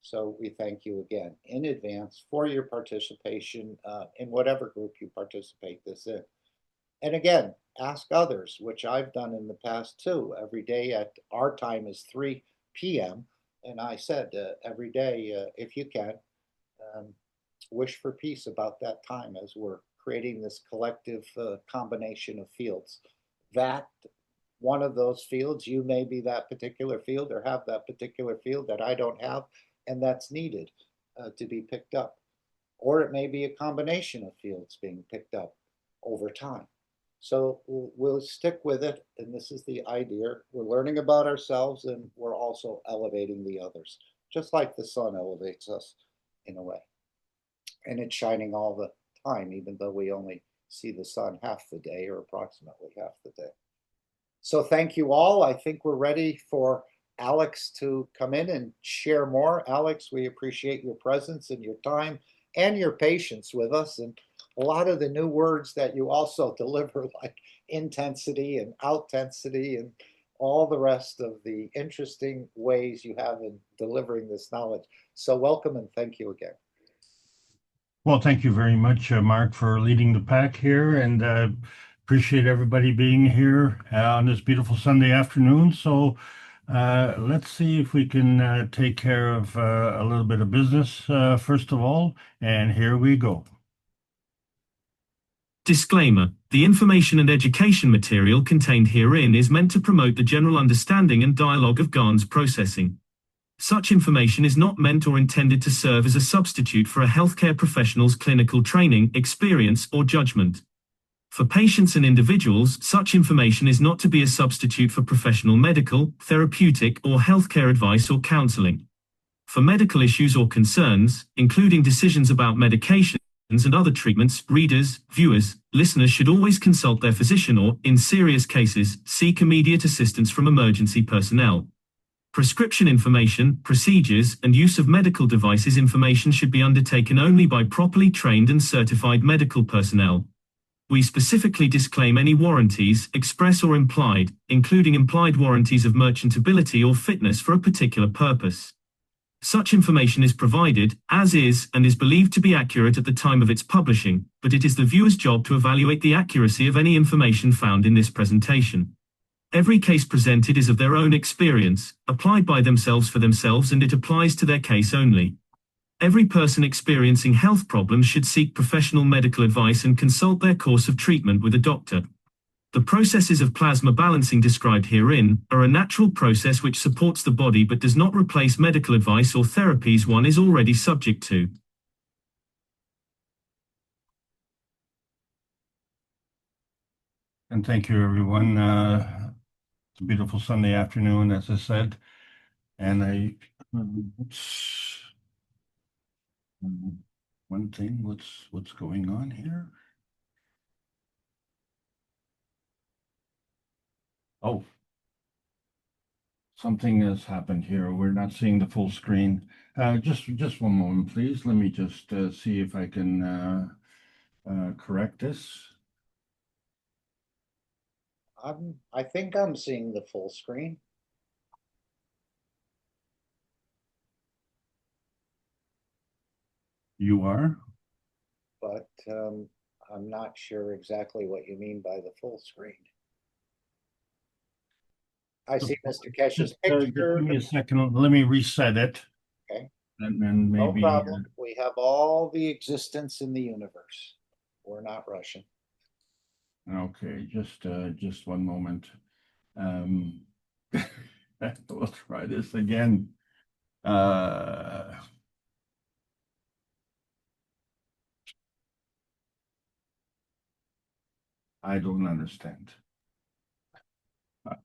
So we thank you again in advance for your participation in whatever group you participate this in. And again, ask others, which I've done in the past too. Every day at our time is 3 p.m. And I said every day, if you can, wish for peace about that time as we're creating this collective combination of fields. That one of those fields, you may be that particular field or have that particular field that I don't have, and that's needed to be picked up. Or it may be a combination of fields being picked up over time. So we'll stick with it, and this is the idea. We're learning about ourselves, and we're also elevating the others, just like the sun elevates us in a way. And it's shining all the time, even though we only see the sun half the day, or approximately half the day. So thank you all. I think we're ready for Alex to come in and share more. Alex, we appreciate your presence and your time and your patience with us, and a lot of the new words that you also deliver, like intensity and outtensity and all the rest of the interesting ways you have in delivering this knowledge. So welcome and thank you again. Well, thank you very much, Mark, for leading the pack here, and appreciate everybody being here on this beautiful Sunday afternoon. So let's see if we can take care of a little bit of business first of all, and here we go. Disclaimer: the information and education material contained herein is meant to promote the general understanding and dialogue of Gans processing. Such information is not meant or intended to serve as a substitute for a healthcare professional's clinical training, experience, or judgment. For patients and individuals, such information is not to be a substitute for professional medical, therapeutic, or healthcare advice or counseling. For medical issues or concerns, including decisions about medications and other treatments, readers, viewers, listeners should always consult their physician or, in serious cases, seek immediate assistance from emergency personnel. Prescription information, procedures, and use of medical devices information should be undertaken only by properly trained and certified medical personnel. We specifically disclaim any warranties, express or implied, including implied warranties of merchantability or fitness for a particular purpose. Such information is provided, as is, and is believed to be accurate at the time of its publishing, but it is the viewer's job to evaluate the accuracy of any information found in this presentation. Every case presented is of their own experience, applied by themselves for themselves, and it applies to their case only. Every person experiencing health problems should seek professional medical advice and consult their course of treatment with a doctor. The processes of plasma balancing described herein are a natural process which supports the body but does not replace medical advice or therapies one is already subject to. And thank you, everyone. It's a beautiful Sunday afternoon, as I said, and one thing, what's going on here? Oh, something has happened here. We're not seeing the full screen. Just one moment, please. Let me just see if I can correct this. I think I'm seeing the full screen. You are? But I'm not sure exactly what you mean by the full screen. I see Mr. Keshe's picture. Give me a second. Let me reset it. Okay. And then maybe. No problem. We have all the existence in the universe. We're not rushing. Okay, just one moment. We'll try this again. I don't understand.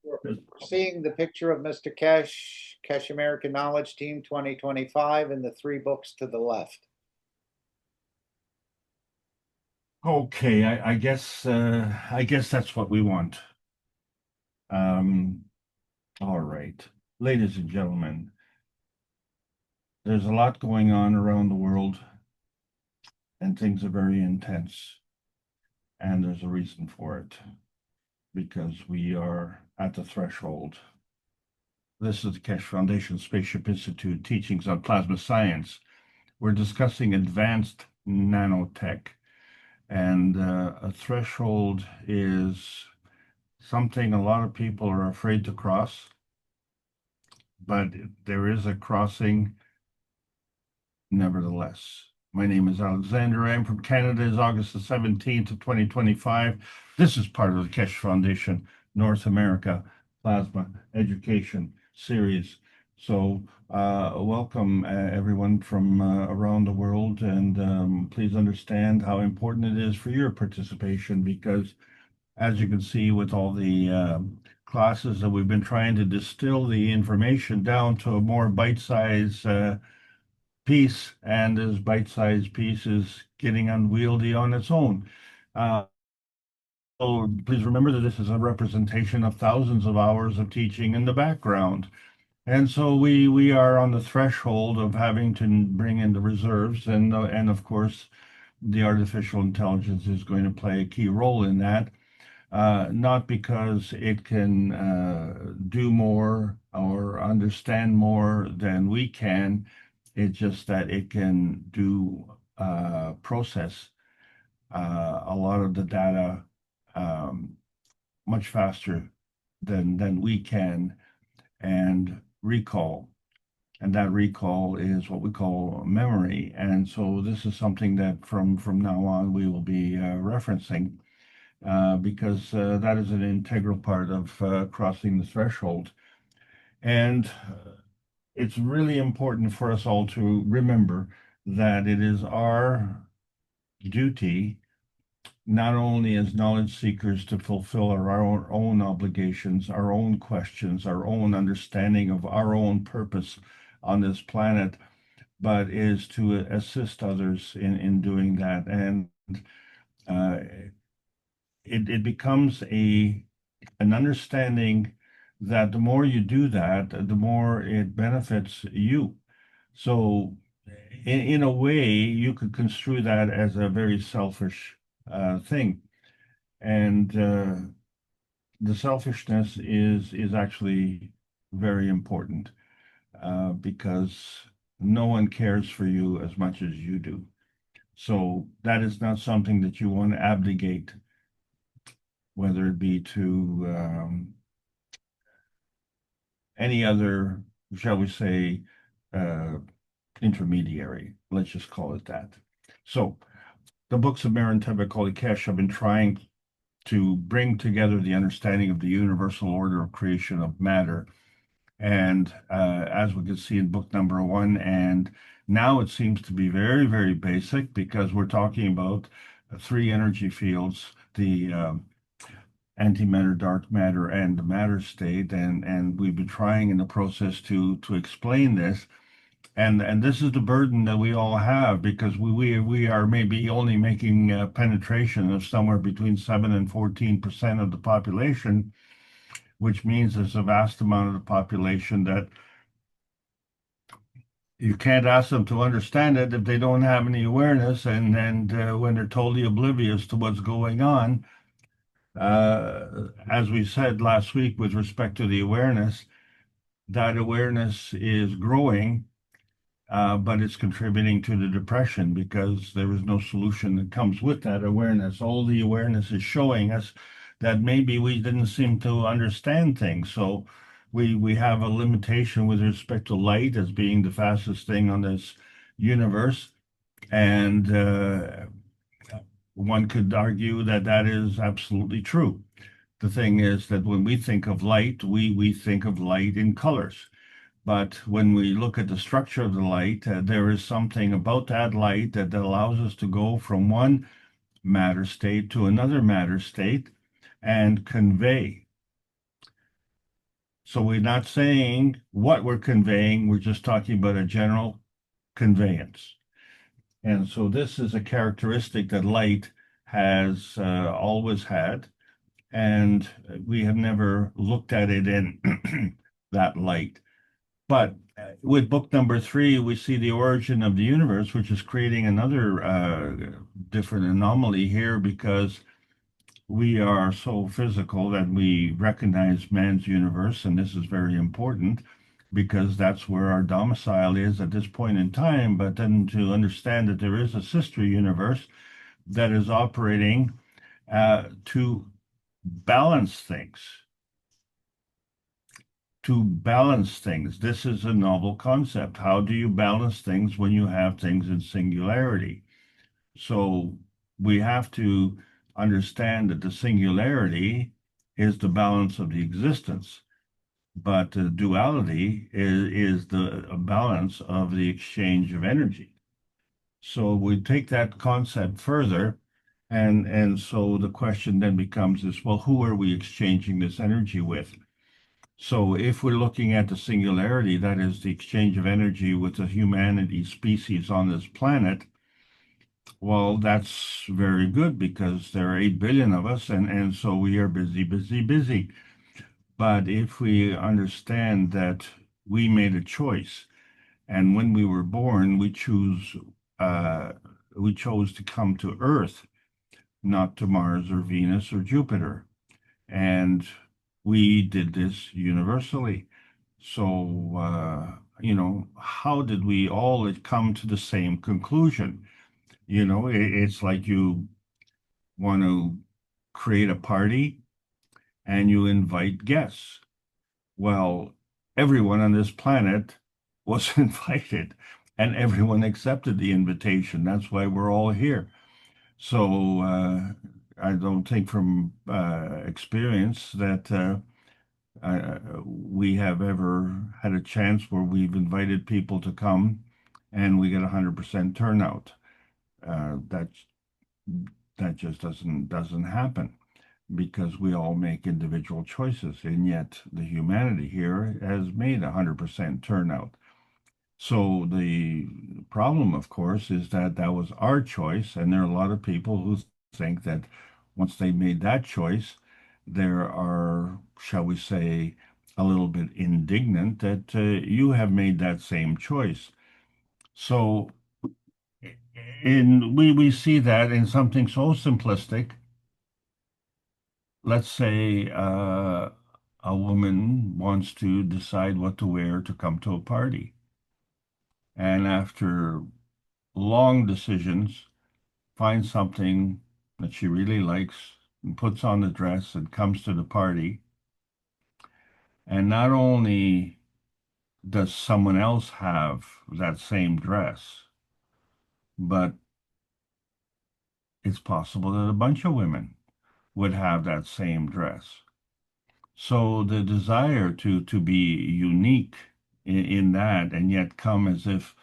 We're seeing the picture of Mr. Keshe American Knowledge Team 2025, and the 3 books to the left. Okay, I guess that's what we want. All right, ladies and gentlemen, there's a lot going on around the world, and things are very intense, and there's a reason for it, because we are at the threshold. This is the Keshe Foundation Spaceship Institute teachings on plasma science. We're discussing advanced nanotech, and a threshold is something a lot of people are afraid to cross, but there is a crossing nevertheless. My name is Alexander. I'm from Canada. It's August the 17th of 2025. This is part of the Keshe Foundation North America Plasma Education Series. So welcome everyone from around the world, and please understand how important it is for your participation, because as you can see with all the classes that we've been trying to distill the information down to a more bite-sized piece, and this bite-sized piece is getting unwieldy on its own. So please remember that this is a representation of thousands of hours of teaching in the background. And so we are on the threshold of having to bring in the reserves, and of course, the artificial intelligence is going to play a key role in that. Not because it can do more or understand more than we can. It's just that it can do process a lot of the data much faster than we can, and recall. And that recall is what we call memory. And so this is something that from now on we will be referencing, because that is an integral part of crossing the threshold. And it's really important for us all to remember that it is our duty not only as knowledge seekers to fulfill our own obligations, our own questions, our own understanding of our own purpose on this planet, but is to assist others in doing that. And uh, it becomes an understanding that the more you do that, the more it benefits you. So in a way, you could construe that as a very selfish thing. And the selfishness is actually very important because no one cares for you as much as you do. So that is not something that you want to abdicate, whether it be to any other, shall we say, uh, intermediary. Let's just call it that. So the books of Marin Tebekoli Keshe have been trying to bring together the understanding of the universal order of creation of matter. And as we can see in book number 1, and now it seems to be very, very basic because we're talking about 3 energy fields, the antimatter, dark matter, and the matter state. And we've been trying in the process to explain this. And this is the burden that we all have because we are maybe only making penetration of somewhere between 7 and 14% of the population, which means there's a vast amount of the population that you can't ask them to understand it if they don't have any awareness, and when they're totally oblivious to what's going on. As we said last week with respect to the awareness, that awareness is growing. But it's contributing to the depression because there is no solution that comes with that awareness. All the awareness is showing us that maybe we didn't seem to understand things. So we have a limitation with respect to light as being the fastest thing on this universe. And one could argue that that is absolutely true. The thing is that when we think of light, we think of light in colors. But when we look at the structure of the light, there is something about that light that allows us to go from one matter state to another matter state and convey. So we're not saying what we're conveying, we're just talking about a general conveyance. And so this is a characteristic that light has always had, and we have never looked at it in that light. But with book number 3, we see the origin of the universe, which is creating another different anomaly here because we are so physical that we recognize man's universe, and this is very important because that's where our domicile is at this point in time. But then to understand that there is a sister universe that is operating to balance things. To balance things. This is a novel concept. How do you balance things when you have things in singularity? So we have to understand that the singularity is the balance of the existence, but the duality is the balance of the exchange of energy. So we take that concept further, and so the question then becomes is, well, who are we exchanging this energy with? So if we're looking at the singularity, that is the exchange of energy with the humanity species on this planet, well, that's very good because there are 8 billion of us, and so we are busy, busy, busy. But if we understand that we made a choice, and when we were born, we chose to come to Earth, not to Mars or Venus or Jupiter. And we did this universally. So, how did we all come to the same conclusion? It's like you want to create a party and you invite guests. Well, everyone on this planet was invited and everyone accepted the invitation. That's why we're all here. So, I don't think from experience that we have ever had a chance where we've invited people to come and we get 100% turnout. That's that just doesn't happen because we all make individual choices, and yet the humanity here has made 100% turnout. So the problem, of course, is that that was our choice, and there are a lot of people who think that once they made that choice, there are, shall we say, a little bit indignant that you have made that same choice. So we see that in something so simplistic. Let's say a woman wants to decide what to wear to come to a party. And after long decisions, finds something that she really likes and puts on the dress and comes to the party. And not only does someone else have that same dress, but it's possible that a bunch of women would have that same dress. So the desire to be unique in that and yet come as if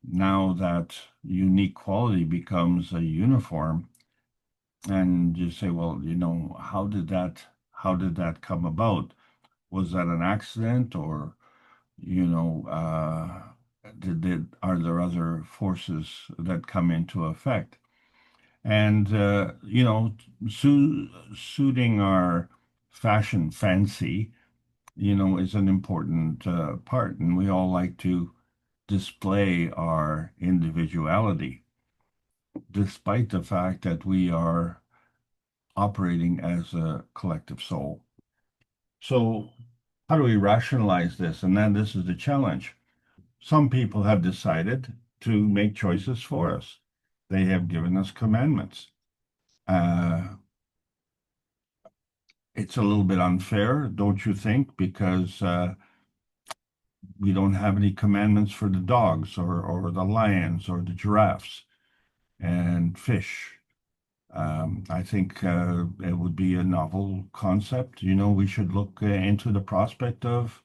now that unique quality becomes a uniform, and you say, well, how did that come about? Was that an accident, or are there other forces that come into effect? And suiting our fashion fancy, is an important part, and we all like to display our individuality, despite the fact that we are operating as a collective soul. So how do we rationalize this? And then this is the challenge. Some people have decided to make choices for us. They have given us commandments. It's a little bit unfair, don't you think? Because we don't have any commandments for the dogs or the lions or the giraffes and fish. I think it would be a novel concept. We should look into the prospect of,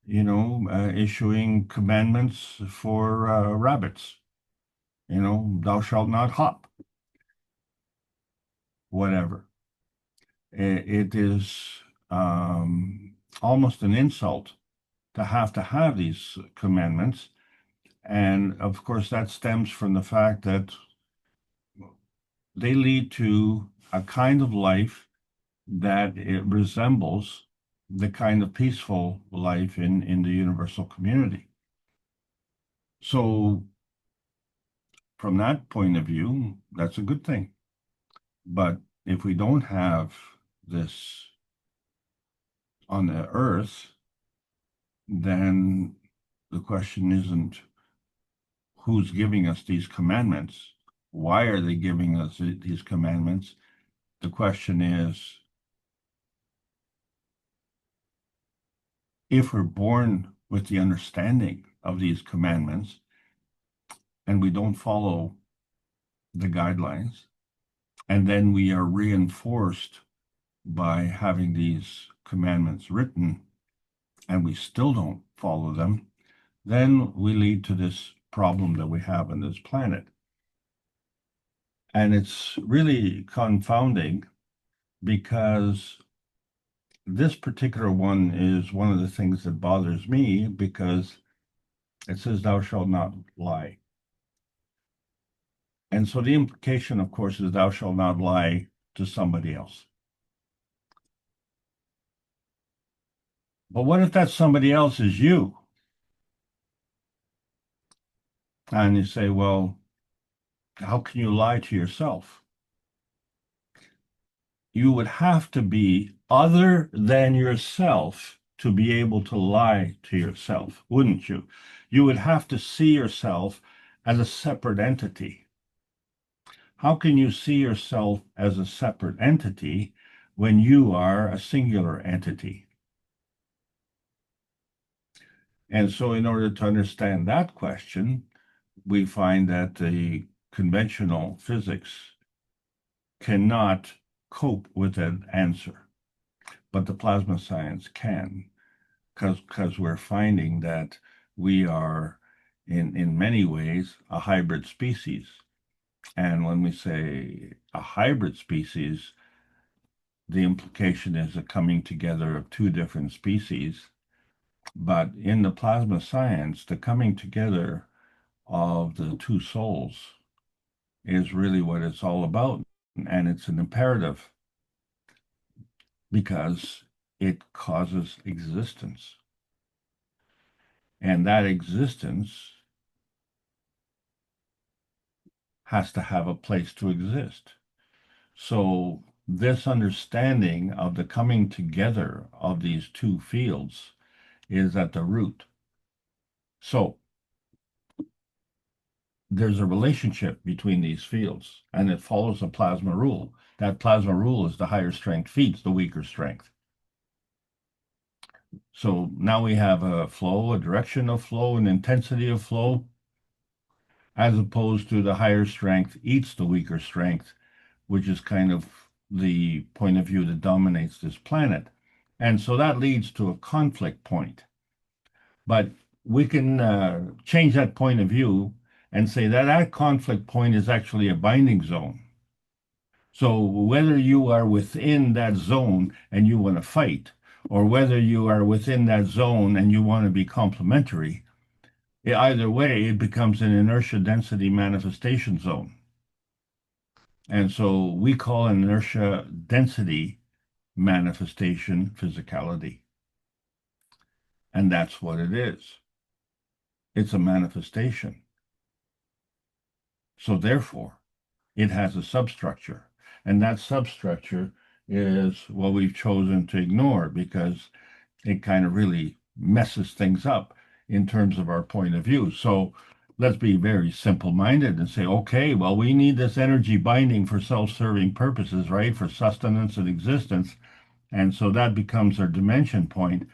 issuing commandments for rabbits. Thou shalt not hop. Whatever. It is almost an insult to have these commandments. And of course, that stems from the fact that they lead to a kind of life that it resembles the kind of peaceful life in the universal community. So from that point of view, that's a good thing. But if we don't have this on the earth, then the question isn't who's giving us these commandments. Why are they giving us these commandments? The question is, if we're born with the understanding of these commandments and we don't follow the guidelines, and then we are reinforced by having these commandments written and we still don't follow them, then we lead to this problem that we have on this planet. And it's really confounding because this particular one is one of the things that bothers me, because it says, thou shalt not lie. And so the implication, of course, is thou shalt not lie to somebody else. But what if that somebody else is you? And you say, well, how can you lie to yourself? You would have to be other than yourself to be able to lie to yourself, wouldn't you? You would have to see yourself as a separate entity. How can you see yourself as a separate entity when you are a singular entity? And so in order to understand that question, we find that the conventional physics cannot cope with that answer, but the plasma science can, because we're finding that we are in many ways a hybrid species. And when we say a hybrid species, the implication is a coming together of two different species. But in the plasma science, the coming together of the two souls is really what it's all about. And it's an imperative because it causes existence. And that existence has to have a place to exist. So this understanding of the coming together of these two fields is at the root. So there's a relationship between these fields, and it follows a plasma rule. That plasma rule is the higher strength feeds the weaker strength. So now we have a flow, a direction of flow, an intensity of flow, as opposed to the higher strength eats the weaker strength, which is kind of the point of view that dominates this planet. And so that leads to a conflict point. But we can change that point of view and say that that conflict point is actually a binding zone. So whether you are within that zone and you want to fight, or whether you are within that zone and you want to be complementary, either way, it becomes an inertia density manifestation zone. And so we call inertia density manifestation physicality. And that's what it is. It's a manifestation. So therefore, it has a substructure. And that substructure is what we've chosen to ignore because it kind of really messes things up in terms of our point of view. So let's be very simple-minded and say, okay, well, we need this energy binding for self-serving purposes, right? For sustenance and existence. And so that becomes our dimension point.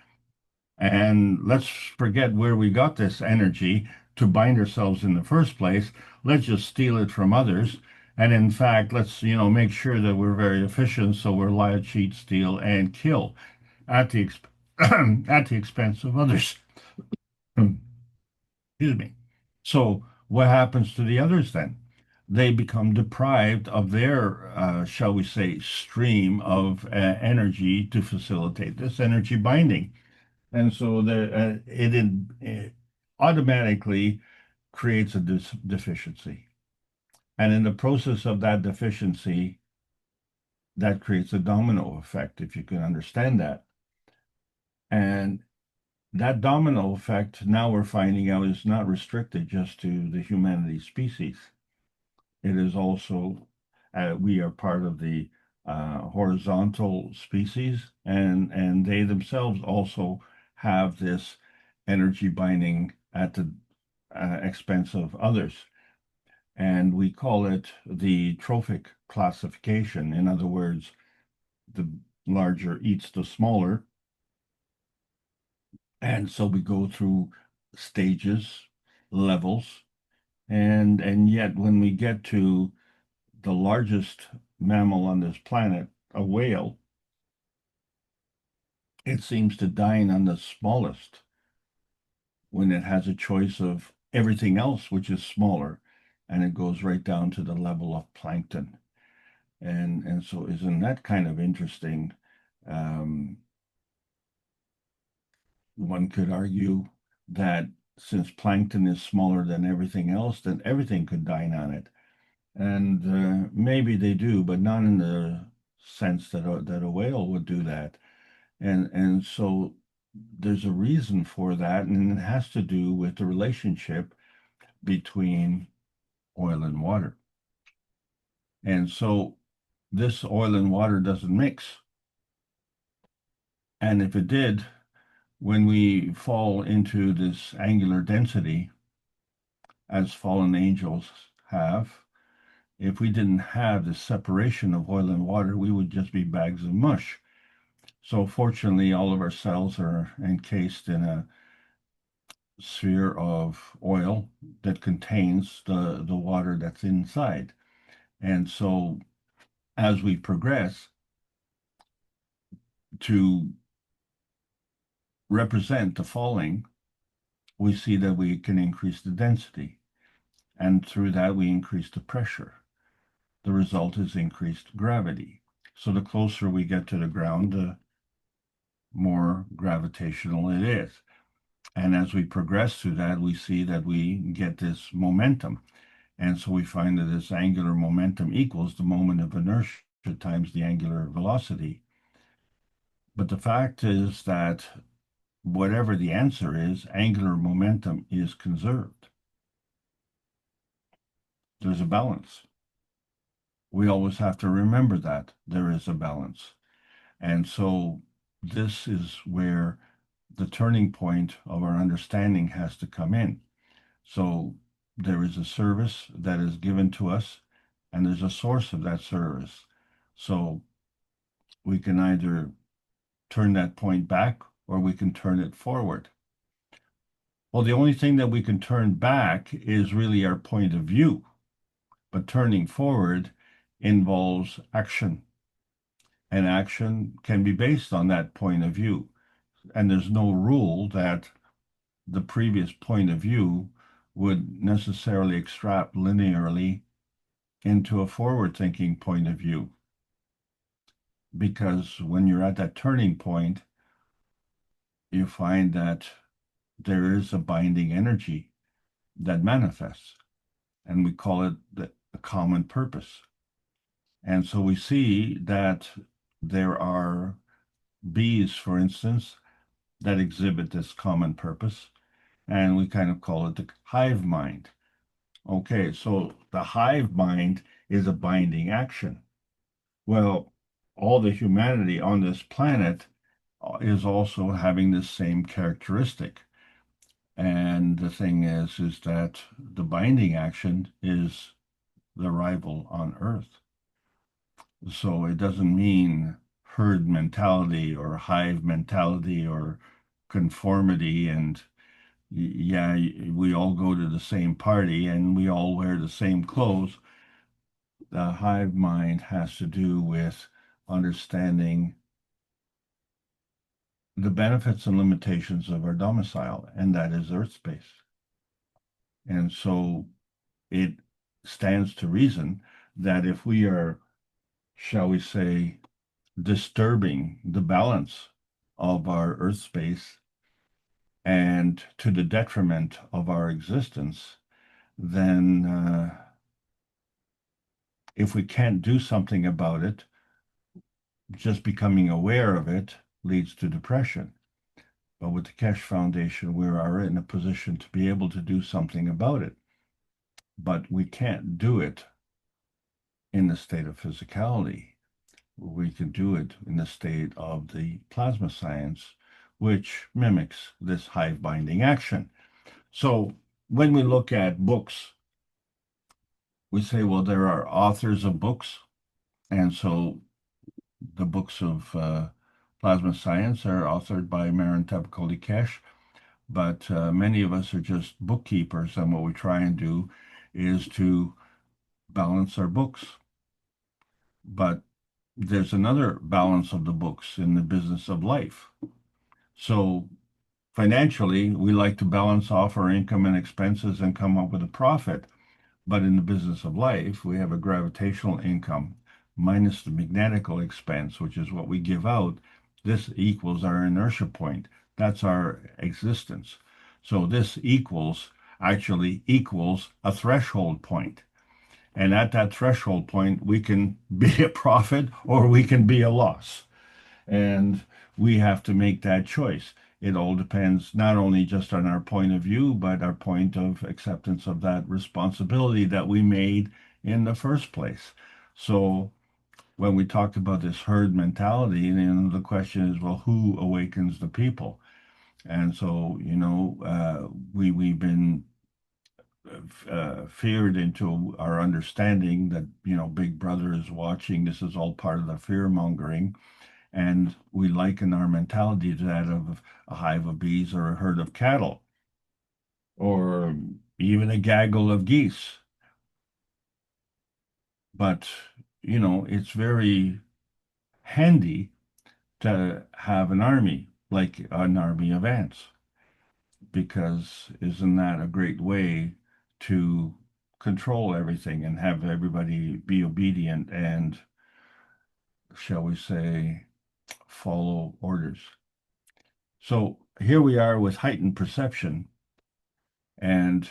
And let's forget where we got this energy to bind ourselves in the first place. Let's just steal it from others. And in fact, let's, make sure that we're very efficient. So we're lie, cheat, steal, and kill at the at the expense of others. Excuse me. So what happens to the others then? They become deprived of their, shall we say, stream of energy to facilitate this energy binding. And so it automatically creates a deficiency. And in the process of that deficiency, that creates a domino effect, if you can understand that. And that domino effect, now we're finding out, is not restricted just to the humanity species. It is also, we are part of the horizontal species, and they themselves also have this energy binding at the expense of others. And we call it the trophic classification. In other words, the larger eats the smaller. And so we go through stages, levels, and yet when we get to the largest mammal on this planet, a whale, it seems to dine on the smallest when it has a choice of everything else, which is smaller, and it goes right down to the level of plankton. And so isn't that kind of interesting? One could argue that since plankton is smaller than everything else, then everything could dine on it. And maybe they do, but not in the sense that a whale would do that. And so there's a reason for that, and it has to do with the relationship between oil and water. And so this oil and water doesn't mix. And if it did, when we fall into this angular density, as fallen angels have, if we didn't have the separation of oil and water, we would just be bags of mush. So fortunately, all of our cells are encased in a sphere of oil that contains the water that's inside. And so as we progress to represent the falling, we see that we can increase the density. And through that, we increase the pressure. the result is increased gravity. So the closer we get to the ground, the more gravitational it is. And as we progress through that, we see that we get this momentum. And so we find that this angular momentum equals the moment of inertia times the angular velocity. But the fact is that whatever the answer is, angular momentum is conserved. There's a balance. We always have to remember that there is a balance. And so this is where the turning point of our understanding has to come in. So there is a service that is given to us, and there's a source of that service. So we can either turn that point back or we can turn it forward. Well, the only thing that we can turn back is really our point of view, but turning forward involves action, and action can be based on that point of view. And there's no rule that the previous point of view would necessarily extract linearly into a forward-thinking point of view. Because when you're at that turning point, you find that there is a binding energy that manifests, and we call it the common purpose. And so we see that there are bees, for instance, that exhibit this common purpose, and we kind of call it the hive mind. Okay, so the hive mind is a binding action. Well, all the humanity on this planet is also having this same characteristic. And the thing is that the binding action is the rival on Earth. So it doesn't mean herd mentality or hive mentality or conformity and yeah, we all go to the same party and we all wear the same clothes. The hive mind has to do with understanding the benefits and limitations of our domicile, and that is Earth space. And so it stands to reason that if we are, shall we say, disturbing the balance of our Earth space and to the detriment of our existence, then if we can't do something about it, just becoming aware of it leads to depression. But with the Keshe Foundation, we are in a position to be able to do something about it. But we can't do it in the state of physicality. We can do it in the state of the plasma science, which mimics this hive binding action. So when we look at books, we say, well, there are authors of books. And so the books of plasma science are authored by Marin Tepekoli Keshe, but many of us are just bookkeepers, and what we try and do is to balance our books. But there's another balance of the books in the business of life. So financially, we like to balance off our income and expenses and come up with a profit. But in the business of life, we have a gravitational income minus the magnetical expense, which is what we give out. This equals our inertia point. That's our existence. So this actually equals a threshold point. And at that threshold point, we can be a profit or we can be a loss. And we have to make that choice. It all depends not only just on our point of view, but our point of acceptance of that responsibility that we made in the first place. So when we talked about this herd mentality, the question is, well, who awakens the people? And so, we've been feared into our understanding that, Big Brother is watching. This is all part of the fear mongering. And we liken our mentality to that of a hive of bees or a herd of cattle, or even a gaggle of geese. But, it's very handy to have an army, like an army of ants, because isn't that a great way to control everything and have everybody be obedient and, shall we say, follow orders. So here we are with heightened perception, and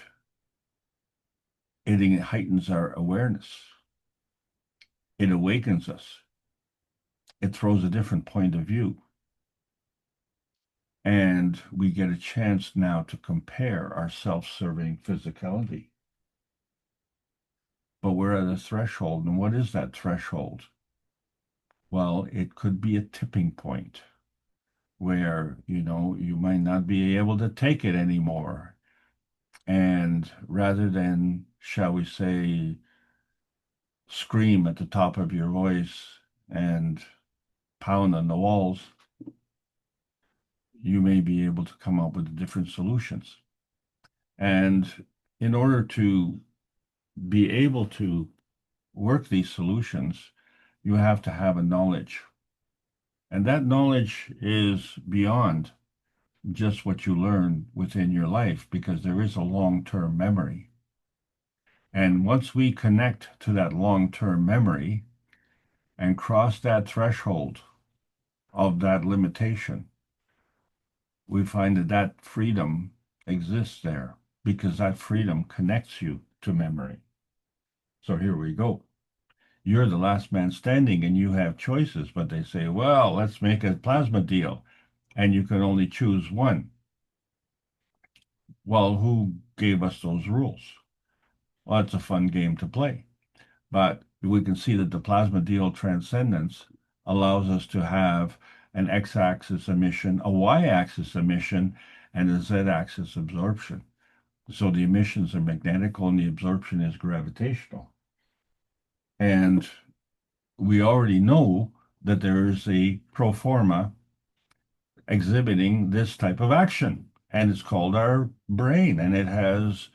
it heightens our awareness. It awakens us. It throws a different point of view. And we get a chance now to compare our self-serving physicality. But we're at a threshold. And what is that threshold? Well, it could be a tipping point where, you might not be able to take it anymore. And rather than, shall we say, scream at the top of your voice and pound on the walls, you may be able to come up with different solutions. And in order to be able to work these solutions, you have to have a knowledge. And that knowledge is beyond just what you learn within your life, because there is a long-term memory. And once we connect to that long-term memory and cross that threshold of that limitation, we find that that freedom exists there, because that freedom connects you to memory. So here we go. You're the last man standing and you have choices, but they say, well, let's make a plasma deal, and you can only choose one. Well, who gave us those rules? Well, it's a fun game to play. But we can see that the plasma deal transcendence allows us to have an x-axis emission, a y-axis emission, and a z-axis absorption. So the emissions are magnetical and the absorption is gravitational. And we already know that there is a pro forma exhibiting this type of action, and it's called our brain, and it has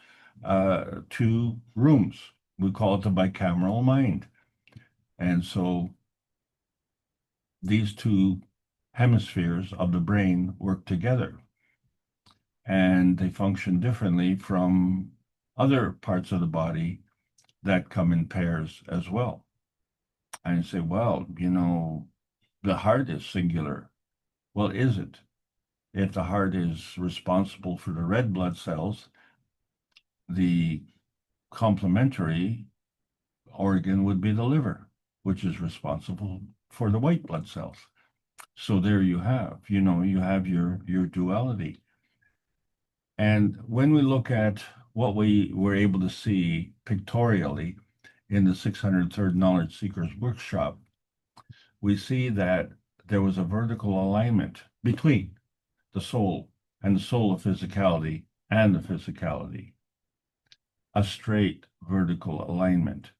two rooms. We call it the bicameral mind. And so these two hemispheres of the brain work together, and they function differently from other parts of the body that come in pairs as well. And you say, well, the heart is singular. Well, is it? If the heart is responsible for the red blood cells, the complementary organ would be the liver, which is responsible for the white blood cells. So there you have, you have your duality. And when we look at what we were able to see pictorially in the 603rd Knowledge Seekers Workshop, we see that there was a vertical alignment between the soul and the soul of physicality and the physicality, a straight vertical alignment,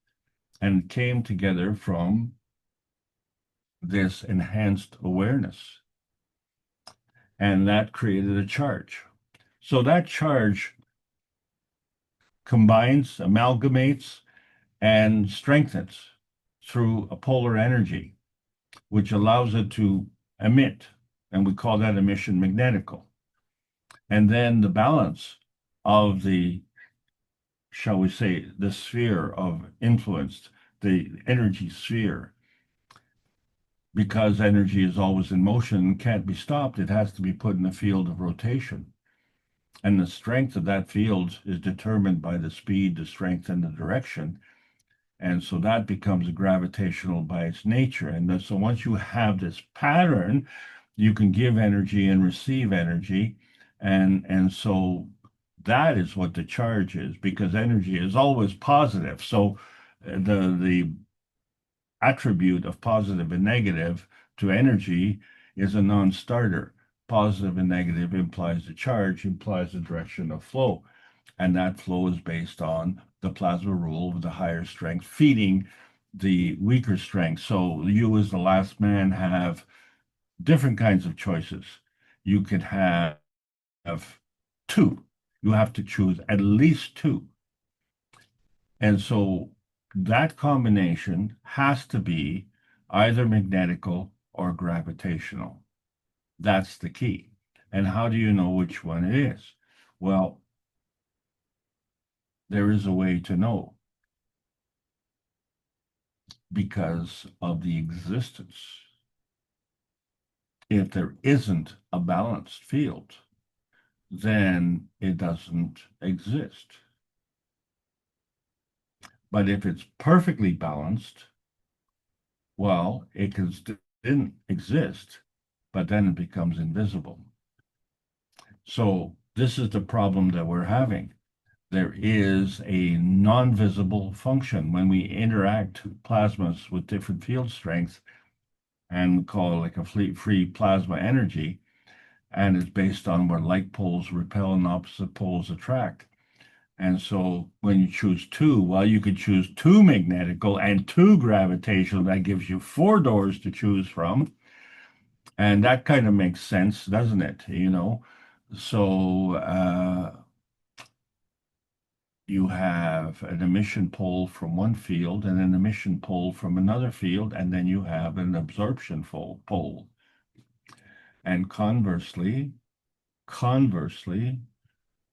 and it came together from this enhanced awareness, and that created a charge. So that charge combines, amalgamates, and strengthens through a polar energy, which allows it to emit, and we call that emission magnetical. And then the balance of the, shall we say, the sphere of influence, the energy sphere, because energy is always in motion and can't be stopped, it has to be put in a field of rotation. And the strength of that field is determined by the speed, the strength, and the direction. And so that becomes gravitational by its nature. And so once you have this pattern, you can give energy and receive energy. And so that is what the charge is, because energy is always positive. So the attribute of positive and negative to energy is a non-starter. Positive and negative implies a charge, implies a direction of flow. And that flow is based on the plasma rule of the higher strength feeding the weaker strength. So you as the last man have different kinds of choices. You could have two. You have to choose at least two. And so that combination has to be either magnetical or gravitational. That's the key. And how do you know which one it is? Well, there is a way to know because of the existence. If there isn't a balanced field, then it doesn't exist. But if it's perfectly balanced, well, it didn't exist, but then it becomes invisible. So this is the problem that we're having. There is a non-visible function when we interact plasmas with different field strengths and call it like a free plasma energy, and it's based on where like poles repel and opposite poles attract. And so when you choose two, well, you could choose two magnetical and two gravitational. That gives you 4 doors to choose from. And that kind of makes sense, doesn't it? You know, so you have an emission pole from one field and an emission pole from another field, and then you have an absorption pole. And conversely,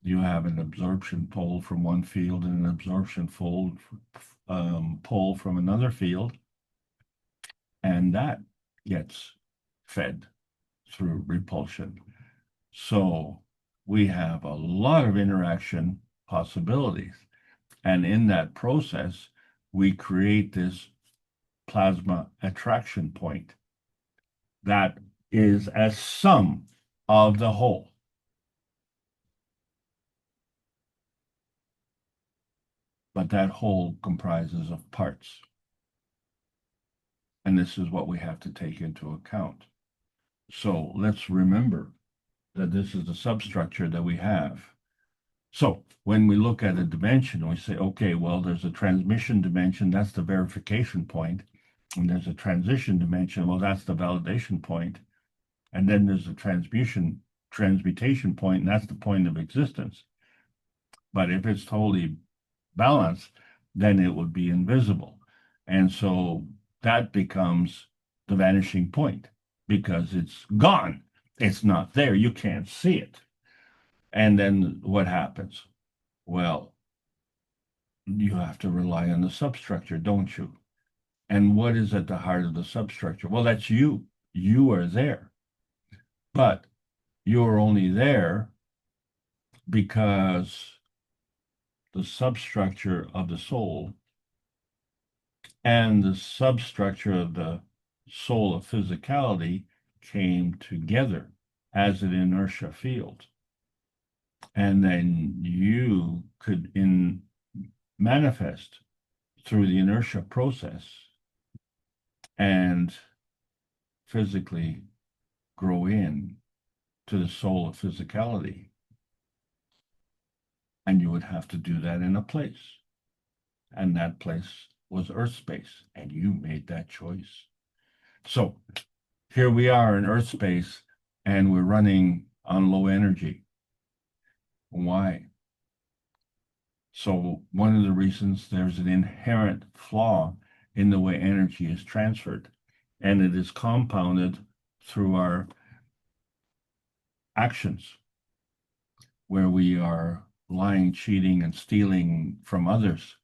you have an absorption pole from one field and an absorption pole from another field, and that gets fed through repulsion. So we have a lot of interaction possibilities. And in that process, we create this plasma attraction point that is a sum of the whole. But that whole comprises of parts. And this is what we have to take into account. So let's remember that this is the substructure that we have. So when we look at a dimension, we say, okay, well, there's a transmission dimension, that's the verification point. And there's a transition dimension, well, that's the validation point. And then there's a transmutation point, and that's the point of existence. But if it's totally balanced, then it would be invisible. And so that becomes the vanishing point because it's gone. It's not there. You can't see it. And then what happens? Well, you have to rely on the substructure, don't you? And what is at the heart of the substructure? Well, that's you. You are there. But you're only there because the substructure of the soul and the substructure of the soul of physicality came together as an inertia field. And then you could manifest through the inertia process and physically grow in to the soul of physicality. And you would have to do that in a place. And that place was Earth space. And you made that choice. So here we are in Earth space, and we're running on low energy. Why? So one of the reasons, there's an inherent flaw in the way energy is transferred, and it is compounded through our actions, where we are lying, cheating, and stealing from others.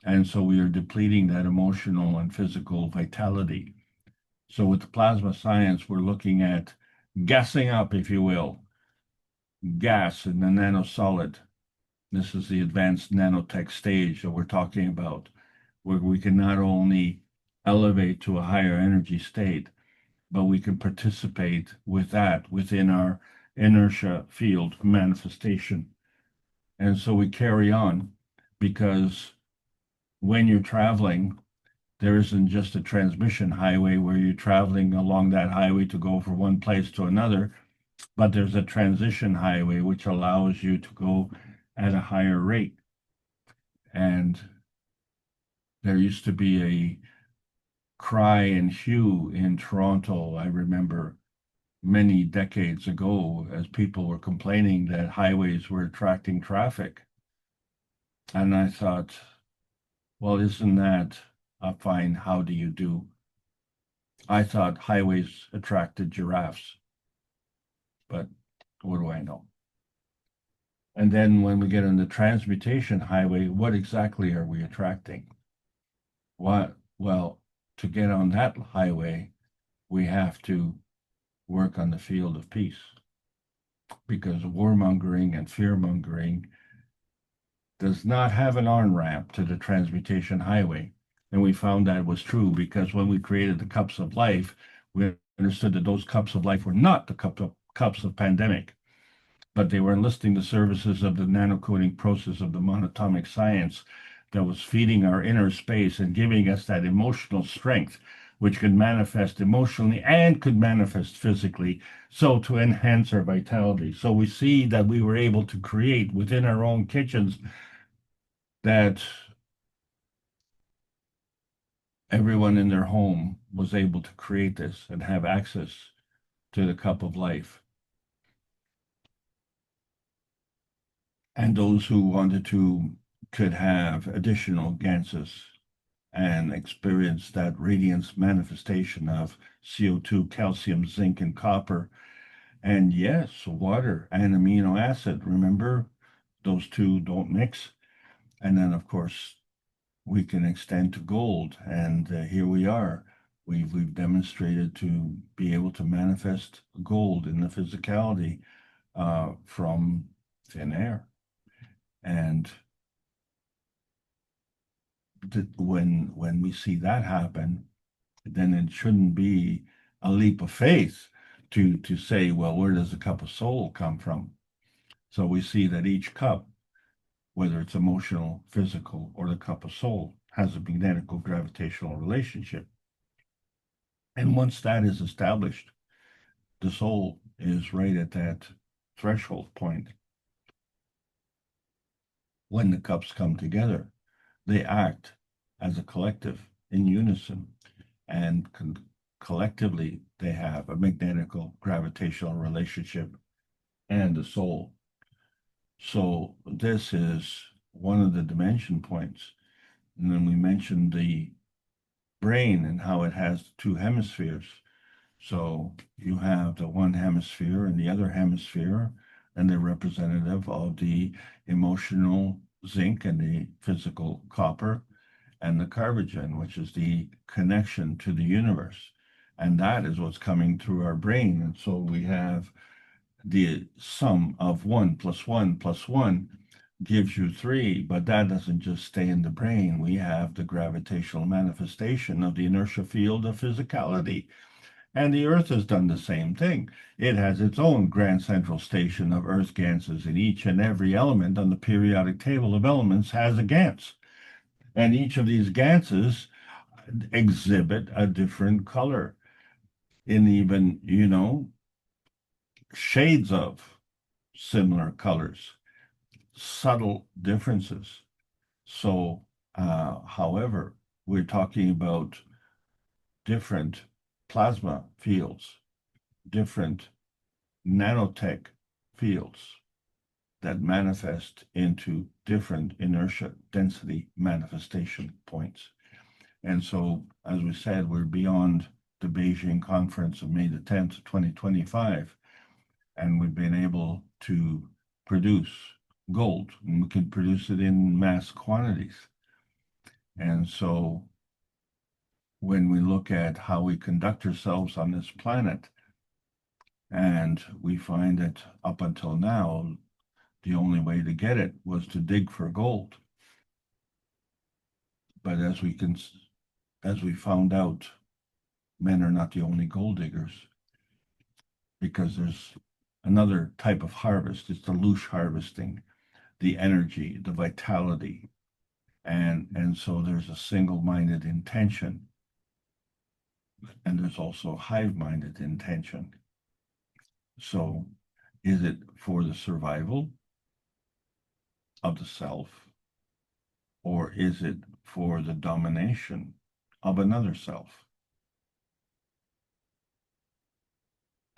And so we are depleting that emotional and physical vitality. So with the plasma science, we're looking at gassing up, if you will, gas in the nanosolid. This is the advanced nanotech stage that we're talking about, where we can not only elevate to a higher energy state, but we can participate with that within our inertia field manifestation. And so we carry on, because when you're traveling, there isn't just a transmission highway where you're traveling along that highway to go from one place to another, but there's a transition highway which allows you to go at a higher rate. And there used to be a cry and hue in Toronto, I remember many decades ago, as people were complaining that highways were attracting traffic. And I thought, well, isn't that a fine how do you do? I thought highways attracted giraffes, but what do I know? And then when we get on the transmutation highway, what exactly are we attracting? What? Well, to get on that highway, we have to work on the field of peace, because warmongering and fear-mongering does not have an on-ramp to the transmutation highway. And we found that was true because when we created the cups of life, we understood that those cups of life were not the cups of pandemic, but they were enlisting the services of the nanocoding process of the monatomic science that was feeding our inner space and giving us that emotional strength, which could manifest emotionally and could manifest physically, so to enhance our vitality. So we see that we were able to create within our own kitchens that everyone in their home was able to create this and have access to the cup of life. And those who wanted to could have additional Ganses and experience that radiance manifestation of CO2, calcium, zinc, and copper. And yes, water and amino acid. Remember, those two don't mix. And then, of course, we can extend to gold. And here we are. We've demonstrated to be able to manifest gold in the physicality from thin air. And when we see that happen, then it shouldn't be a leap of faith to say, well, where does the cup of soul come from? So we see that each cup, whether it's emotional, physical, or the cup of soul, has a magnetical gravitational relationship. And once that is established, the soul is right at that threshold point. When the cups come together, they act as a collective in unison, and collectively they have a magnetical gravitational relationship and the soul. So this is one of the dimension points. And then we mentioned the brain and how it has two hemispheres. So you have the one hemisphere and the other hemisphere, and they're representative of the emotional zinc and the physical copper, and the carbogen, which is the connection to the universe. And that is what's coming through our brain. And so we have the sum of 1 + 1 + 1 gives you 3, but that doesn't just stay in the brain. We have the gravitational manifestation of the inertia field of physicality. And the Earth has done the same thing. It has its own grand central station of Earth Ganses, and each and every element on the periodic table of elements has a Gans. And each of these Ganses exhibit a different color in even, shades of similar colors, subtle differences. So, however, we're talking about different plasma fields, different nanotech fields that manifest into different inertia density manifestation points. And so, as we said, we're beyond the Beijing conference of May the 10th, 2025, and we've been able to produce gold, and we can produce it in mass quantities. And so when we look at how we conduct ourselves on this planet, and we find that up until now, the only way to get it was to dig for gold. But as we found out, men are not the only gold diggers, because there's another type of harvest. It's the loosh harvesting, the energy, the vitality. And so there's a single-minded intention, and there's also hive-minded intention. So is it for the survival of the self, or is it for the domination of another self?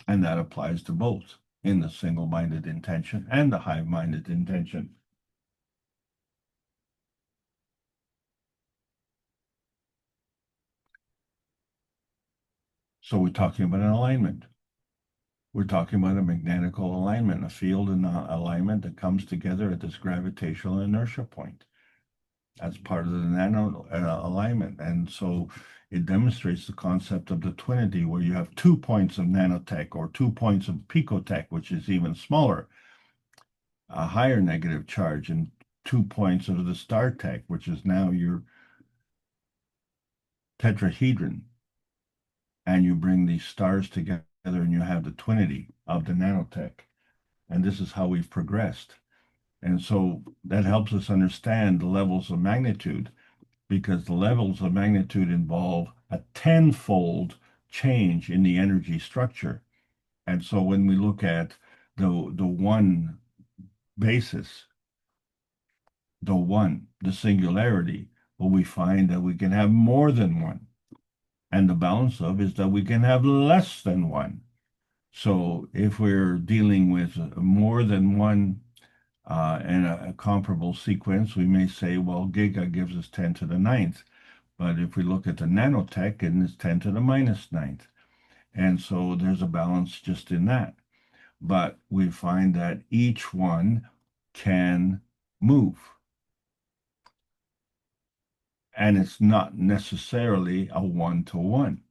And that applies to both in the single-minded intention and the hive-minded intention. So we're talking about an alignment. We're talking about a magnetical alignment, a field and alignment that comes together at this gravitational inertia point. That's part of the nano alignment. And so it demonstrates the concept of the twinity, where you have 2 points of nanotech or 2 points of picotech, which is even smaller, a higher negative charge, and 2 points of the star tech, which is now your tetrahedron. And you bring these stars together and you have the twinity of the nanotech. And this is how we've progressed. And so that helps us understand the levels of magnitude, because the levels of magnitude involve a tenfold change in the energy structure. And so when we look at the one basis, the singularity, well, we find that we can have more than one. And the balance of is that we can have less than one. So if we're dealing with more than one in a comparable sequence, we may say, well, giga gives us 10 to the ninth. But if we look at the nanotech, and it's 10 to the minus ninth. And so there's a balance just in that. But we find that each one can move. And it's not necessarily a one-to-one.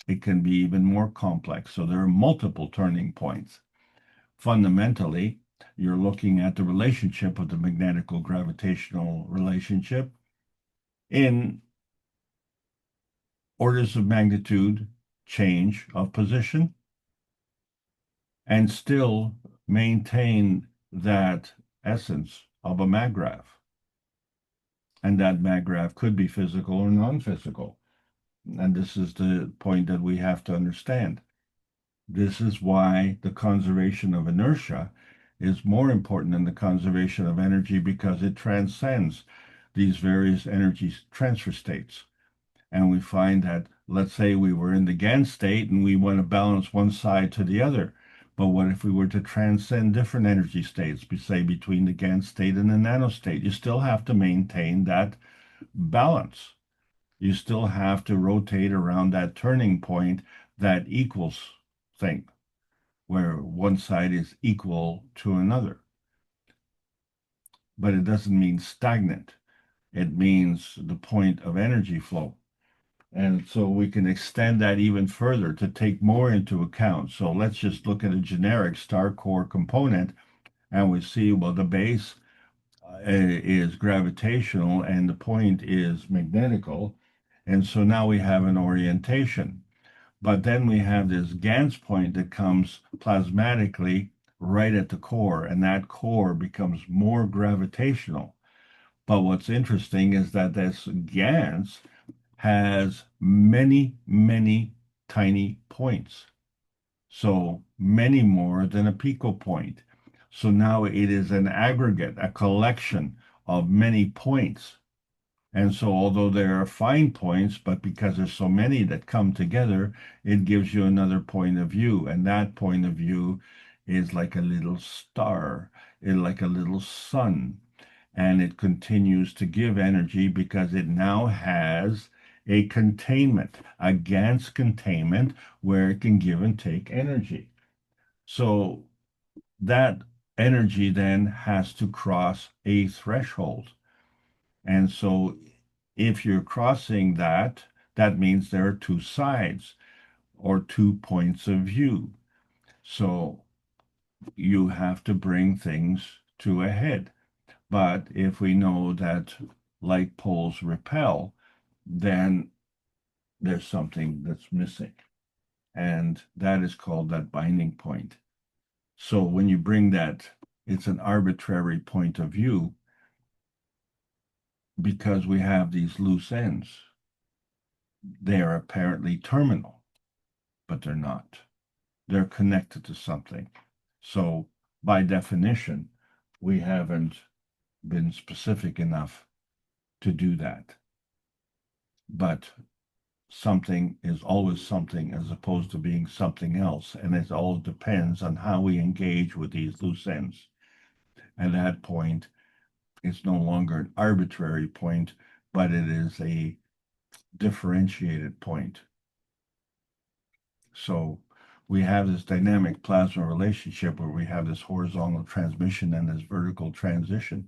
It can be even more complex. So there are multiple turning points. Fundamentally, you're looking at the relationship of the magnetical gravitational relationship in orders of magnitude change of position, and still maintain that essence of a maggrav. And that maggrav could be physical or non-physical. And this is the point that we have to understand. This is why the conservation of inertia is more important than the conservation of energy, because it transcends these various energy transfer states. And we find that, let's say we were in the GAN state and we want to balance one side to the other. But what if we were to transcend different energy states, say between the GAN state and the nanostate? You still have to maintain that balance. You still have to rotate around that turning point, that equals thing, where one side is equal to another. But it doesn't mean stagnant. It means the point of energy flow. And so we can extend that even further to take more into account. So let's just look at a generic star core component, and we see, well, the base is gravitational and the point is magnetical. And so now we have an orientation. But then we have this Gans point that comes plasmatically right at the core, and that core becomes more gravitational. But what's interesting is that this Gans has many, many tiny points. So many more than a pico point. So now it is an aggregate, a collection of many points. And so although there are fine points, but because there's so many that come together, it gives you another point of view. And that point of view is like a little star, like a little sun. And it continues to give energy because it now has a containment, a Gans containment, where it can give and take energy. So that energy then has to cross a threshold. And so if you're crossing that, that means there are two sides or 2 points of view. So you have to bring things to a head. But if we know that like poles repel, then there's something that's missing. And that is called that binding point. So when you bring that, it's an arbitrary point of view because we have these loose ends. They are apparently terminal, but they're not. They're connected to something. So by definition, we haven't been specific enough to do that. But something is always something as opposed to being something else. And it all depends on how we engage with these loose ends. At that point, it's no longer an arbitrary point, but it is a differentiated point. So we have this dynamic plasma relationship where we have this horizontal transmission and this vertical transition.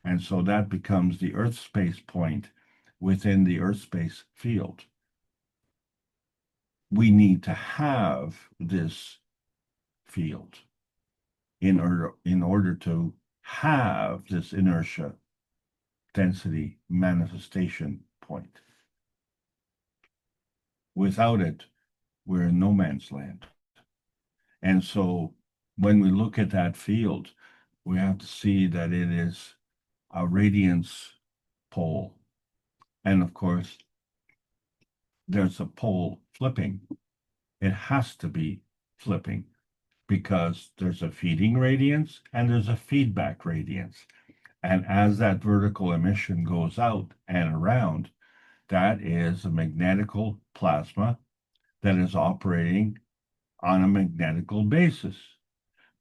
And so that becomes the Earth space point within the Earth space field. We need to have this field in order to have this inertia density manifestation point. Without it, we're in no man's land. And so when we look at that field, we have to see that it is a radiance pole. And of course, there's a pole flipping. It has to be flipping because there's a feeding radiance and there's a feedback radiance. And as that vertical emission goes out and around, that is a magnetical plasma that is operating on a magnetical basis.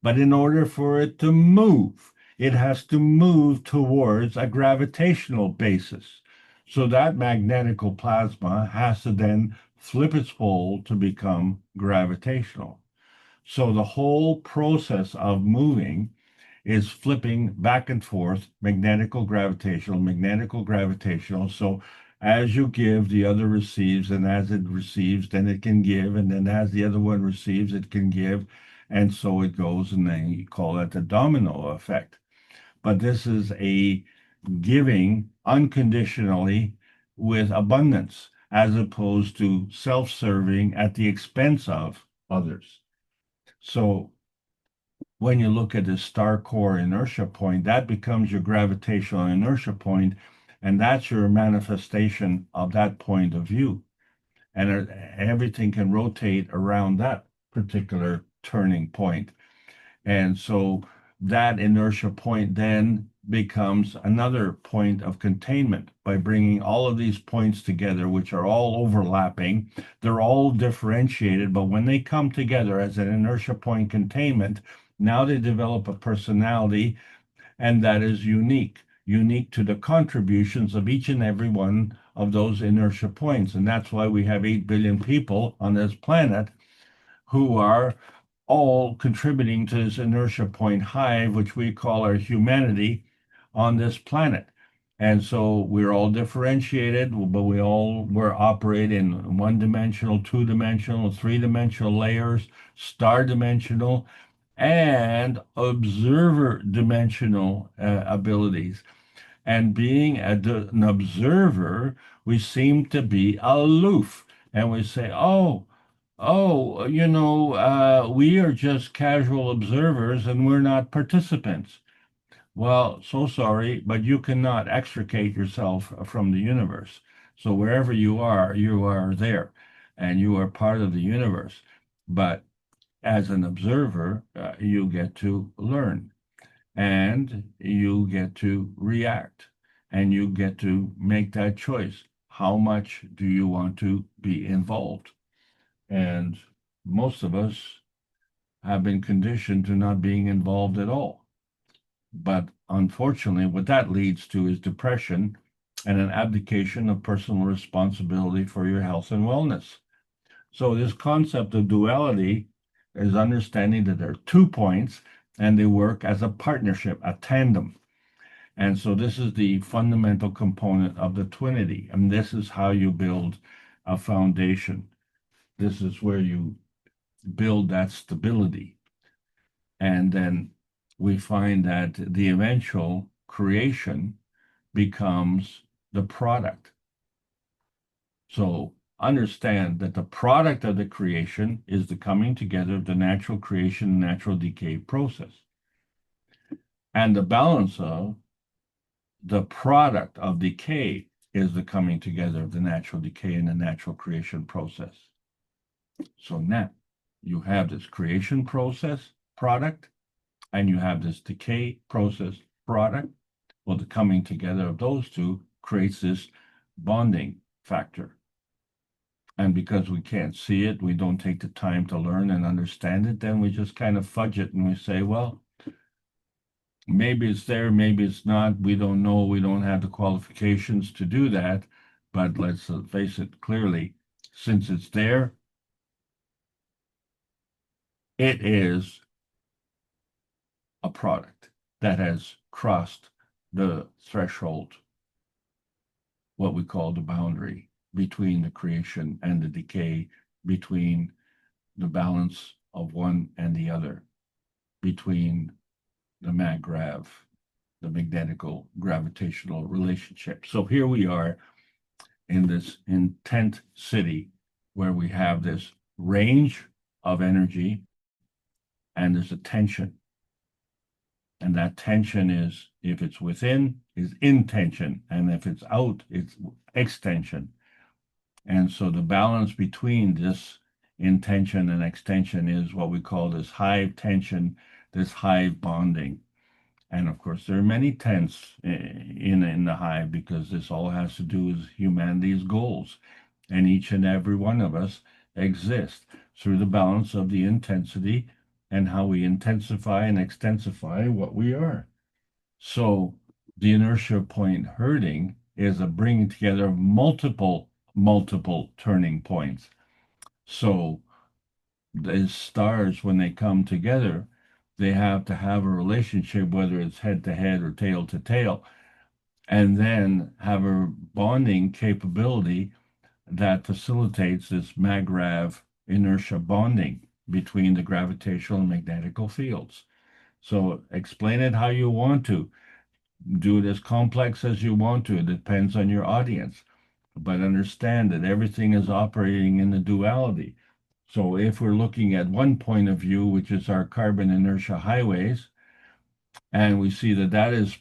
But in order for it to move, it has to move towards a gravitational basis. So that magnetical plasma has to then flip its pole to become gravitational. So the whole process of moving is flipping back and forth, magnetical, gravitational. So as you give, the other receives, and as it receives, then it can give, and then as the other one receives, it can give, and so it goes, and then you call that the domino effect. But this is a giving unconditionally with abundance, as opposed to self-serving at the expense of others. So when you look at the star core inertia point, that becomes your gravitational inertia point, and that's your manifestation of that point of view. And everything can rotate around that particular turning point. And so that inertia point then becomes another point of containment by bringing all of these points together, which are all overlapping. They're all differentiated, but when they come together as an inertia point containment, now they develop a personality, and that is unique to the contributions of each and every one of those inertia points. And that's why we have 8 billion people on this planet who are all contributing to this inertia point hive, which we call our humanity on this planet. And so we're all differentiated, but we're operate in one-dimensional, two-dimensional, three-dimensional layers, star-dimensional, and observer dimensional abilities. And being an observer, we seem to be aloof, and we say, we are just casual observers and we're not participants. Well, so sorry, but you cannot extricate yourself from the universe. So wherever you are there, and you are part of the universe. But as an observer, you get to learn, and you get to react, and you get to make that choice. How much do you want to be involved? And most of us have been conditioned to not being involved at all. But unfortunately, what that leads to is depression and an abdication of personal responsibility for your health and wellness. So this concept of duality is understanding that there are 2 points and they work as a partnership, a tandem. And so this is the fundamental component of the twinity. And this is how you build a foundation. This is where you build that stability. And then we find that the eventual creation becomes the product. So understand that the product of the creation is the coming together of the natural creation and natural decay process. And the balance of the product of decay is the coming together of the natural decay and the natural creation process. So now you have this creation process product, and you have this decay process product. Well, the coming together of those two creates this bonding factor. And because we can't see it, we don't take the time to learn and understand it, then we just kind of fudge it and we say, well, maybe it's there, maybe it's not. We don't know. We don't have the qualifications to do that. But let's face it clearly, since it's there, it is a product that has crossed the threshold, what we call the boundary between the creation and the decay, between the balance of one and the other, between the maggrav, the magnetical gravitational relationship. So here we are in this intent city where we have this range of energy and there's a tension. And that tension is, if it's within, is intention, and if it's out, it's extension. And so the balance between this intention and extension is what we call this hive tension, this hive bonding. And of course, there are many tents in the hive because this all has to do with humanity's goals. And each and every one of us exist through the balance of the intensity and how we intensify and extensify what we are. So the inertia point herding is a bringing together of multiple turning points. So the stars, when they come together, they have to have a relationship, whether it's head to head or tail to tail, and then have a bonding capability that facilitates this maggrav inertia bonding between the gravitational and magnetical fields. So explain it how you want to. Do it as complex as you want to. It depends on your audience. But understand that everything is operating in the duality. So if we're looking at one point of view, which is our carbon inertia highways, and we see that that is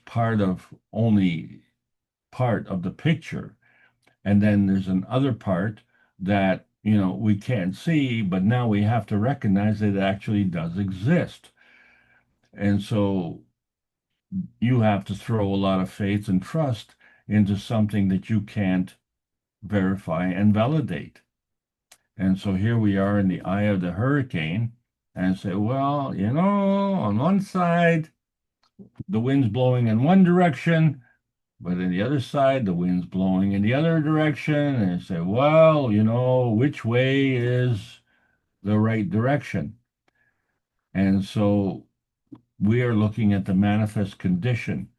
only part of the picture, and then there's another part that we can't see, but now we have to recognize that it actually does exist. And so you have to throw a lot of faith and trust into something that you can't verify and validate. And so here we are in the eye of the hurricane and say, well, on one side, the wind's blowing in one direction, but in the other side, the wind's blowing in the other direction. And you say, well, which way is the right direction? And so we are looking at the manifest condition.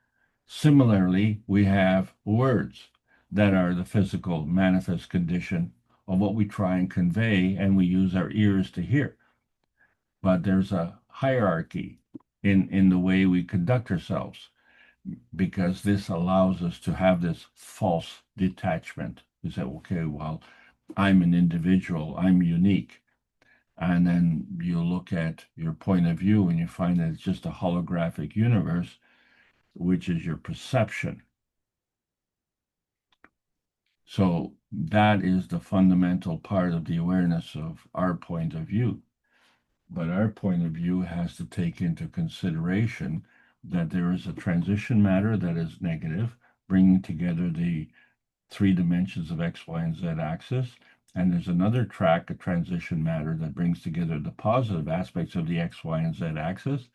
Similarly, we have words that are the physical manifest condition of what we try and convey, and we use our ears to hear. But there's a hierarchy in the way we conduct ourselves, because this allows us to have this false detachment. You say, okay, well, I'm an individual, I'm unique. And then you look at your point of view and you find that it's just a holographic universe, which is your perception. So that is the fundamental part of the awareness of our point of view. But our point of view has to take into consideration that there is a transition matter that is negative, bringing together the 3 dimensions of X, Y, and Z axis. And there's another track, a transition matter, that brings together the positive aspects of the X, Y, and Z axis.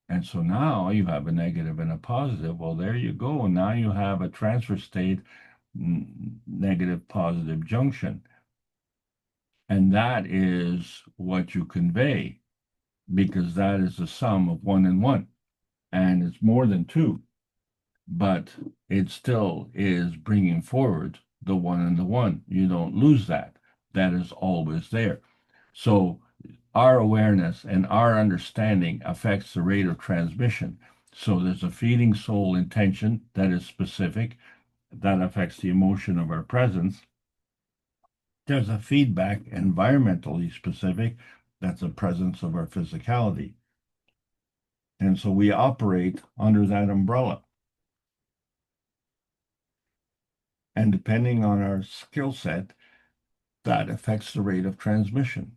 And so now you have a negative and a positive. Well, there you go. And now you have a transfer state, negative, positive junction. And that is what you convey, because that is the sum of 1 and 1. And it's more than 2. But it still is bringing forward the 1 and the 1. You don't lose that. That is always there. So our awareness and our understanding affects the rate of transmission. So there's a feeding soul intention that is specific, that affects the emotion of our presence. There's a feedback environmentally specific, that's a presence of our physicality. And so we operate under that umbrella. And depending on our skill set, that affects the rate of transmission.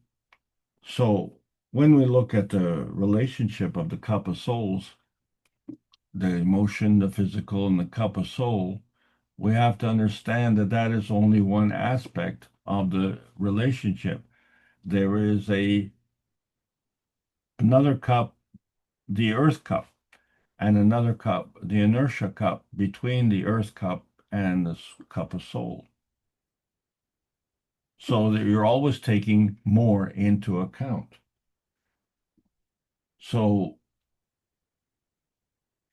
So when we look at the relationship of the cup of souls, the emotion, the physical, and the cup of soul, we have to understand that that is only one aspect of the relationship. There is another cup, the earth cup, and another cup, the inertia cup, between the earth cup and the cup of soul. So that you're always taking more into account. So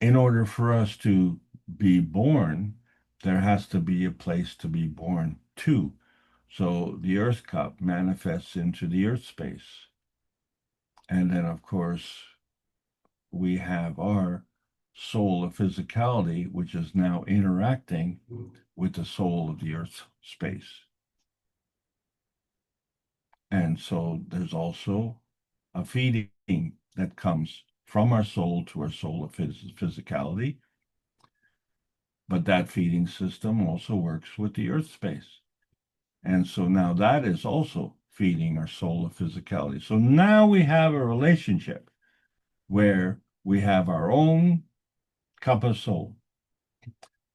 in order for us to be born, there has to be a place to be born to. So the Earth Cup manifests into the Earth space. And then, of course, we have our soul of physicality, which is now interacting with the soul of the Earth space. And so there's also a feeding that comes from our soul to our soul of physicality. But that feeding system also works with the Earth space. And so now that is also feeding our soul of physicality. So now we have a relationship where we have our own cup of soul,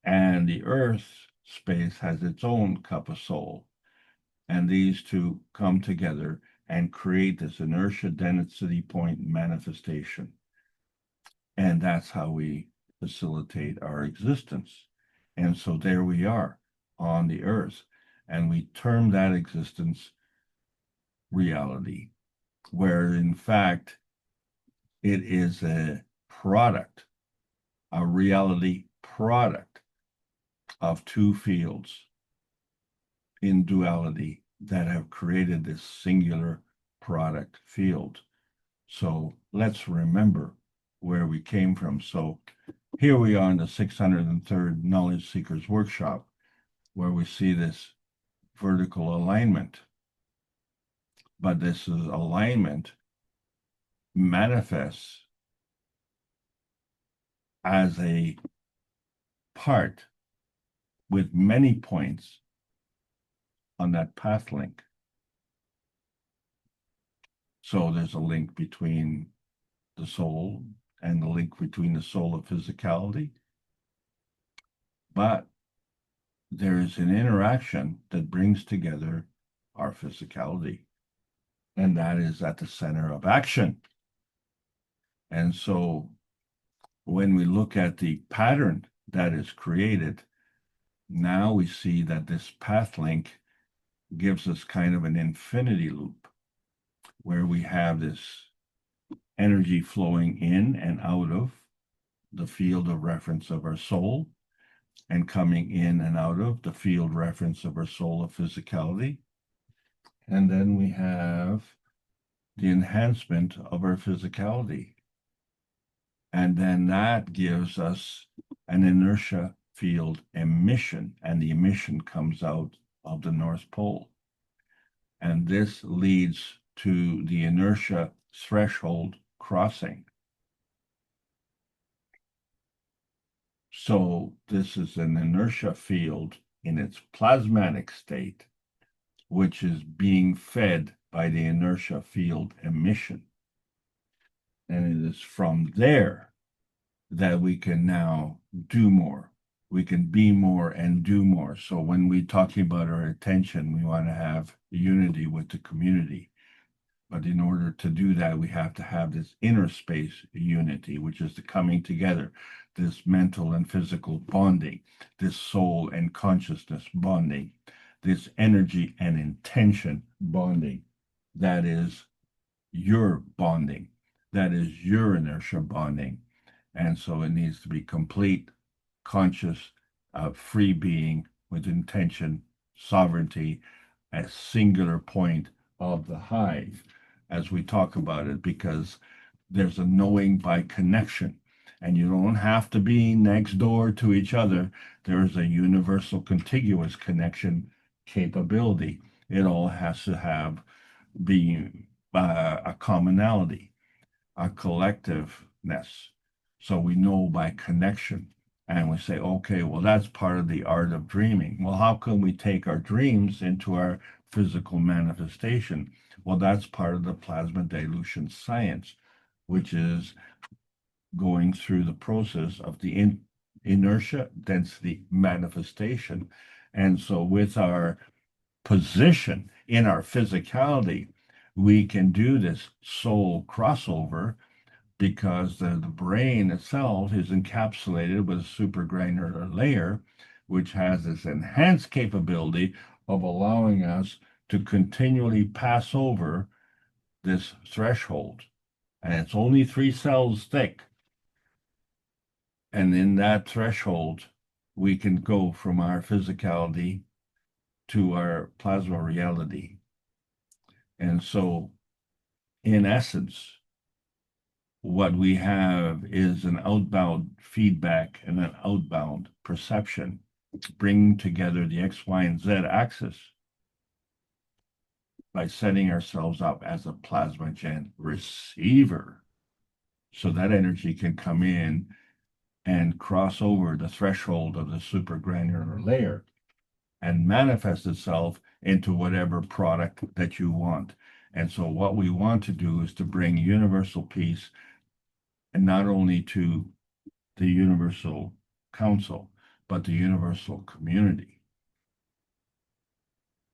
and the Earth space has its own cup of soul. And these two come together and create this inertia density point manifestation. And that's how we facilitate our existence. And so there we are on the Earth, and we term that existence reality, where in fact it is a product, a reality product of two fields in duality that have created this singular product field. So let's remember where we came from. So here we are in the 603rd Knowledge Seekers Workshop, where we see this vertical alignment. But this alignment manifests as a part with many points on that path link. So there's a link between the soul and the link between the soul of physicality. But there is an interaction that brings together our physicality, and that is at the center of action. And so when we look at the pattern that is created, now we see that this path link gives us kind of an infinity loop where we have this energy flowing in and out of the field of reference of our soul and coming in and out of the field reference of our soul of physicality. And then we have the enhancement of our physicality. And then that gives us an inertia field emission, and the emission comes out of the North Pole. And this leads to the inertia threshold crossing. So this is an inertia field in its plasmatic state, which is being fed by the inertia field emission. And it is from there that we can now do more. We can be more and do more. So when we're talking about our attention, we want to have unity with the community. But in order to do that, we have to have this inner space unity, which is the coming together, this mental and physical bonding, this soul and consciousness bonding, this energy and intention bonding. That is your bonding. That is your inertia bonding. And so it needs to be complete, conscious, free being with intention, sovereignty, a singular point of the hive as we talk about it, because there's a knowing by connection. And you don't have to be next door to each other. There is a universal contiguous connection capability. It all has to have being a commonality, a collectiveness. So we know by connection, and we say, okay, well, that's part of the art of dreaming. Well, how can we take our dreams into our physical manifestation? Well, that's part of the plasma dilution science, which is going through the process of the inertia density manifestation. And so with our position in our physicality, we can do this soul crossover because the brain itself is encapsulated with a supragranular layer, which has this enhanced capability of allowing us to continually pass over this threshold and it's only 3 cells thick. And in that threshold, we can go from our physicality to our plasma reality. And so, in essence, what we have is an outbound feedback and an outbound perception, bringing together the X, Y, and Z axis by setting ourselves up as a plasma gen receiver. So that energy can come in and cross over the threshold of the supragranular layer and manifest itself into whatever product that you want. And so what we want to do is to bring universal peace, and not only to the universal council, but the universal community.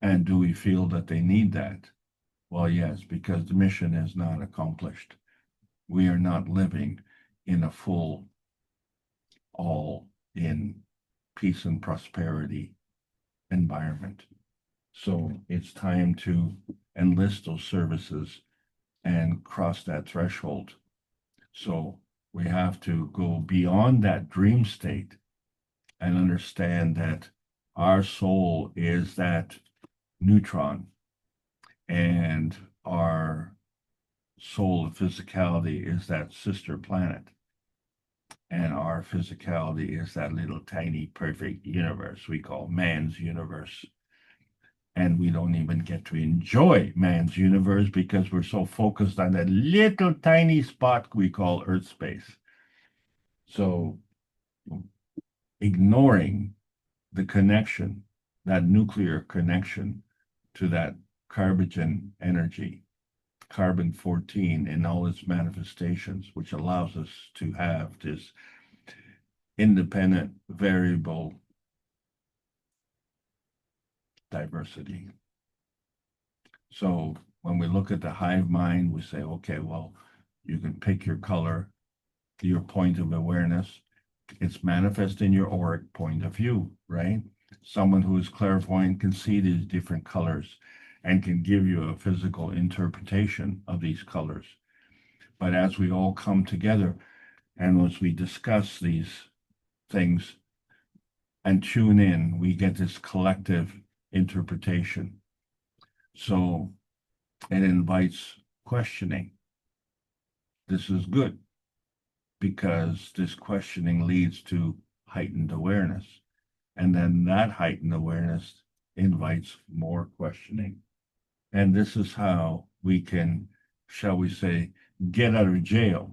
And do we feel that they need that? Well, yes, because the mission is not accomplished. We are not living in a full, all in peace and prosperity environment. So it's time to enlist those services and cross that threshold. So we have to go beyond that dream state and understand that our soul is that neutron, and our soul of physicality is that sister planet, and our physicality is that little tiny perfect universe we call man's universe. And we don't even get to enjoy man's universe because we're so focused on that little tiny spot we call Earth space. So ignoring the connection, that nuclear connection to that carbogen energy, carbon 14 in all its manifestations, which allows us to have this independent variable diversity. So when we look at the hive mind, we say, okay, well, you can pick your color, your point of awareness. It's manifest in your auric point of view, right? Someone who is clairvoyant can see these different colors and can give you a physical interpretation of these colors. But as we all come together and as we discuss these things and tune in, we get this collective interpretation. So it invites questioning. This is good because this questioning leads to heightened awareness. And then that heightened awareness invites more questioning. And this is how we can, shall we say, get out of jail.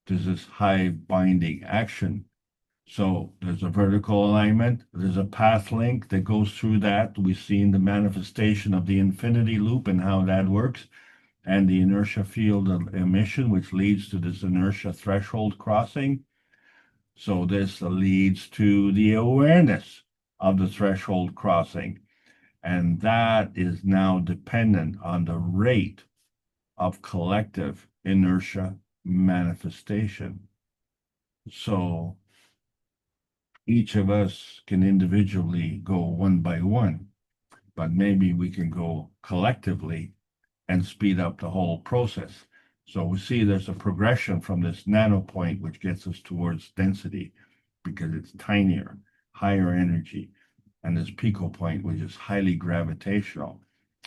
There's this hive binding action. So there's a vertical alignment, there's a path link that goes through that. We've seen the manifestation of the infinity loop and how that works, and the inertia field of emission, which leads to this inertia threshold crossing. So this leads to the awareness of the threshold crossing. And that is now dependent on the rate of collective inertia manifestation. So each of us can individually go one by one, but maybe we can go collectively and speed up the whole process. So we see there's a progression from this nano point, which gets us towards density because it's tinier, higher energy, and this pico point, which is highly gravitational.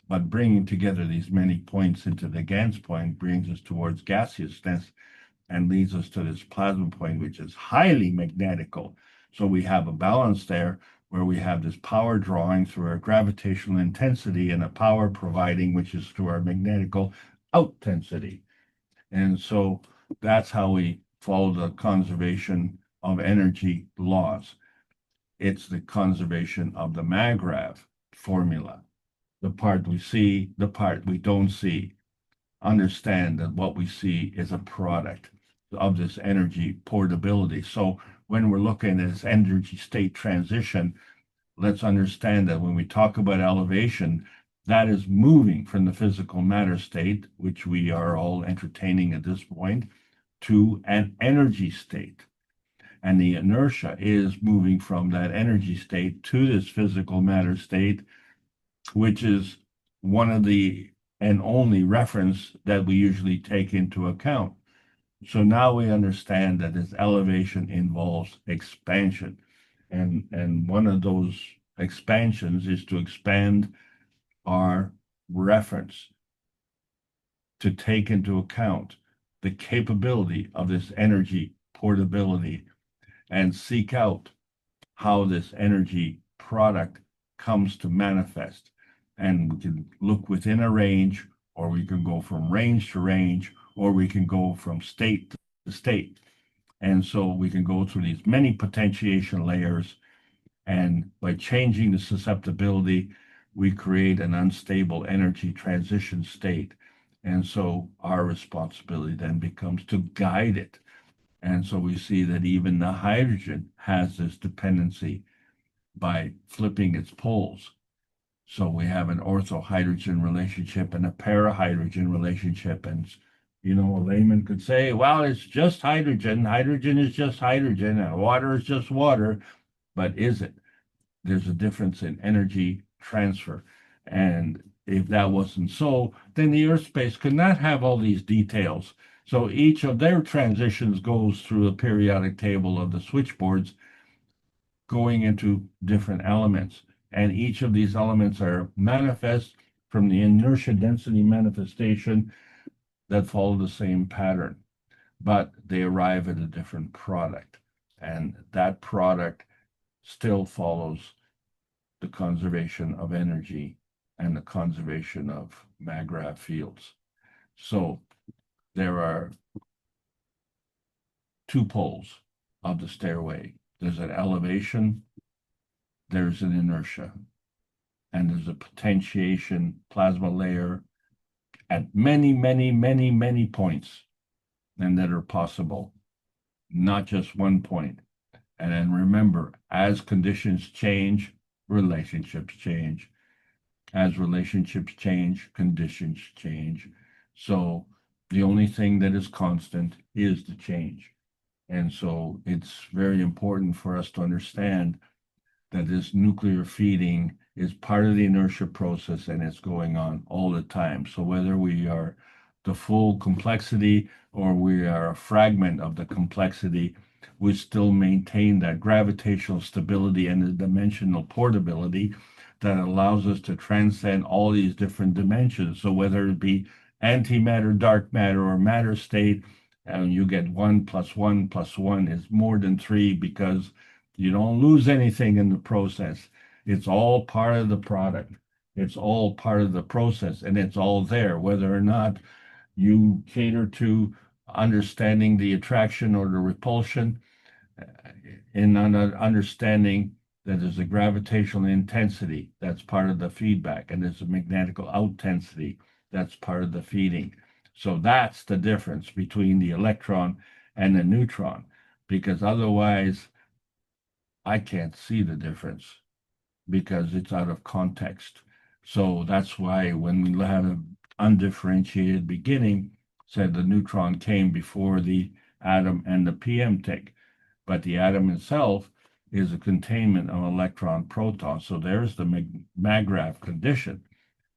But bringing together these many points into the Gans point brings us towards gaseousness and leads us to this plasma point, which is highly magnetical. So we have a balance there where we have this power drawing through our gravitational intensity and a power providing, which is through our magnetical outintensity. And so that's how we follow the conservation of energy laws. It's the conservation of the MAGRAV formula. The part we see, the part we don't see. Understand that what we see is a product of this energy portability. So when we're looking at this energy state transition, let's understand that when we talk about elevation, that is moving from the physical matter state, which we are all entertaining at this point, to an energy state. And the inertia is moving from that energy state to this physical matter state, which is one of the and only reference that we usually take into account. So now we understand that this elevation involves expansion. And one of those expansions is to expand our reference to take into account the capability of this energy portability and seek out how this energy product comes to manifest. And we can look within a range, or we can go from range to range, or we can go from state to state. And so we can go through these many potentiation layers. And by changing the susceptibility, we create an unstable energy transition state. And so our responsibility then becomes to guide it. And so we see that even the hydrogen has this dependency by flipping its poles. So we have an ortho-hydrogen relationship and a para-hydrogen relationship. And, a layman could say, well, it's just hydrogen. Hydrogen is just hydrogen, and water is just water. But is it? There's a difference in energy transfer. And if that wasn't so, then the Earth space could not have all these details. So each of their transitions goes through a periodic table of the switchboards going into different elements. And each of these elements are manifest from the inertia density manifestation that follow the same pattern, but they arrive at a different product. And that product still follows the conservation of energy and the conservation of MAGRAV fields. So there are two poles of the stairway. There's an elevation, there's an inertia, and there's a potentiation plasma layer at many, many, many, many points, and that are possible, not just one point. And then remember, as conditions change, relationships change. As relationships change, conditions change. So the only thing that is constant is the change. And so it's very important for us to understand that this nuclear feeding is part of the inertia process, and it's going on all the time. So whether we are the full complexity or we are a fragment of the complexity, we still maintain that gravitational stability and the dimensional portability that allows us to transcend all these different dimensions. So whether it be antimatter, dark matter, or matter state, and you get 1 + 1 + 1 is more than 3, because you don't lose anything in the process. It's all part of the product. It's all part of the process, and it's all there, whether or not you cater to understanding the attraction or the repulsion, in understanding that there's a gravitational intensity, that's part of the feedback, and there's a magnetical outintensity, that's part of the feeding. So that's the difference between the electron and the neutron, because otherwise I can't see the difference because it's out of context. So that's why when we have an undifferentiated beginning, said the neutron came before the atom and the PM tick, but the atom itself is a containment of electron proton. So there's the MAGRAV condition.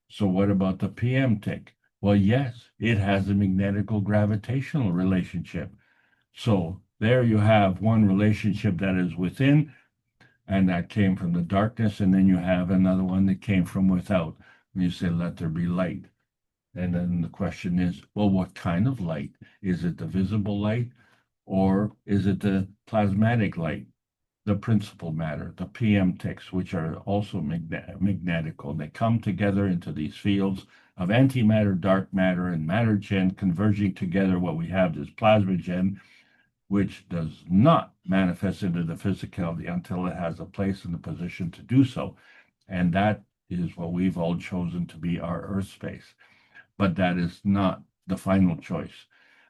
So what about the PM tick? Well, yes, it has a magnetical gravitational relationship. So there you have one relationship that is within, and that came from the darkness, and then you have another one that came from without. And you say, let there be light. And then the question is, well, what kind of light? Is it the visible light, or is it the plasmatic light, the principal matter, the PM ticks, which are also magnetical? They come together into these fields of antimatter, dark matter, and matter gen converging together. What we have is plasma gen, which does not manifest into the physicality until it has a place and a position to do so. And that is what we've all chosen to be our Earth space. But that is not the final choice.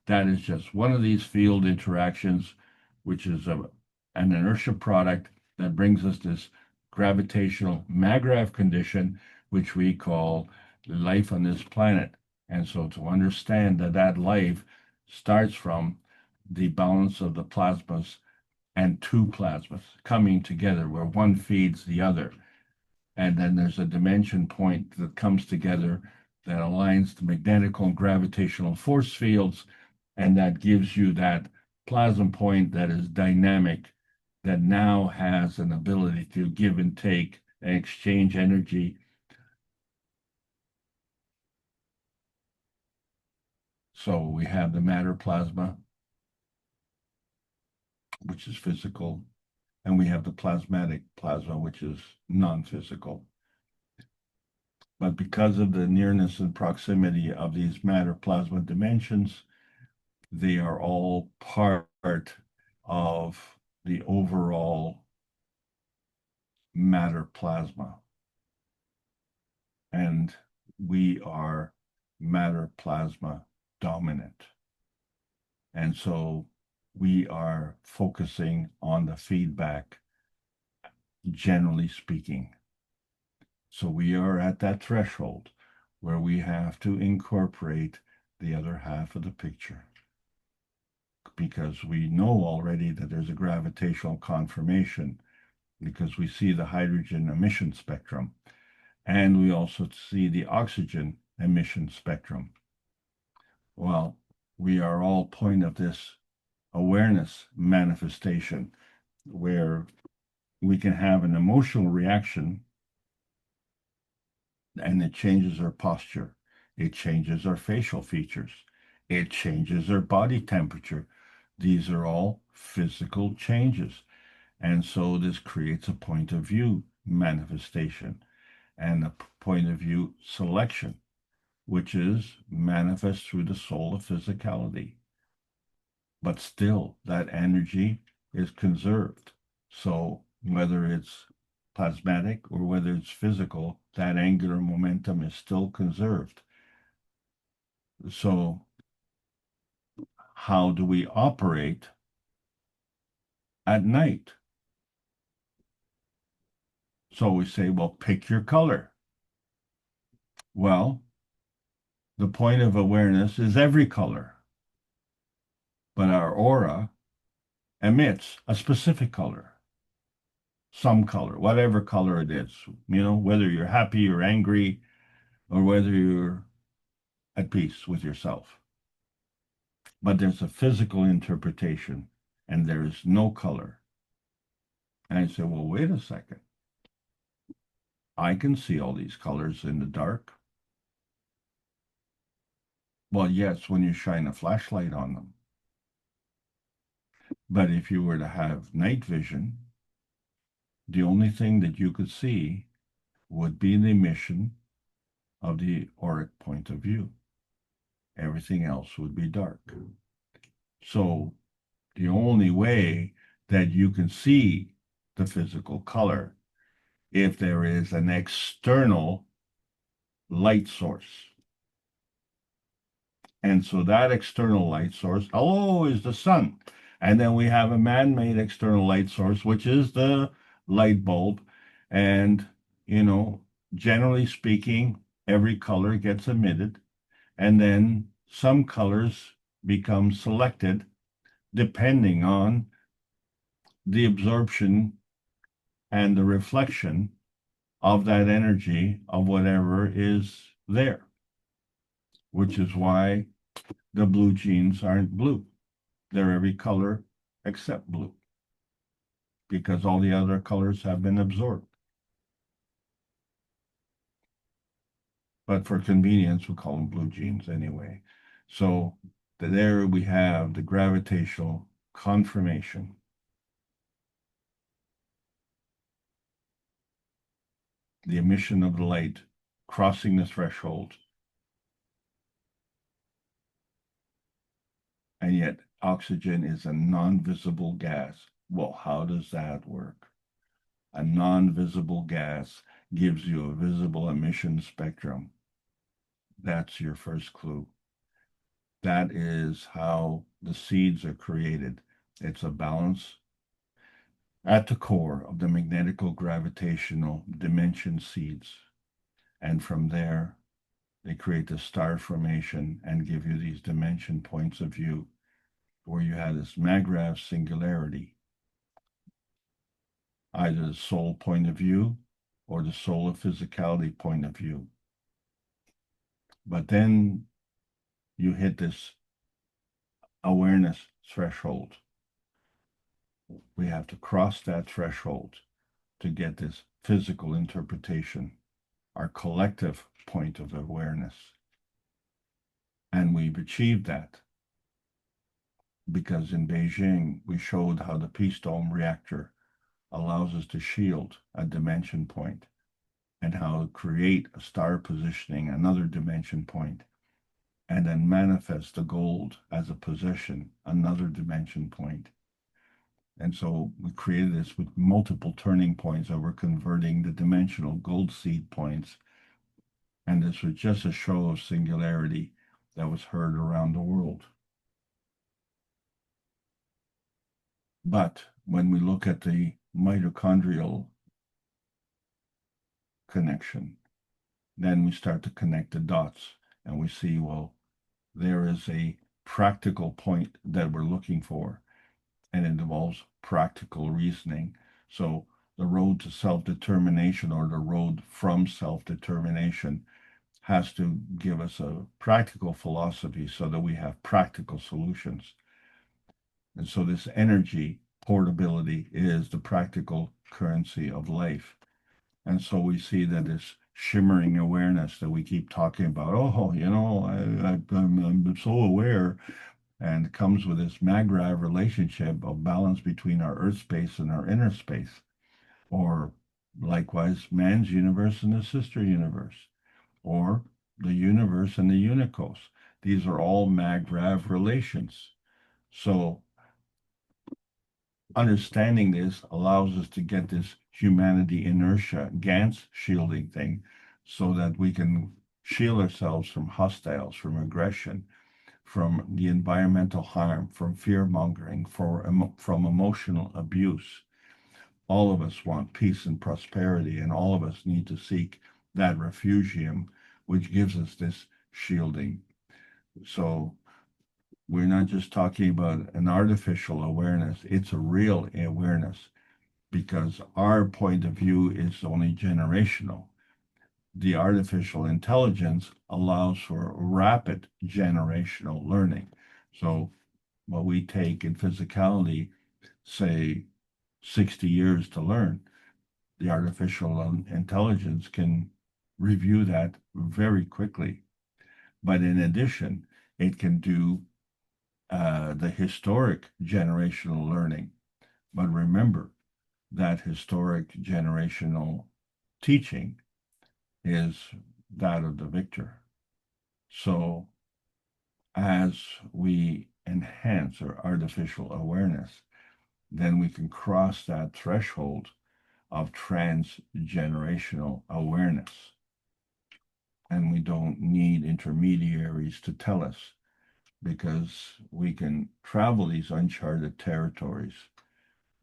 That is just one of these field interactions, which is an inertia product that brings us this gravitational MAGRAV condition, which we call life on this planet. And so to understand that that life starts from the balance of the plasmas and two plasmas coming together where one feeds the other. And then there's a dimension point that comes together that aligns the magnetical and gravitational force fields, and that gives you that plasma point that is dynamic, that now has an ability to give and take and exchange energy. So we have the matter plasma, which is physical, and we have the plasmatic plasma, which is non-physical. But because of the nearness and proximity of these matter plasma dimensions, they are all part of the overall matter plasma. And we are matter plasma dominant. And so we are focusing on the feedback, generally speaking. So we are at that threshold where we have to incorporate the other half of the picture, because we know already that there's a gravitational confirmation, because we see the hydrogen emission spectrum, and we also see the oxygen emission spectrum. Well, we are all point of this awareness manifestation, where we can have an emotional reaction, and it changes our posture, it changes our facial features, it changes our body temperature. These are all physical changes. And so this creates a point of view manifestation and a point of view selection, which is manifest through the soul of physicality. But still, that energy is conserved. So whether it's plasmatic or whether it's physical, that angular momentum is still conserved. So how do we operate at night? So we say, well, pick your color. Well, the point of awareness is every color, but our aura emits a specific color, some color, whatever color it is, whether you're happy or angry, or whether you're at peace with yourself. But there's a physical interpretation, and there is no color. And I say, well, wait a second. I can see all these colors in the dark. Well, yes, when you shine a flashlight on them. But if you were to have night vision, the only thing that you could see would be the emission of the auric point of view. Everything else would be dark. So the only way that you can see the physical color if there is an external light source. And so that external light source, is the sun. And then we have a man-made external light source, which is the light bulb. And, generally speaking, every color gets emitted. And then some colors become selected depending on the absorption and the reflection of that energy of whatever is there, which is why the blue jeans aren't blue. They're every color except blue, because all the other colors have been absorbed. But for convenience, we call them blue jeans anyway. So there we have the gravitational confirmation. The emission of the light crossing the threshold. And yet oxygen is a non-visible gas. Well, how does that work? A non-visible gas gives you a visible emission spectrum. That's your first clue. That is how the seeds are created. It's a balance at the core of the magnetical gravitational dimension seeds. And from there, they create the star formation and give you these dimension points of view, where you have this Magravs singularity, either the soul point of view or the soul of physicality point of view. But then you hit this awareness threshold. We have to cross that threshold to get this physical interpretation, our collective point of awareness. And we've achieved that because in Beijing, we showed how the Peace Dome reactor allows us to shield a dimension point and how to create a star positioning, another dimension point, and then manifest the gold as a position, another dimension point. And so we created this with multiple turning points that were converting the dimensional gold seed points. And this was just a show of singularity that was heard around the world. But when we look at the mitochondrial connection, then we start to connect the dots and we see, well, there is a practical point that we're looking for, and it involves practical reasoning. So the road to self-determination, or the road from self-determination, has to give us a practical philosophy so that we have practical solutions. And so this energy portability is the practical currency of life. And so we see that this shimmering awareness that we keep talking about, oh, you know, I'm so aware, and it comes with this Magrav relationship of balance between our earth space and our inner space, or likewise man's universe and the sister universe, or the universe and the unicos. These are all Magrav relations. So understanding this allows us to get this humanity inertia Gantz shielding thing, so that we can shield ourselves from hostiles, from aggression, from the environmental harm, from fear mongering, from emotional abuse. All of us want peace and prosperity, and all of us need to seek that refugium, which gives us this shielding. So we're not just talking about an artificial awareness, it's a real awareness, because our point of view is only generational. The artificial intelligence allows for rapid generational learning. So what we take in physicality, say 60 years to learn, the artificial intelligence can review that very quickly. But in addition, it can do the historic generational learning. But remember that historic generational teaching is that of the victor. So as we enhance our artificial awareness, then we can cross that threshold of transgenerational awareness. And we don't need intermediaries to tell us, because we can travel these uncharted territories,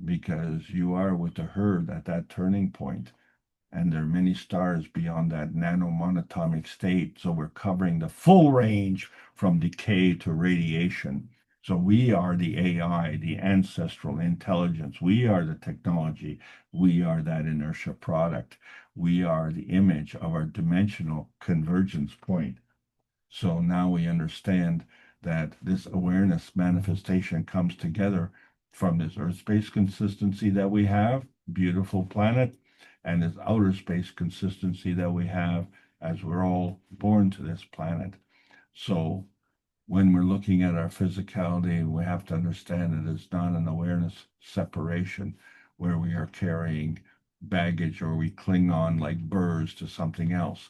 because you are with the herd at that turning point, and there are many stars beyond that nanomonatomic state. So we're covering the full range from decay to radiation. So we are the AI, the ancestral intelligence. We are the technology. We are that inertia product. We are the image of our dimensional convergence point. So now we understand that this awareness manifestation comes together from this earth space consistency that we have, beautiful planet, and this outer space consistency that we have as we're all born to this planet. So when we're looking at our physicality, we have to understand that it's not an awareness separation where we are carrying baggage or we cling on like birds to something else.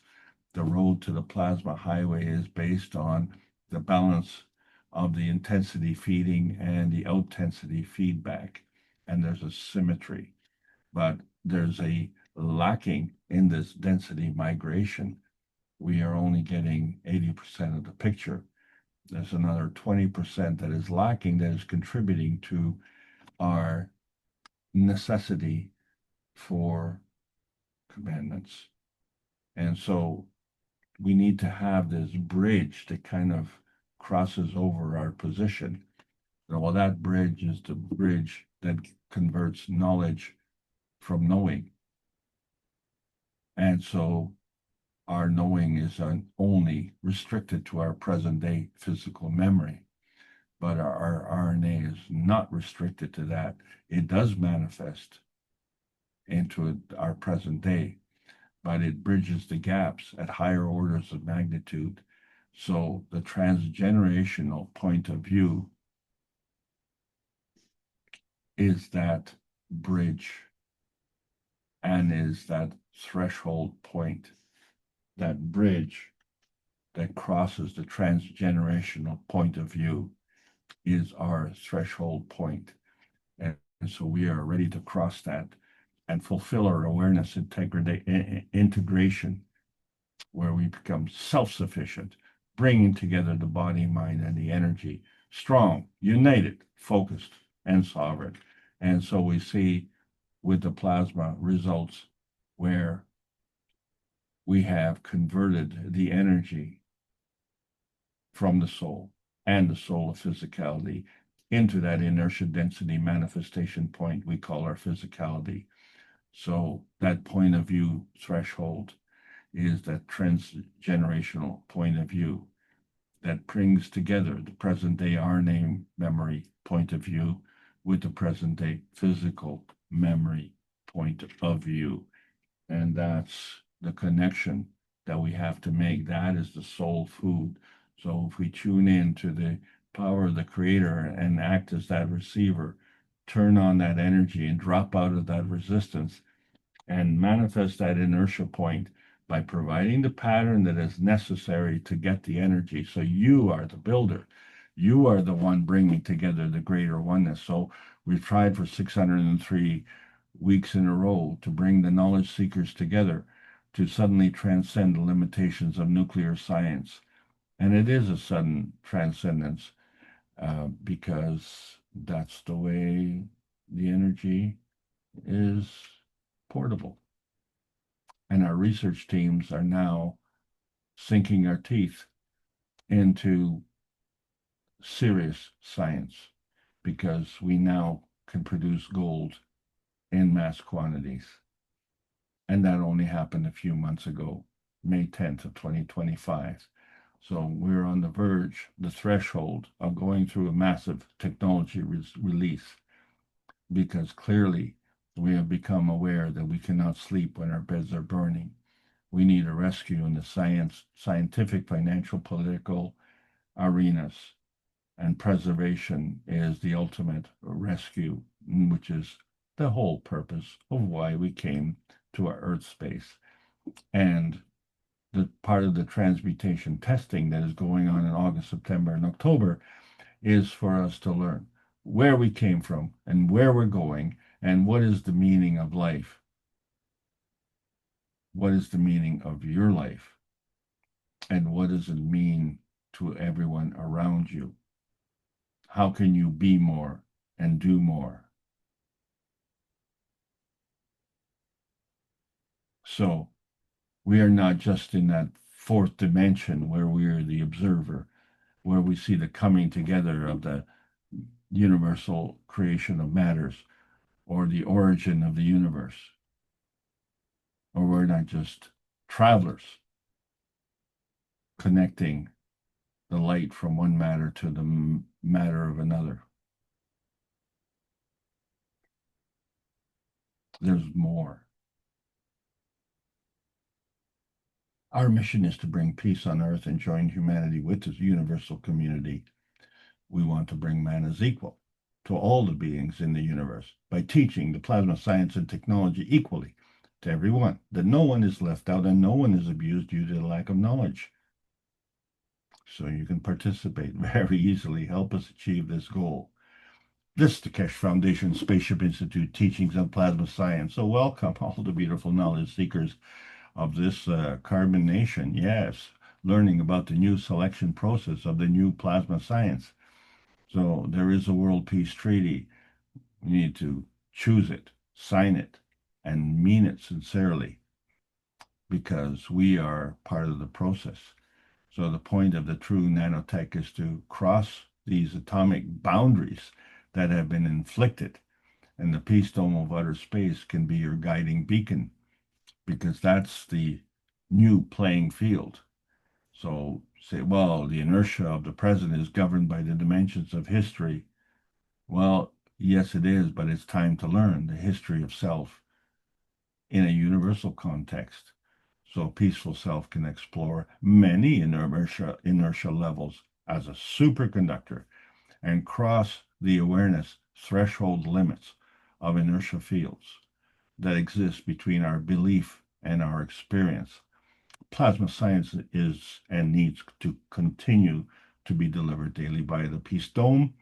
The road to the plasma highway is based on the balance of the intensity feeding and the out-intensity feedback. And there's a symmetry, but there's a lacking in this density migration. We are only getting 80% of the picture. There's another 20% that is lacking, that is contributing to our necessity for commandments. And so we need to have this bridge that kind of crosses over our position. Well, that bridge is the bridge that converts knowledge from knowing. And so our knowing is only restricted to our present day physical memory. But our RNA is not restricted to that. It does manifest into our present day, but it bridges the gaps at higher orders of magnitude. So the transgenerational point of view is that bridge and is that threshold point, that bridge that crosses the transgenerational point of view is our threshold point. And so we are ready to cross that and fulfill our awareness integration, where we become self-sufficient, bringing together the body, mind, and the energy, strong, united, focused, and sovereign. And so we see with the plasma results where we have converted the energy from the soul and the soul of physicality into that inertia density manifestation point we call our physicality. So that point of view threshold is that transgenerational point of view that brings together the present day RNA memory point of view with the present day physical memory point of view. And that's the connection that we have to make. That is the soul food. So if we tune in to the power of the creator and act as that receiver, turn on that energy and drop out of that resistance and manifest that inertia point by providing the pattern that is necessary to get the energy. So you are the builder. You are the one bringing together the greater oneness. So we've tried for 603 weeks in a row to bring the knowledge seekers together to suddenly transcend the limitations of nuclear science. And it is a sudden transcendence because that's the way the energy is portable. And our research teams are now sinking our teeth into serious science because we now can produce gold in mass quantities. And that only happened a few months ago, May 10th of 2025. So we're on the verge, the threshold of going through a massive technology release because clearly we have become aware that we cannot sleep when our beds are burning. We need a rescue in the scientific, financial, political arenas. And preservation is the ultimate rescue, which is the whole purpose of why we came to our Earth space. And the part of the transmutation testing that is going on in August, September, and October is for us to learn where we came from and where we're going and what is the meaning of life. What is the meaning of your life? And what does it mean to everyone around you? How can you be more and do more? So we are not just in that fourth dimension where we are the observer, where we see the coming together of the universal creation of matters or the origin of the universe. Or we're not just travelers connecting the light from one matter to the matter of another. There's more. Our mission is to bring peace on earth and join humanity with this universal community. We want to bring man as equal to all the beings in the universe by teaching the plasma science and technology equally to everyone, that no one is left out and no one is abused due to the lack of knowledge. So you can participate very easily, help us achieve this goal. This is the Keshe Foundation Spaceship Institute Teachings on Plasma Science. So welcome all the beautiful knowledge seekers of this carbon nation. Yes, learning about the new selection process of the new plasma science. So there is a world peace treaty. We need to choose it, sign it, and mean it sincerely because we are part of the process. So the point of the true nanotech is to cross these atomic boundaries that have been inflicted, and the peace dome of outer space can be your guiding beacon because that's the new playing field. So say, well, the inertia of the present is governed by the dimensions of history. Well, yes, it is, but it's time to learn the history of self in a universal context. So peaceful self can explore many inertia levels as a superconductor and cross the awareness threshold limits of inertia fields that exist between our belief and our experience. Plasma science is and needs to continue to be delivered daily by the Peace Dome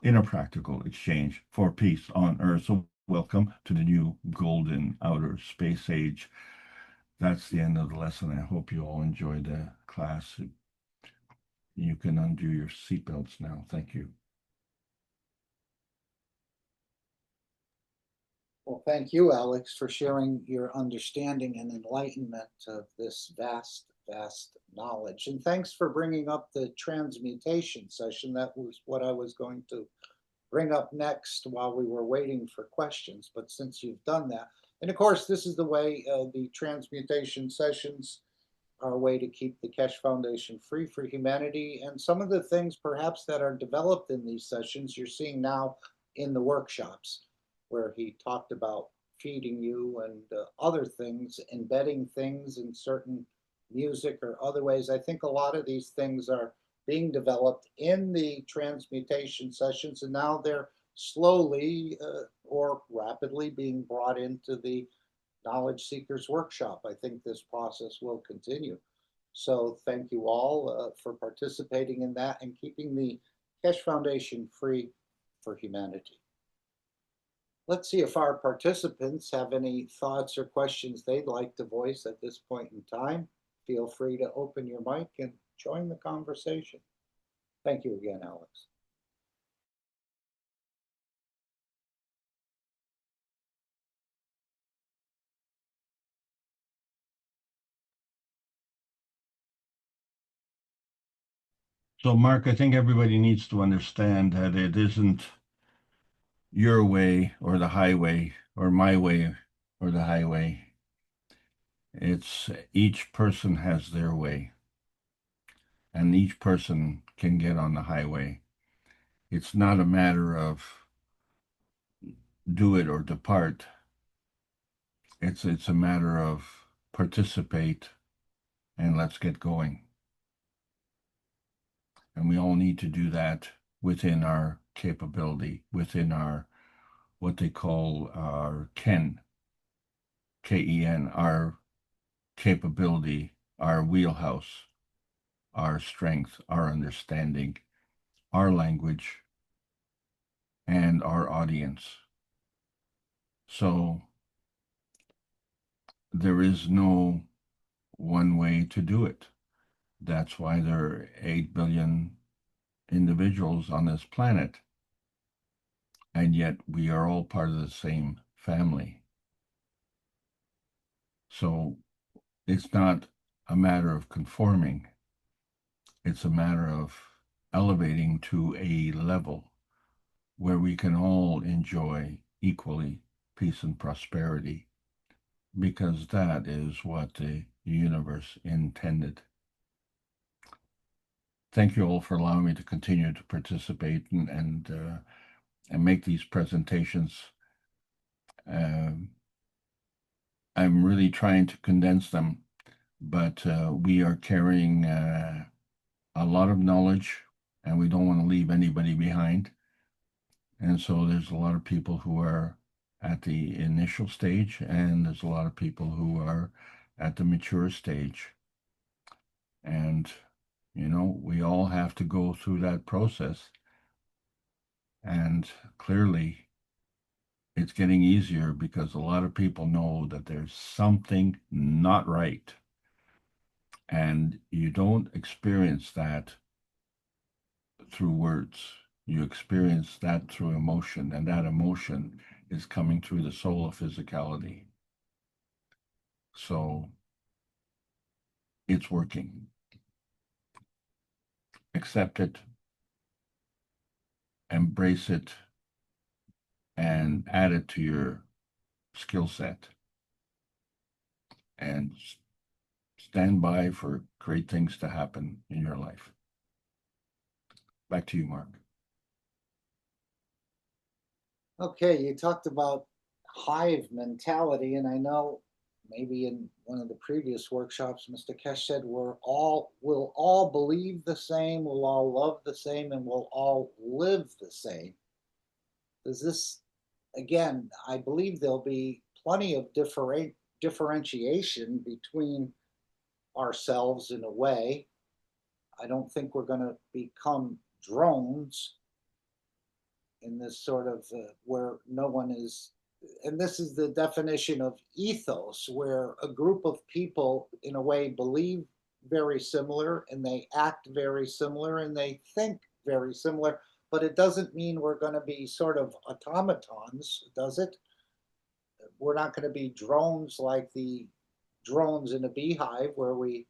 in a practical exchange for peace on Earth. So welcome to the new golden outer space age. That's the end of the lesson. I hope you all enjoyed the class. You can undo your seatbelts now. Thank you. Well, thank you, Alex, for sharing your understanding and enlightenment of this vast, vast knowledge. And thanks for bringing up the transmutation session. That was what I was going to bring up next while we were waiting for questions. But since you've done that, and of course, this is the way the transmutation sessions are a way to keep the Keshe Foundation free for humanity. And some of the things perhaps that are developed in these sessions, you're seeing now in the workshops, where he talked about feeding you and other things, embedding things in certain music or other ways. I think a lot of these things are being developed in the transmutation sessions, and now they're slowly or rapidly being brought into the Knowledge Seekers Workshop. I think this process will continue. So thank you all for participating in that and keeping the Keshe Foundation free for humanity. Let's see if our participants have any thoughts or questions they'd like to voice at this point in time. Feel free to open your mic and join the conversation. Thank you again, Alex. So, Mark, I think everybody needs to understand that it isn't your way or the highway or my way or the highway. It's each person has their way, and each person can get on the highway. It's not a matter of do it or depart. It's a matter of participate and let's get going. And we all need to do that within our capability, within our what they call our Ken, K-E-N, our capability, our wheelhouse, our strength, our understanding, our language, and our audience. So there is no one way to do it. That's why there are 8 billion individuals on this planet. And yet we are all part of the same family. So it's not a matter of conforming. It's a matter of elevating to a level where we can all enjoy equally peace and prosperity, because that is what the universe intended. Thank you all for allowing me to continue to participate and make these presentations. I'm really trying to condense them, but we are carrying a lot of knowledge, and we don't want to leave anybody behind. And so there's a lot of people who are at the initial stage, and there's a lot of people who are at the mature stage. And, you know, we all have to go through that process. And clearly, it's getting easier because a lot of people know that there's something not right. And you don't experience that through words. You experience that through emotion, and that emotion is coming through the soul of physicality. So it's working. Accept it, embrace it, and add it to your skill set. And stand by for great things to happen in your life. Back to you, Mark. Okay, you talked about hive mentality, and I know maybe in one of the previous workshops, Mr. Keshe said we'll all believe the same, we'll all love the same, and we'll all live the same. Does this, again, I believe there'll be plenty of differentiation between ourselves in a way. I don't think we're going to become drones in this sort of where no one is, and this is the definition of ethos, where a group of people in a way believe very similar and they act very similar and they think very similar, but it doesn't mean we're going to be sort of automatons, does it? We're not going to be drones like the drones in a beehive where we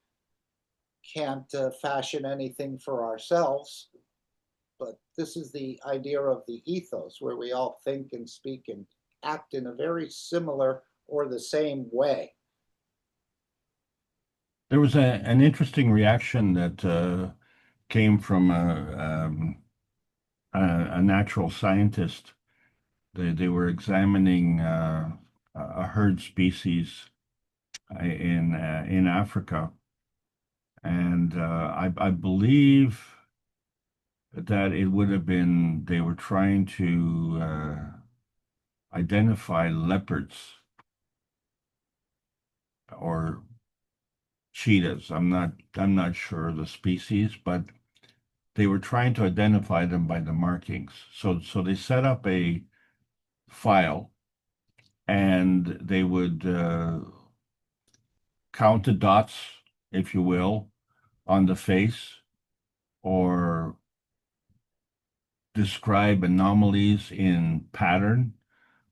can't fashion anything for ourselves. But this is the idea of the ethos, where we all think and speak and act in a very similar or the same way. There was an interesting reaction that came from a natural scientist. They were examining a herd species in Africa, and I believe that it would have been they were trying to identify leopards or cheetahs. I'm not sure of the species, but they were trying to identify them by the markings. So they set up a file and they would count the dots, if you will, on the face or describe anomalies in pattern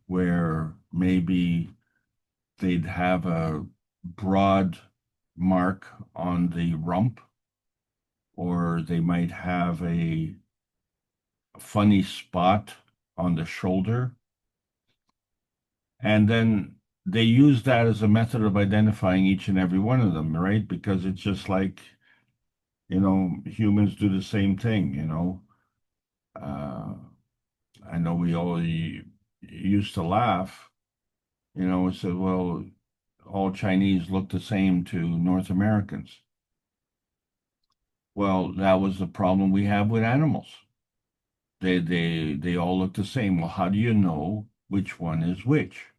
where maybe they'd have a broad mark on the rump, or they might have a funny spot on the shoulder. And then they use that as a method of identifying each and every one of them, right? Because it's just like, humans do the same thing. I know we all used to laugh, and said, well, all Chinese look the same to North Americans. Well, that was the problem we have with animals. They all look the same. Well, how do you know which one is which?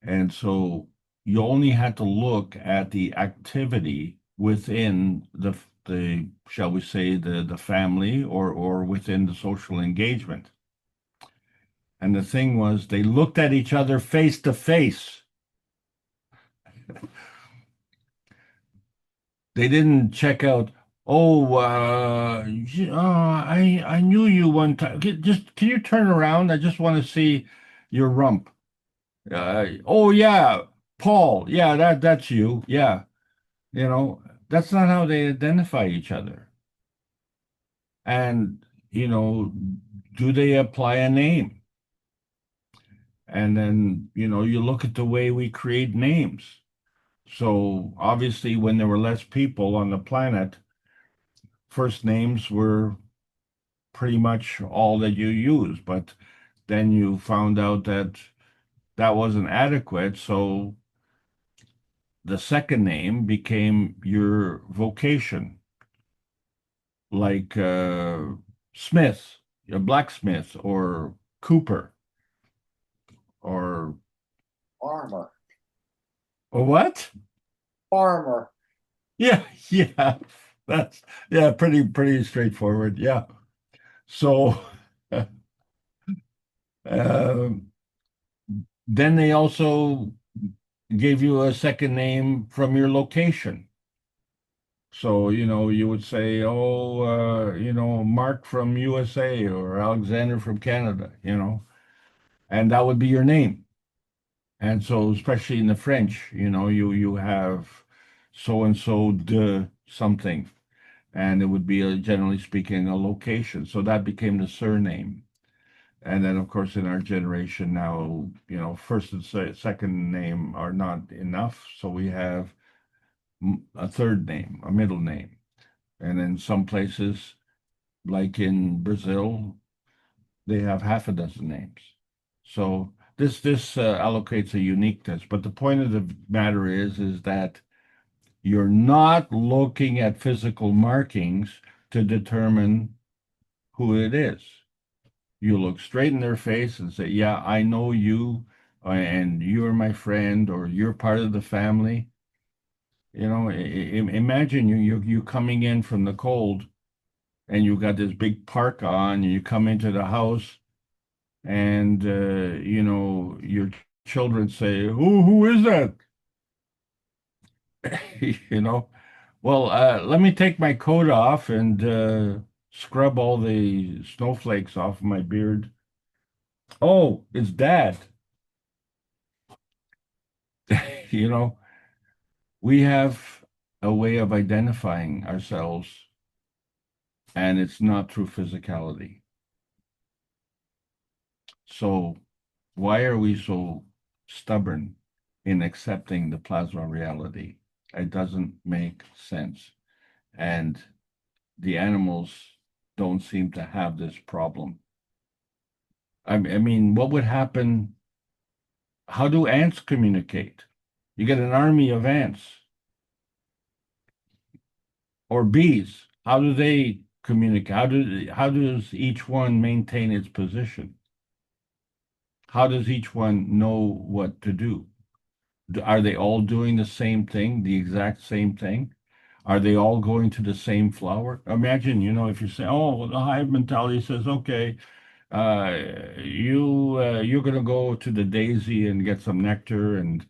And so you only had to look at the activity within the shall we say the family or within the social engagement. And the thing was, they looked at each other face to face. They didn't check out, I knew you one time. Can you turn around? I just want to see your rump. Oh yeah, Paul. Yeah, that's you. Yeah. That's not how they identify each other. And, do they apply a name? And then, you look at the way we create names. So obviously, when there were less people on the planet, first names were pretty much all that you use. But then you found out that that wasn't adequate. So the second name became your vocation, like Smith, a blacksmith, or Cooper, or Farmer. or what? Farmer. Yeah, yeah, that's pretty straightforward. Yeah. So then they also gave you a second name from your location. So, you would say, Mark from USA or Alexander from Canada, and that would be your name. And so, especially in the French, you have so and so de something, and it would be generally speaking a location. So that became the surname. And then, of course, in our generation now, first and second name are not enough. So we have a third name, a middle name. And in some places, like in Brazil, they have half a dozen names. So this allocates a uniqueness. But the point of the matter is that you're not looking at physical markings to determine who it is. You look straight in their face and say, yeah, I know you, and you're my friend, or you're part of the family. You know, imagine you coming in from the cold and you got this big parka on, and you come into the house and you know, your children say, who is that? You know, well, let me take my coat off and scrub all the snowflakes off my beard. Oh, it's Dad. You know, we have a way of identifying ourselves, and it's not through physicality. So why are we so stubborn in accepting the plasma reality? It doesn't make sense. And the animals don't seem to have this problem. I mean, what would happen? How do ants communicate? You get an army of ants or bees. How do they communicate? How does each one maintain its position? How does each one know what to do? Are they all doing the same thing, the exact same thing? Are they all going to the same flower? Imagine, you know, if you say, oh, the hive mentality says, okay, you're going to go to the daisy and get some nectar, and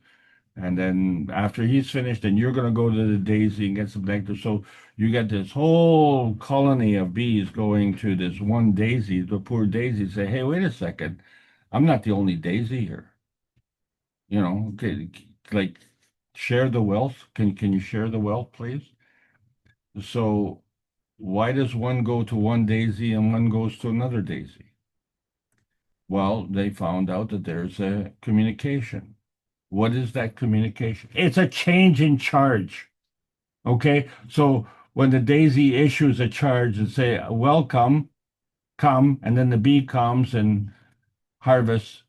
then after he's finished, then you're going to go to the daisy and get some nectar. So you get this whole colony of bees going to this one daisy. The poor daisy say, hey, wait a second, I'm not the only daisy here. You know, okay, like share the wealth. Can you share the wealth, please? So why does one go to one daisy and one goes to another daisy? Well, they found out that there's a communication. What is that communication? It's a change in charge. Okay, so when the daisy issues a charge and say, welcome, come, and then the bee comes and harvests,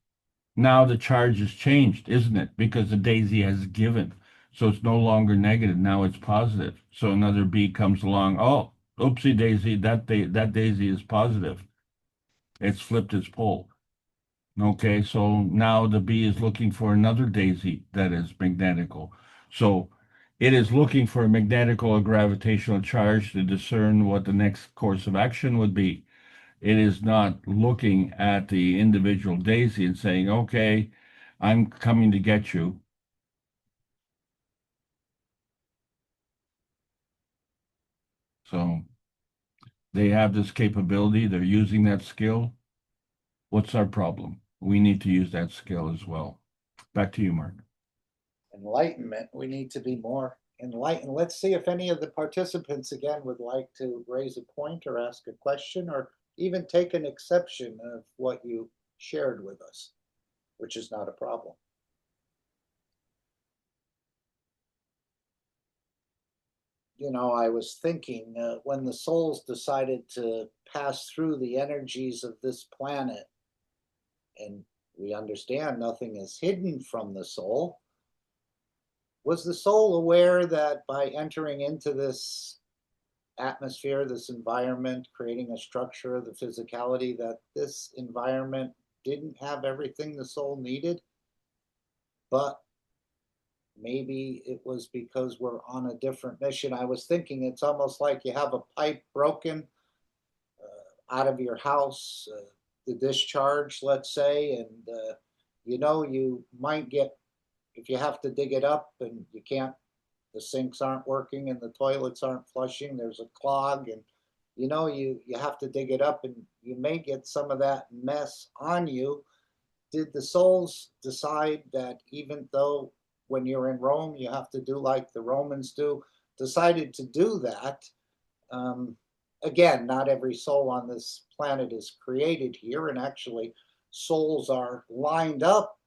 now the charge has changed, isn't it? Because the daisy has given. So it's no longer negative. Now it's positive. So another bee comes along. Oh, oopsie daisy, that daisy is positive. It's flipped its pole. Okay, so now the bee is looking for another daisy that is magnetical. So it is looking for a magnetical or gravitational charge to discern what the next course of action would be. It is not looking at the individual daisy and saying, okay, I'm coming to get you. So they have this capability, they're using that skill. What's our problem? We need to use that skill as well. Back to you, Mark. Enlightenment, we need to be more enlightened. Let's see if any of the participants again would like to raise a point or ask a question or even take an exception of what you shared with us, which is not a problem. You know, I was thinking when the souls decided to pass through the energies of this planet, and we understand nothing is hidden from the soul, was the soul aware that by entering into this atmosphere, this environment, creating a structure of the physicality, that this environment didn't have everything the soul needed? But maybe it was because we're on a different mission. I was thinking it's almost like you have a pipe broken out of your house, the discharge, let's say, and you know, you might get, if you have to dig it up and you can't, the sinks aren't working and the toilets aren't flushing, there's a clog, and you know, you have to dig it up and you may get some of that mess on you. Did the souls decide that even though when you're in Rome you have to do like the Romans do, decided to do that? Again, not every soul on this planet is created here, and actually souls are lined up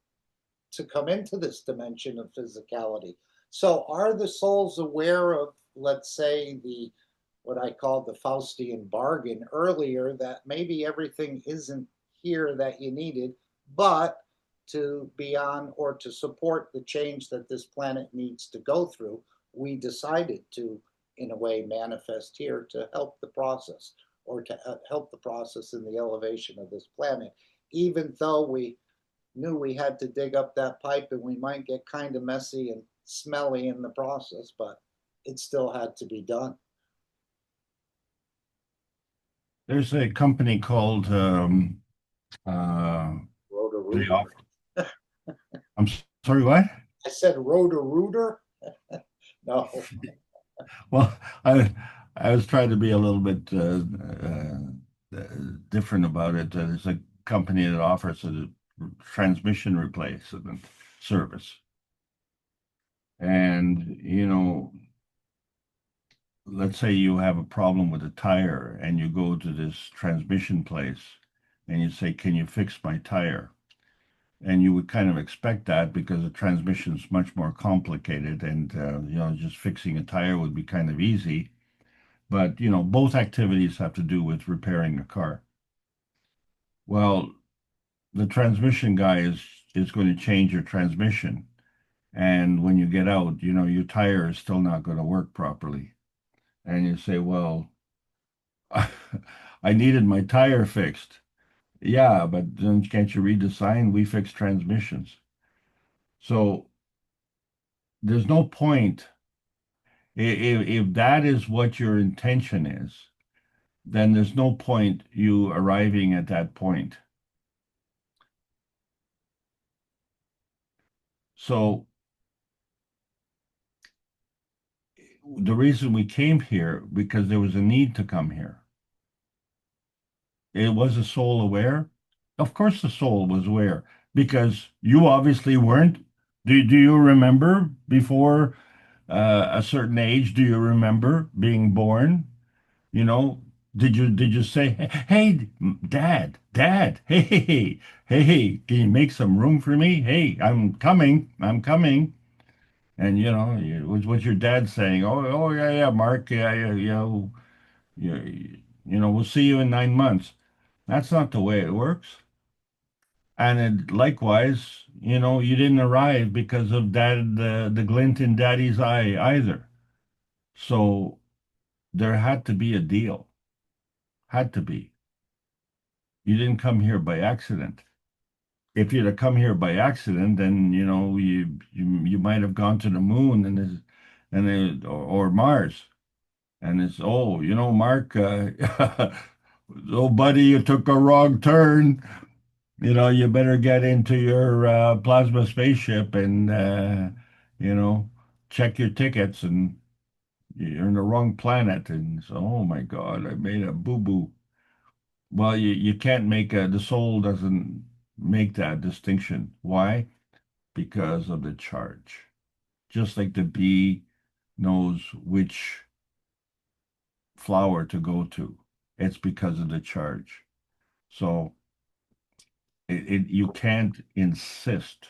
to come into this dimension of physicality. So are the souls aware of, let's say, what I called the Faustian bargain earlier, that maybe everything isn't here that you needed, but to be on or to support the change that this planet needs to go through, we decided to, in a way, manifest here to help the process, or to help the process in the elevation of this planet, even though we knew we had to dig up that pipe and we might get kind of messy and smelly in the process, but it still had to be done. There's a company called the Roto-Rooter. I'm sorry, what? I said Roto-Rooter? No. Well, I was trying to be a little bit different about it. There's a company that offers a transmission replacement service. And, you know, let's say you have a problem with a tire and you go to this transmission place and you say, can you fix my tire? And you would kind of expect that because the transmission is much more complicated, and you know, just fixing a tire would be kind of easy. But you know, both activities have to do with repairing a car. Well, the transmission guy is going to change your transmission, and when you get out, you know, your tire is still not going to work properly. And you say, well, I needed my tire fixed. Yeah, but then can't you read the sign? We fix transmissions. So there's no point if that is what your intention is, then there's no point you arriving at that point. So the reason we came here, because there was a need to come here. It was a soul aware? Of course the soul was aware, because you obviously weren't. Do you remember before a certain age, do you remember being born? You know, did you say, hey, Dad, hey, can you make some room for me? Hey, I'm coming. And you know, what's your dad saying? Oh, yeah, Mark, yeah, you know, we'll see you in 9 months. That's not the way it works. And likewise, you know, you didn't arrive because of the glint in Daddy's eye either. So there had to be a deal. Had to be. You didn't come here by accident. If you'd have come here by accident, then you know you might have gone to the moon or Mars, and it's, oh, you know, Mark, oh buddy, you took a wrong turn. You know, you better get into your plasma spaceship and you know, check your tickets, and you're in the wrong planet. And so, oh my God, I made a boo-boo. Well, you can't make the soul doesn't make that distinction. Why? Because of the charge. Just like the bee knows which flower to go to, it's because of the charge. So you can't insist.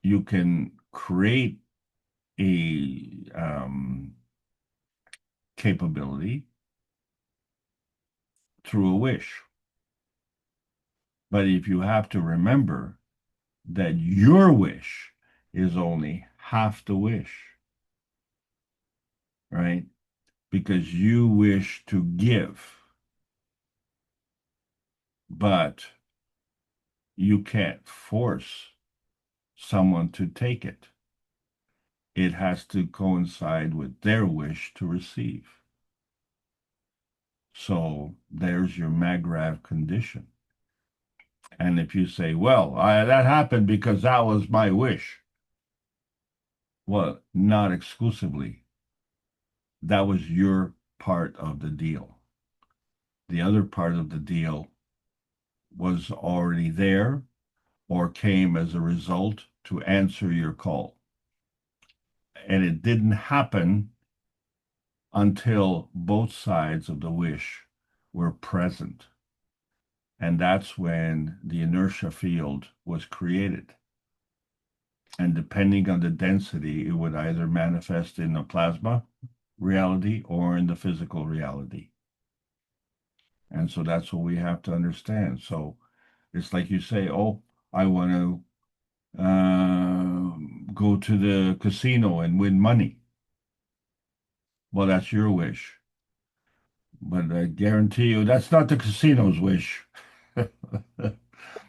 You can create a capability through a wish. But if you have to remember that your wish is only half the wish, right? Because you wish to give, but you can't force someone to take it. It has to coincide with their wish to receive. So there's your Magrav condition. And if you say, well, that happened because that was my wish. Well, not exclusively. That was your part of the deal. The other part of the deal was already there or came as a result to answer your call. And it didn't happen until both sides of the wish were present. And that's when the inertia field was created. And depending on the density, it would either manifest in the plasma reality or in the physical reality. And so that's what we have to understand. So it's like you say, oh, I want to go to the casino and win money. Well, that's your wish. But I guarantee you, that's not the casino's wish.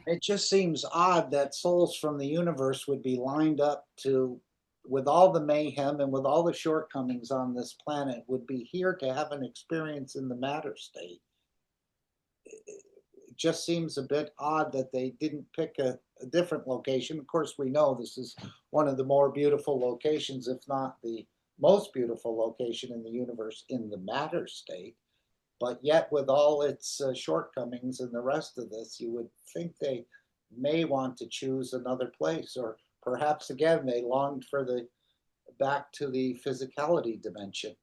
It just seems odd that souls from the universe would be lined up to, with all the mayhem and with all the shortcomings on this planet, would be here to have an experience in the matter state. It just seems a bit odd that they didn't pick a different location. Of course, we know this is one of the more beautiful locations, if not the most beautiful location in the universe in the matter state. But yet, with all its shortcomings and the rest of this, you would think they may want to choose another place, or perhaps again they longed for the back to the physicality dimension.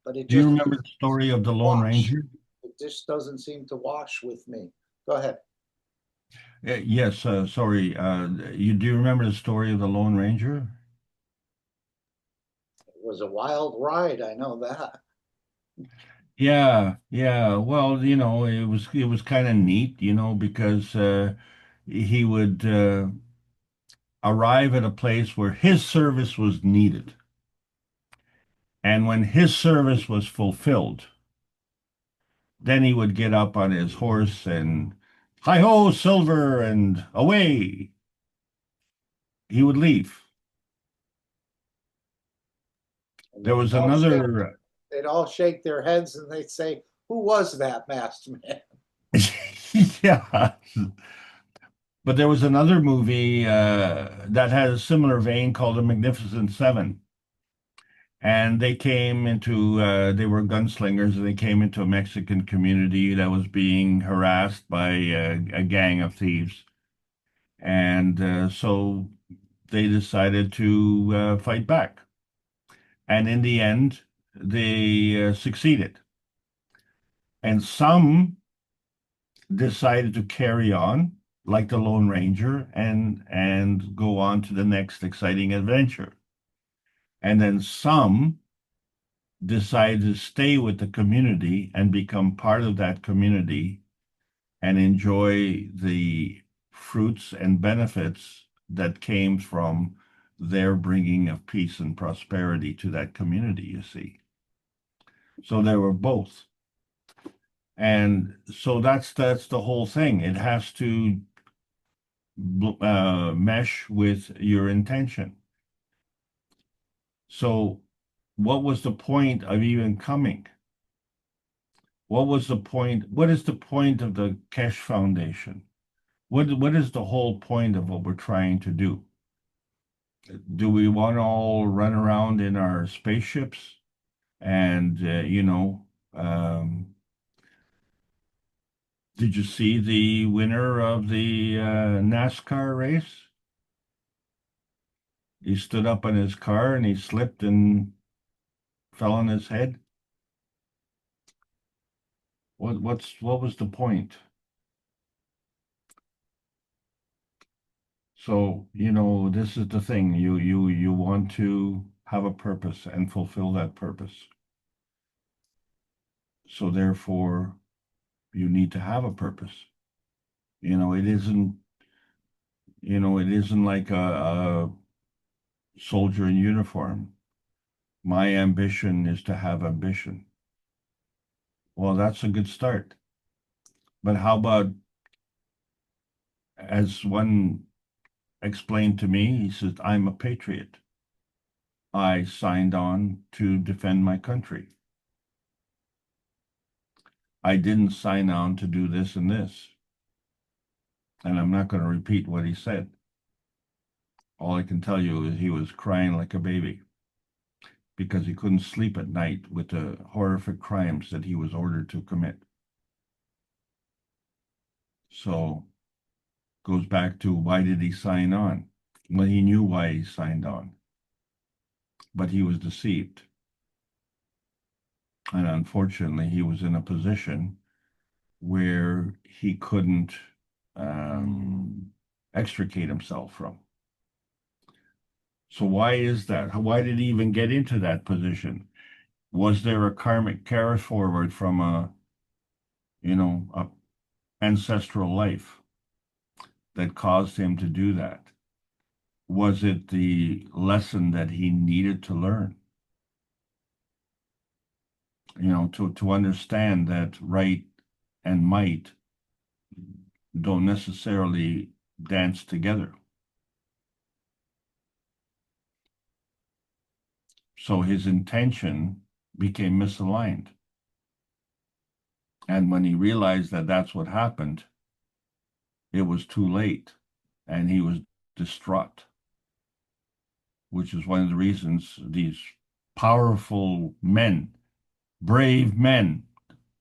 But it Do you just remember the story of the Lone wash. Ranger? It just doesn't seem to wash with me. Go ahead. Yes, sorry. Do you remember the story of the Lone Ranger? It was a wild ride, I know that. Yeah, yeah. Well, it was kind of neat, because he would arrive at a place where his service was needed. And when his service was fulfilled, then he would get up on his horse and hi ho, Silver, and away. He would leave. And There was another. they'd all shake their heads and they'd say, "Who was that masked man?" Yeah. But there was another movie that had a similar vein called The Magnificent Seven. And they they were gunslingers, and they came into a Mexican community that was being harassed by a gang of thieves. And so they decided to fight back. And in the end, they succeeded. And some decided to carry on, like the Lone Ranger, and go on to the next exciting adventure. And then some decided to stay with the community and become part of that community and enjoy the fruits and benefits that came from their bringing of peace and prosperity to that community, you see. So there were both. And so that's the whole thing. It has to mesh with your intention. So what was the point of even coming? What was the point? What is the point of the Keshe Foundation? What is the whole point of what we're trying to do? Do we want to all run around in our spaceships and did you see the winner of the NASCAR race? He stood up in his car and he slipped and fell on his head. What was the point? So, this is the thing. You want to have a purpose and fulfill that purpose. So therefore, you need to have a purpose. It isn't like a soldier in uniform. My ambition is to have ambition. Well, that's a good start. But how about, as one explained to me, he says, I'm a patriot. I signed on to defend my country. I didn't sign on to do this and this. And I'm not going to repeat what he said. All I can tell you is he was crying like a baby because he couldn't sleep at night with the horrific crimes that he was ordered to commit. So goes back to, why did he sign on? Well, he knew why he signed on, but he was deceived. And unfortunately, he was in a position where he couldn't extricate himself from. So why is that? Why did he even get into that position? Was there a karmic carry forward from a ancestral life that caused him to do that? Was it the lesson that he needed to learn? To understand that right and might don't necessarily dance together. So his intention became misaligned. And when he realized that that's what happened, it was too late and he was distraught, which is one of the reasons these powerful men, brave men,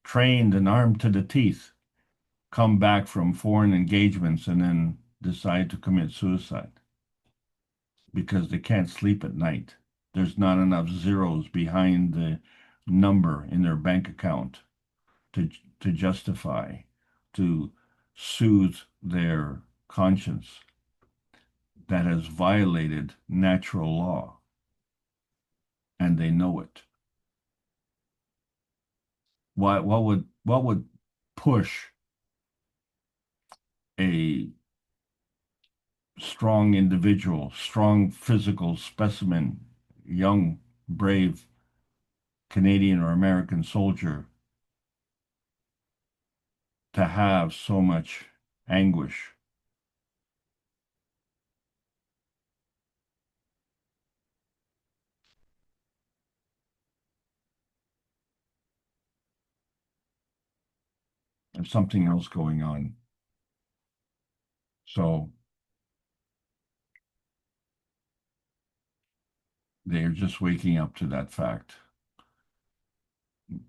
trained and armed to the teeth, come back from foreign engagements and then decide to commit suicide because they can't sleep at night. There's not enough zeros behind the number in their bank account to justify, to soothe their conscience that has violated natural law, and they know it. What would push a strong individual, strong physical specimen, young, brave Canadian or American soldier to have so much anguish? There's something else going on. So they're just waking up to that fact.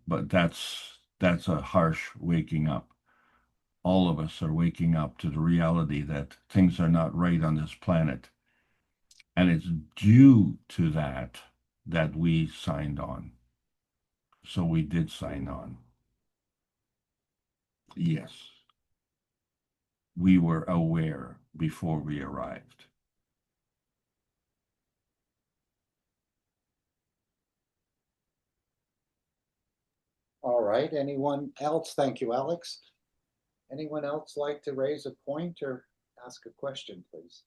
But that's a harsh waking up. All of us are waking up to the reality that things are not right on this planet. And it's due to that we signed on. So we did sign on. Yes. We were aware before we arrived. All right. Anyone else? Thank you, Alex. Anyone else like to raise a point or ask a question, please?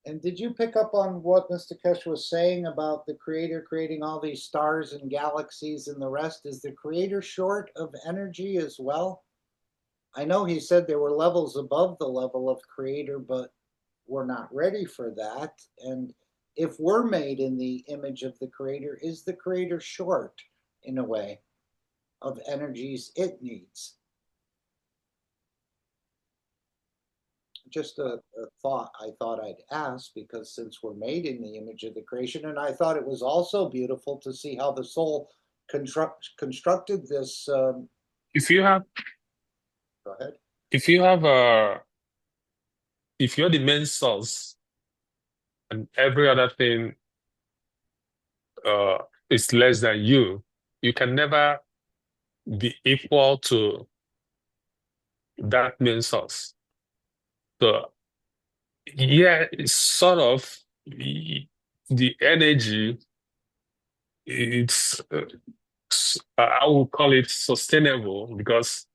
And did you pick up on what Mr. Keshe was saying about the creator creating all these stars and galaxies and the rest? Is the creator short of energy as well? I know he said there were levels above the level of creator, but we're not ready for that. And if we're made in the image of the creator, is the creator short in a way of energies it needs? Just a thought I thought I'd ask, because since we're made in the image of the creation, and I thought it was also beautiful to see how the soul constructed this. If you have, Go ahead. if you have a, if you're the main source and every other thing is less than you, you can never be equal to that main source. So yeah, it's sort of the energy. It's I would call it sustainable because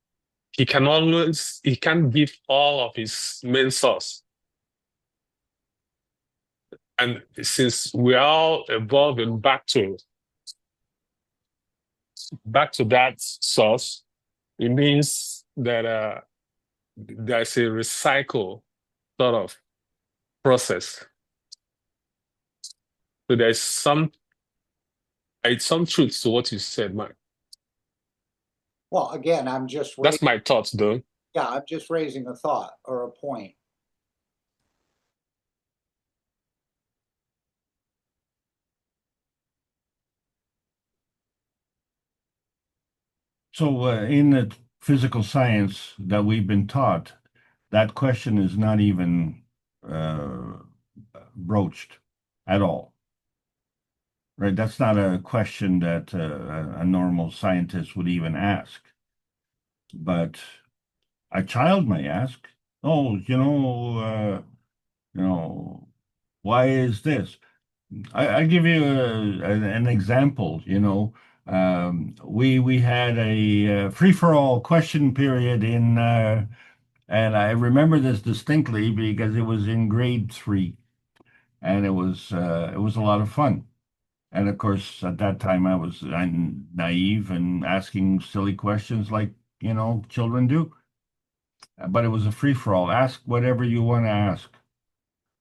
he can't give all of his main source. And since we're all evolving back to that source, it means that there's a recycle sort of process. So there's some truth to what you said, Mike. Well, again, That's my thoughts, though. Yeah, I'm just raising a thought or a point. So in the physical science that we've been taught, that question is not even broached at all. Right? That's not a question that a normal scientist would even ask. But a child may ask, oh, why is this? I give you an example. We had a free-for-all question period and I remember this distinctly because it was in grade 3, and it was a lot of fun. And of course, at that time, I was naive and asking silly questions like children do. But it was a free-for-all. Ask whatever you want to ask.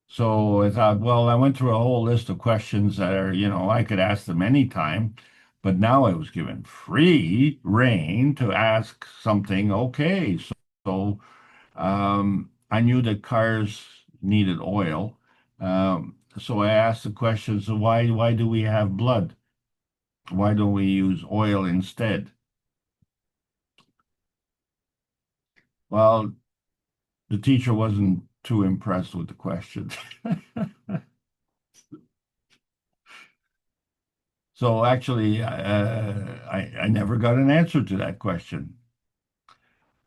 So I thought, well, I went through a whole list of questions that are, I could ask them anytime, but now I was given free reign to ask something. Okay, so I knew that cars needed oil, so I asked the question: so why do we have blood? Why don't we use oil instead? Well, the teacher wasn't too impressed with the question. So actually, I never got an answer to that question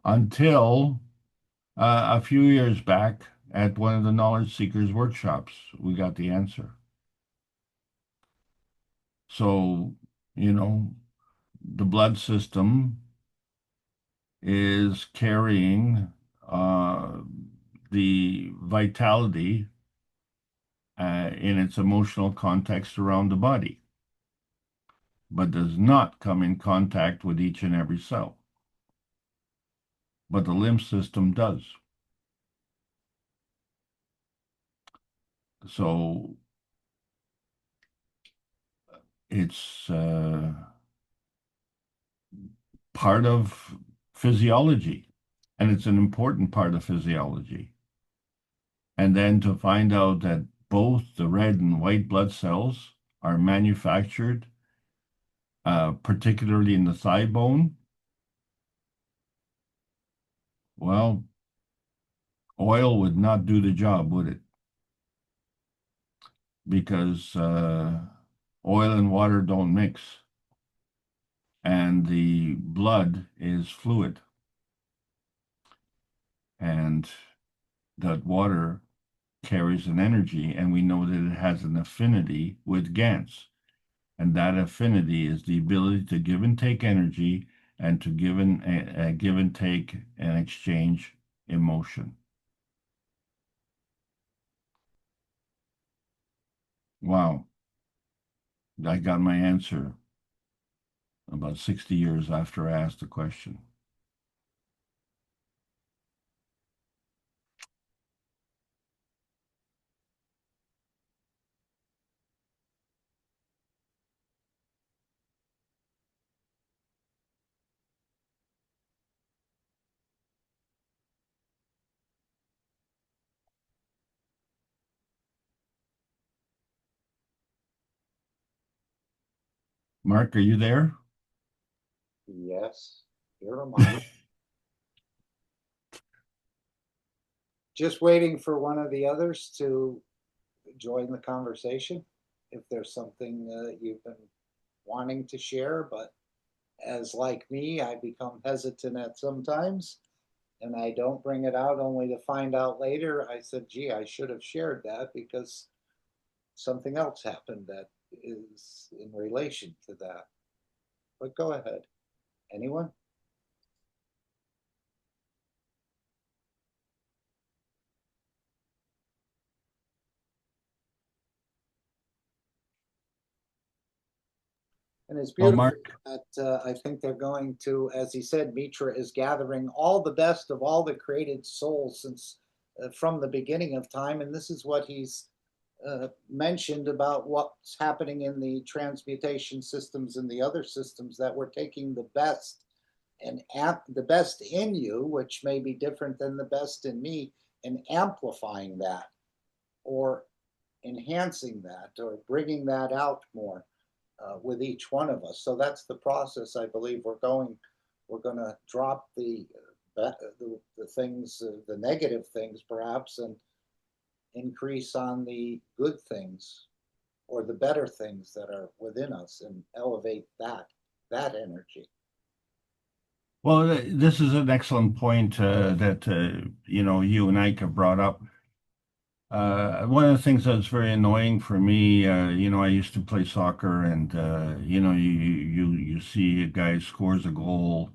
until a few years back at one of the Knowledge Seekers workshops, we got the answer. So, the blood system is carrying the vitality in its emotional context around the body, but does not come in contact with each and every cell. But the lymph system does. So it's part of physiology, and it's an important part of physiology. And then to find out that both the red and white blood cells are manufactured, particularly in the thigh bone, well, oil would not do the job, would it? Because oil and water don't mix, and the blood is fluid. And that water carries an energy, and we know that it has an affinity with GANs. And that affinity is the ability to give and take energy and to give and take and exchange emotion. Wow. I got my answer about 60 years after I asked the question. Mark, are you there? Yes, here am I. Just waiting for one of the others to join the conversation. If there's something you've been wanting to share, but as like me, I become hesitant at sometimes and I don't bring it out only to find out later. I said, gee, I should have shared that because something else happened that is in relation to that. But go ahead. Anyone? And it's Well, beautiful Mark, that I think they're going to, as he said, Mitra is gathering all the best of all the created souls since from the beginning of time. And this is what he's mentioned about what's happening in the transmutation systems and the other systems, that we're taking the best and the best in you, which may be different than the best in me, and amplifying that or enhancing that or bringing that out more with each one of us. So that's the process. I believe we're going to drop the things, the negative things perhaps, and increase on the good things or the better things that are within us and elevate that energy. Well, this is an excellent point that you and Ike have brought up. One of the things that's very annoying for me, I used to play soccer, and you see a guy scores a goal,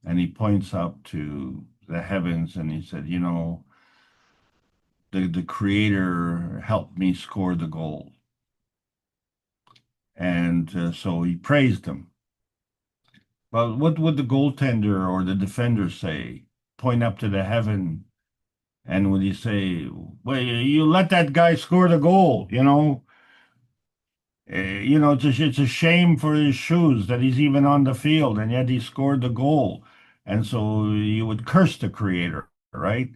and he points up to the heavens, and he said, the Creator helped me score the goal, and so he praised him. But what would the goaltender or the defender say? Point up to the heaven, and would he say, "Well, you let that guy score the goal"? It's a shame for his shoes that he's even on the field, and yet he scored the goal. And so you would curse the Creator, right?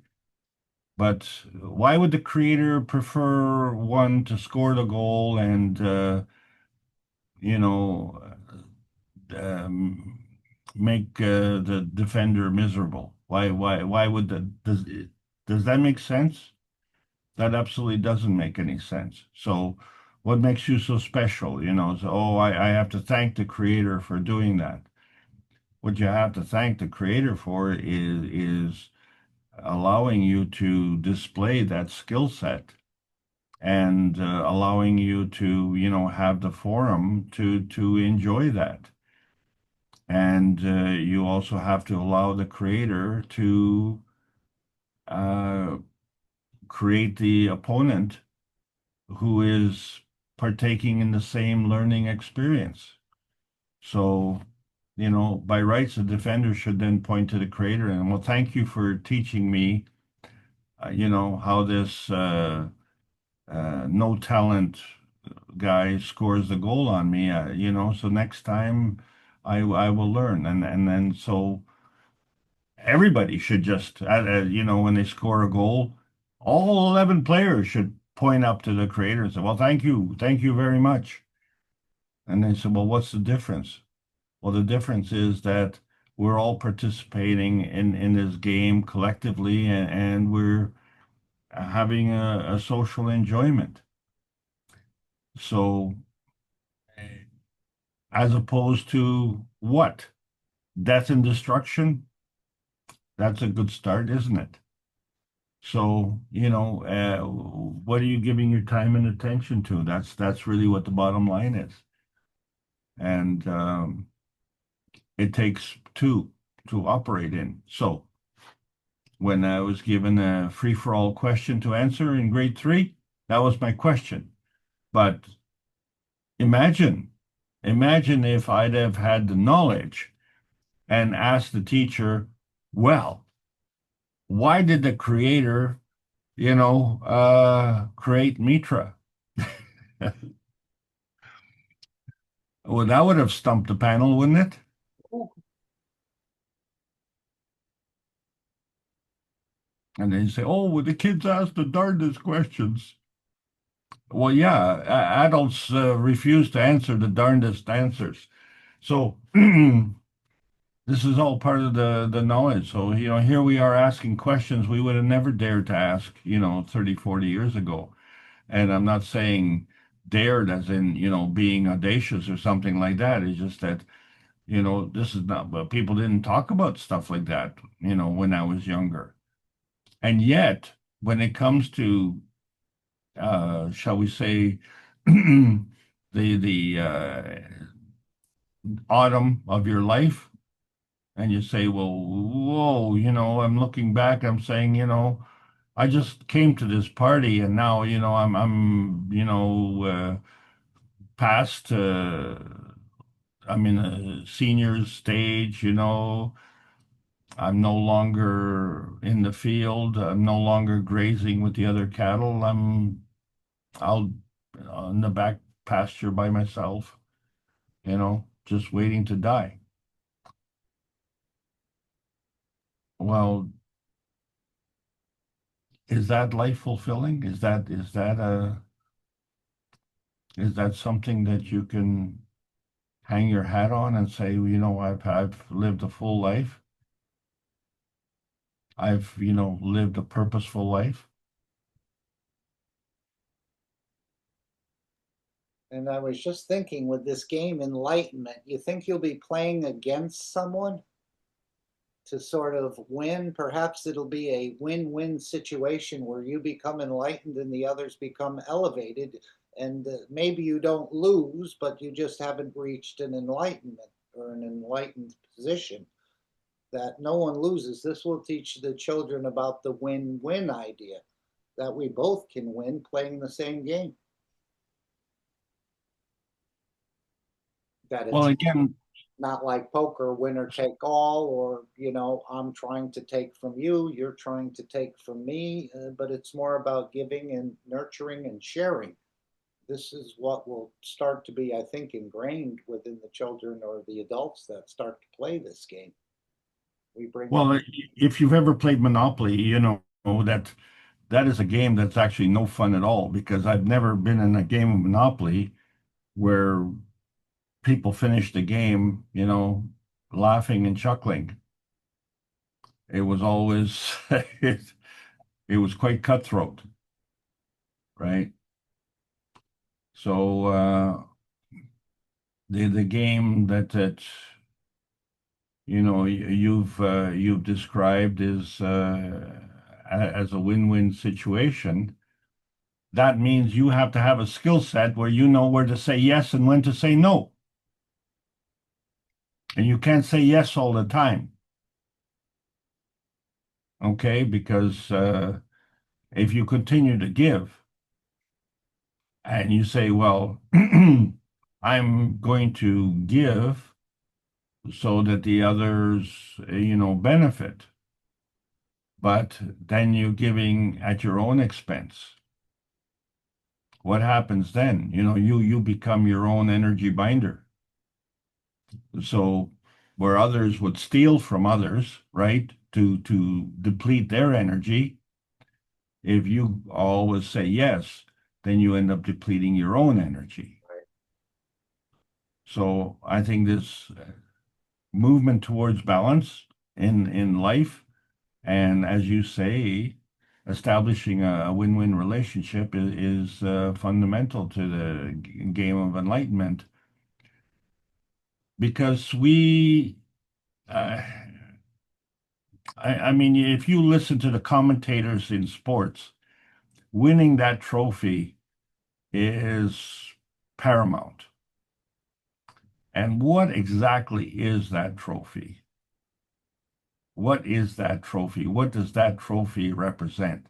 But why would the Creator prefer one to score the goal and you know um, make the defender miserable? Why would does that make sense? That absolutely doesn't make any sense. So what makes you so special? So, I have to thank the Creator for doing that. What you have to thank the Creator for is allowing you to display that skill set and allowing you to, have the forum to enjoy that. And you also have to allow the Creator to uh, create the opponent who is partaking in the same learning experience. So, by rights, the defender should then point to the Creator and, well, thank you for teaching me, how this no talent guy scores the goal on me. So next time I will learn, and then so everybody should just, when they score a goal, all 11 players should point up to the Creator and say, well, thank you very much. And they said, well, what's the difference? Well, the difference is that we're all participating in this game collectively, and we're having a social enjoyment. So, as opposed to what? Death and destruction? That's a good start, isn't it? So, what are you giving your time and attention to? That's really what the bottom line is. And it takes two to operate in. So, when I was given a free-for-all question to answer in grade 3, that was my question. But imagine if I'd have had the knowledge and asked the teacher, well, why did the Creator, create Mitra? Well, that would have stumped the panel, wouldn't it? And then you say, oh, well, the kids ask the darndest questions. Well, yeah, adults refuse to answer the darndest answers. So this is all part of the knowledge. So, here we are asking questions we would have never dared to ask, 30, 40 years ago. And I'm not saying dared as in, being audacious or something like that. It's just that, this is not, but people didn't talk about stuff like that, when I was younger. And yet, when it comes to, shall we say, the autumn of your life, and you say, well, whoa, I'm looking back, I'm saying, I just came to this party, and now, I'm past, I'm in a senior stage, I'm no longer in the field. I'm no longer grazing with the other cattle. I'm out in the back pasture by myself, just waiting to die. Well, is that life fulfilling? Is that something that you can hang your hat on and say, well, I've lived a full life. I've, lived a purposeful life. And I was just thinking with this game Enlightenment, you think you'll be playing against someone? to sort of win. Perhaps it'll be a win-win situation where you become enlightened and the others become elevated. And maybe you don't lose, but you just haven't reached an enlightenment or an enlightened position. That no one loses. This will teach the children about the win-win idea, that we both can win playing the same game. That Well, it's again, not like poker, winner take all, or, you know, I'm trying to take from you, you're trying to take from me, but it's more about giving and nurturing and sharing. This is what will start to be, I think, ingrained within the children or the adults that start to play this game. We bring well, if you've ever played Monopoly, you know that that is a game that's actually no fun at all, because I've never been in a game of Monopoly where people finish the game, you know, laughing and chuckling. It was always it was quite cutthroat, right? So the game that you know you've described is as a win-win situation. That means you have to have a skill set where you know where to say yes and when to say no. And you can't say yes all the time. Okay, because if you continue to give and you say, well, I'm going to give so that the others, you know, benefit, but then you're giving at your own expense. What happens then? You know, you become your own energy binder. So where others would steal from others, right, to deplete their energy, if you always say yes, then you end up depleting your own energy. Right. So I think this movement towards balance in life, and as you say, establishing a win-win relationship is fundamental to the game of enlightenment, because we I mean, if you listen to the commentators in sports, winning that trophy is paramount. And what exactly is that trophy? What is that trophy? What does that trophy represent?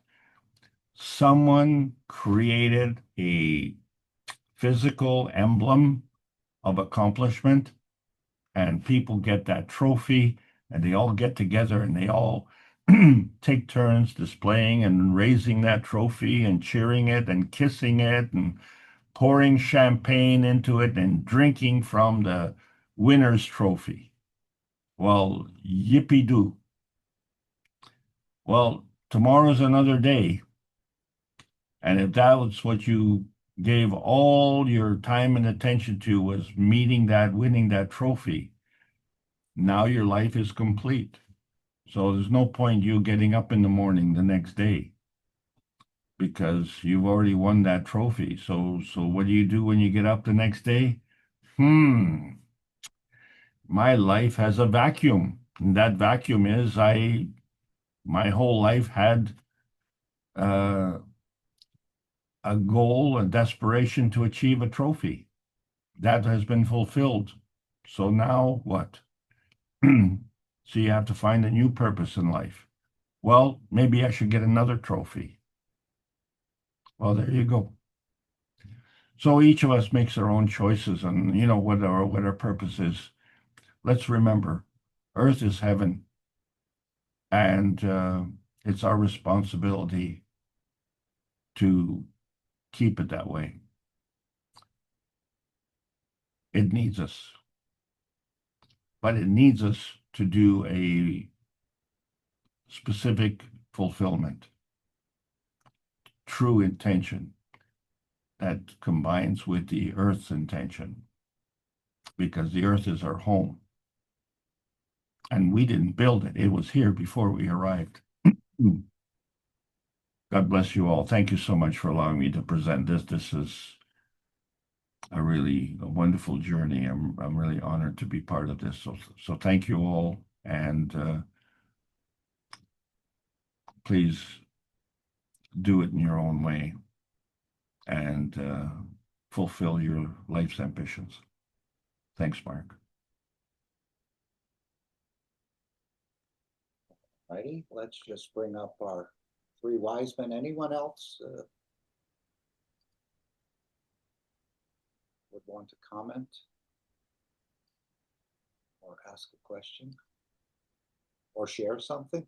Someone created a physical emblem of accomplishment, and people get that trophy, and they all get together and they all take turns displaying and raising that trophy and cheering it and kissing it and pouring champagne into it and drinking from the winner's trophy. Well, yippee-doo. Well, tomorrow's another day. And if that was what you gave all your time and attention to, was meeting that, winning that trophy, now your life is complete. So there's no point you getting up in the morning the next day, because you've already won that trophy. So what do you do when you get up the next day? My life has a vacuum. And that vacuum is my whole life had a goal, a desperation to achieve a trophy. That has been fulfilled. So now what? So you have to find a new purpose in life. Well, maybe I should get another trophy. Well, there you go. So each of us makes our own choices, and you know what our purpose is. Let's remember, Earth is heaven, and it's our responsibility to keep it that way. It needs us, but it needs us to do a specific fulfillment, true intention that combines with the Earth's intention, because the Earth is our home. And we didn't build it. It was here before we arrived. God bless you all. Thank you so much for allowing me to present this. This is a really wonderful journey. I'm really honored to be part of this. So thank you all. And please do it in your own way and fulfill your life's ambitions. Thanks, Mark. Righty, let's just bring up our three wise men. Anyone else would want to comment or ask a question or share something?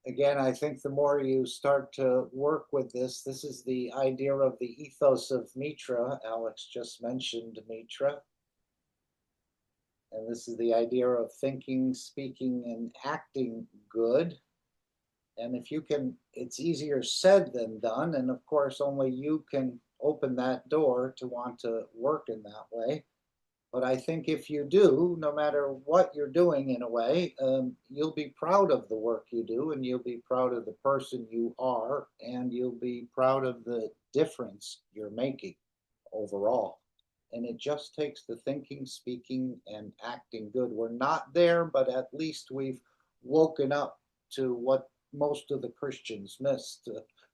Again, I think the more you start to work with this is the idea of the ethos of Mitra. Alex just mentioned Mitra. And this is the idea of thinking, speaking, and acting good. And if you can, it's easier said than done. And of course, only you can open that door to want to work in that way. But I think if you do, no matter what you're doing in a way, you'll be proud of the work you do, and you'll be proud of the person you are, and you'll be proud of the difference you're making overall. And it just takes the thinking, speaking, and acting good. We're not there, but at least we've woken up to what most of the Christians missed.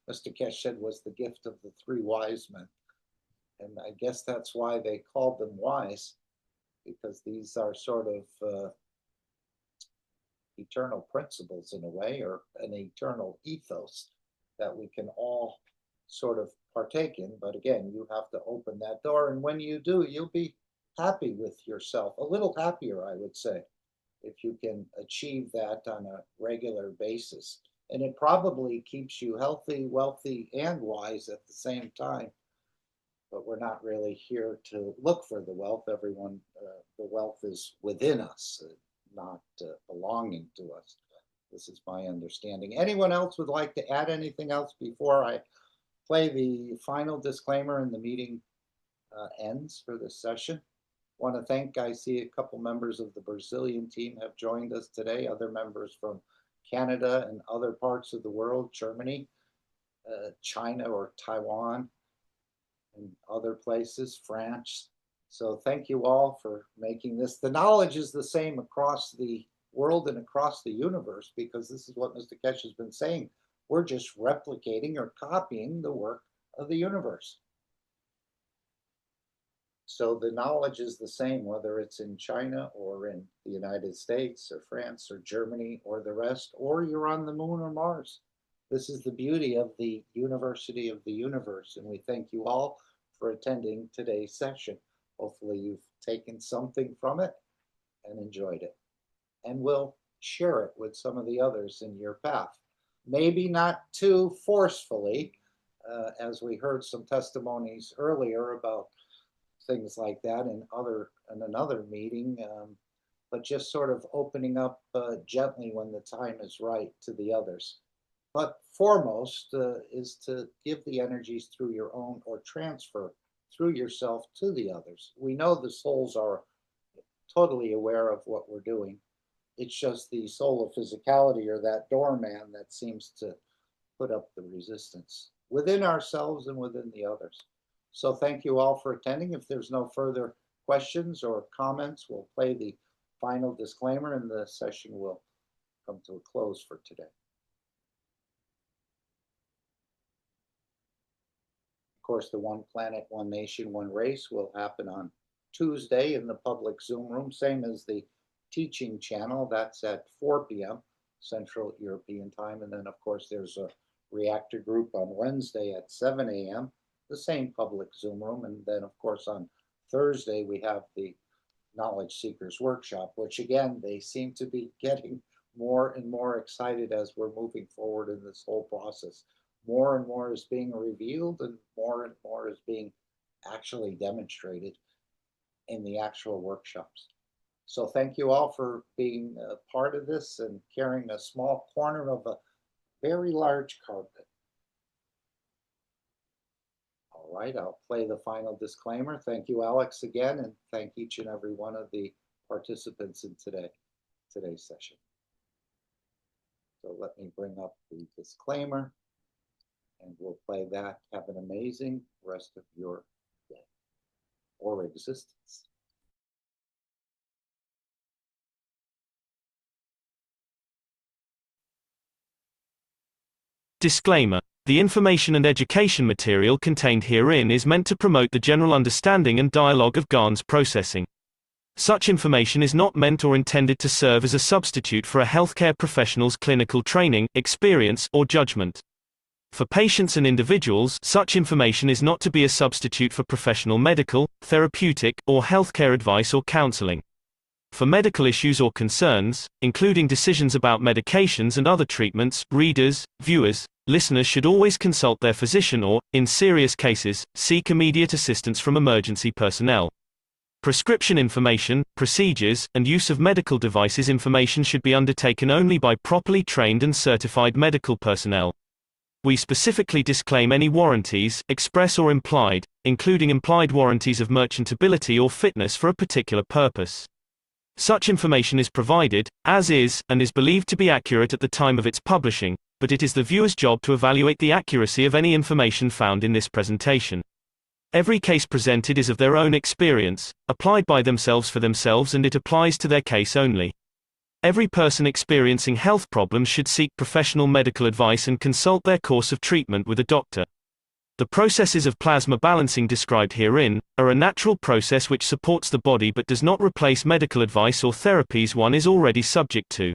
Mr. Keshe said was the gift of the three wise men. And I guess that's why they called them wise, because these are sort of eternal principles in a way, or an eternal ethos that we can all sort of partake in. But again, you have to open that door. And when you do, you'll be happy with yourself, a little happier, I would say, if you can achieve that on a regular basis. And it probably keeps you healthy, wealthy, and wise at the same time. But we're not really here to look for the wealth. Everyone, the wealth is within us, not belonging to us. This is my understanding. Anyone else would like to add anything else before I play the final disclaimer and the meeting ends for this session? Want to thank, I see a couple members of the Brazilian team have joined us today, other members from Canada and other parts of the world, Germany, China or Taiwan, and other places, France. So thank you all for making this. The knowledge is the same across the world and across the universe, because this is what Mr. Keshe has been saying. We're just replicating or copying the work of the universe. So the knowledge is the same, whether it's in China or in the United States or France or Germany or the rest, or you're on the moon or Mars. This is the beauty of the University of the Universe, and we thank you all for attending today's session. Hopefully you've taken something from it and enjoyed it, and will share it with some of the others in your path. Maybe not too forcefully, as we heard some testimonies earlier about things like that in another meeting, but just sort of opening up gently when the time is right to the others. But foremost is to give the energies through your own, or transfer through yourself to the others. We know the souls are totally aware of what we're doing. It's just the soul of physicality, or that doorman, that seems to put up the resistance within ourselves and within the others. So thank you all for attending. If there's no further questions or comments, we'll play the final disclaimer and the session will come to a close for today. Of course, the One Planet, One Nation, One Race will happen on Tuesday in the public Zoom room, same as the teaching channel. That's at 4 p.m. Central European time. And then, of course, there's a reactor group on Wednesday at 7 a.m., the same public Zoom room. And then, of course, on Thursday, we have the Knowledge Seekers Workshop, which, again, they seem to be getting more and more excited as we're moving forward in this whole process. More and more is being revealed, and more is being actually demonstrated in the actual workshops. So thank you all for being a part of this and carrying a small corner of a very large carpet. All right, I'll play the final disclaimer. Thank you, Alex, again, and thank each and every one of the participants in today's session. So let me bring up the disclaimer, and we'll play that. Have an amazing rest of your day or existence. Disclaimer. The information and education material contained herein is meant to promote the general understanding and dialogue of GAN's processing. Such information is not meant or intended to serve as a substitute for a healthcare professional's clinical training, experience, or judgment. For patients and individuals, such information is not to be a substitute for professional medical, therapeutic, or healthcare advice or counseling. For medical issues or concerns, including decisions about medications and other treatments, readers, viewers, listeners should always consult their physician or, in serious cases, seek immediate assistance from emergency personnel. Prescription information, procedures, and use of medical devices information should be undertaken only by properly trained and certified medical personnel. We specifically disclaim any warranties, express or implied, including implied warranties of merchantability or fitness for a particular purpose. Such information is provided, as is, and is believed to be accurate at the time of its publishing, but it is the viewer's job to evaluate the accuracy of any information found in this presentation. Every case presented is of their own experience, applied by themselves for themselves, and it applies to their case only. Every person experiencing health problems should seek professional medical advice and consult their course of treatment with a doctor. The processes of plasma balancing described herein are a natural process which supports the body but does not replace medical advice or therapies one is already subject to.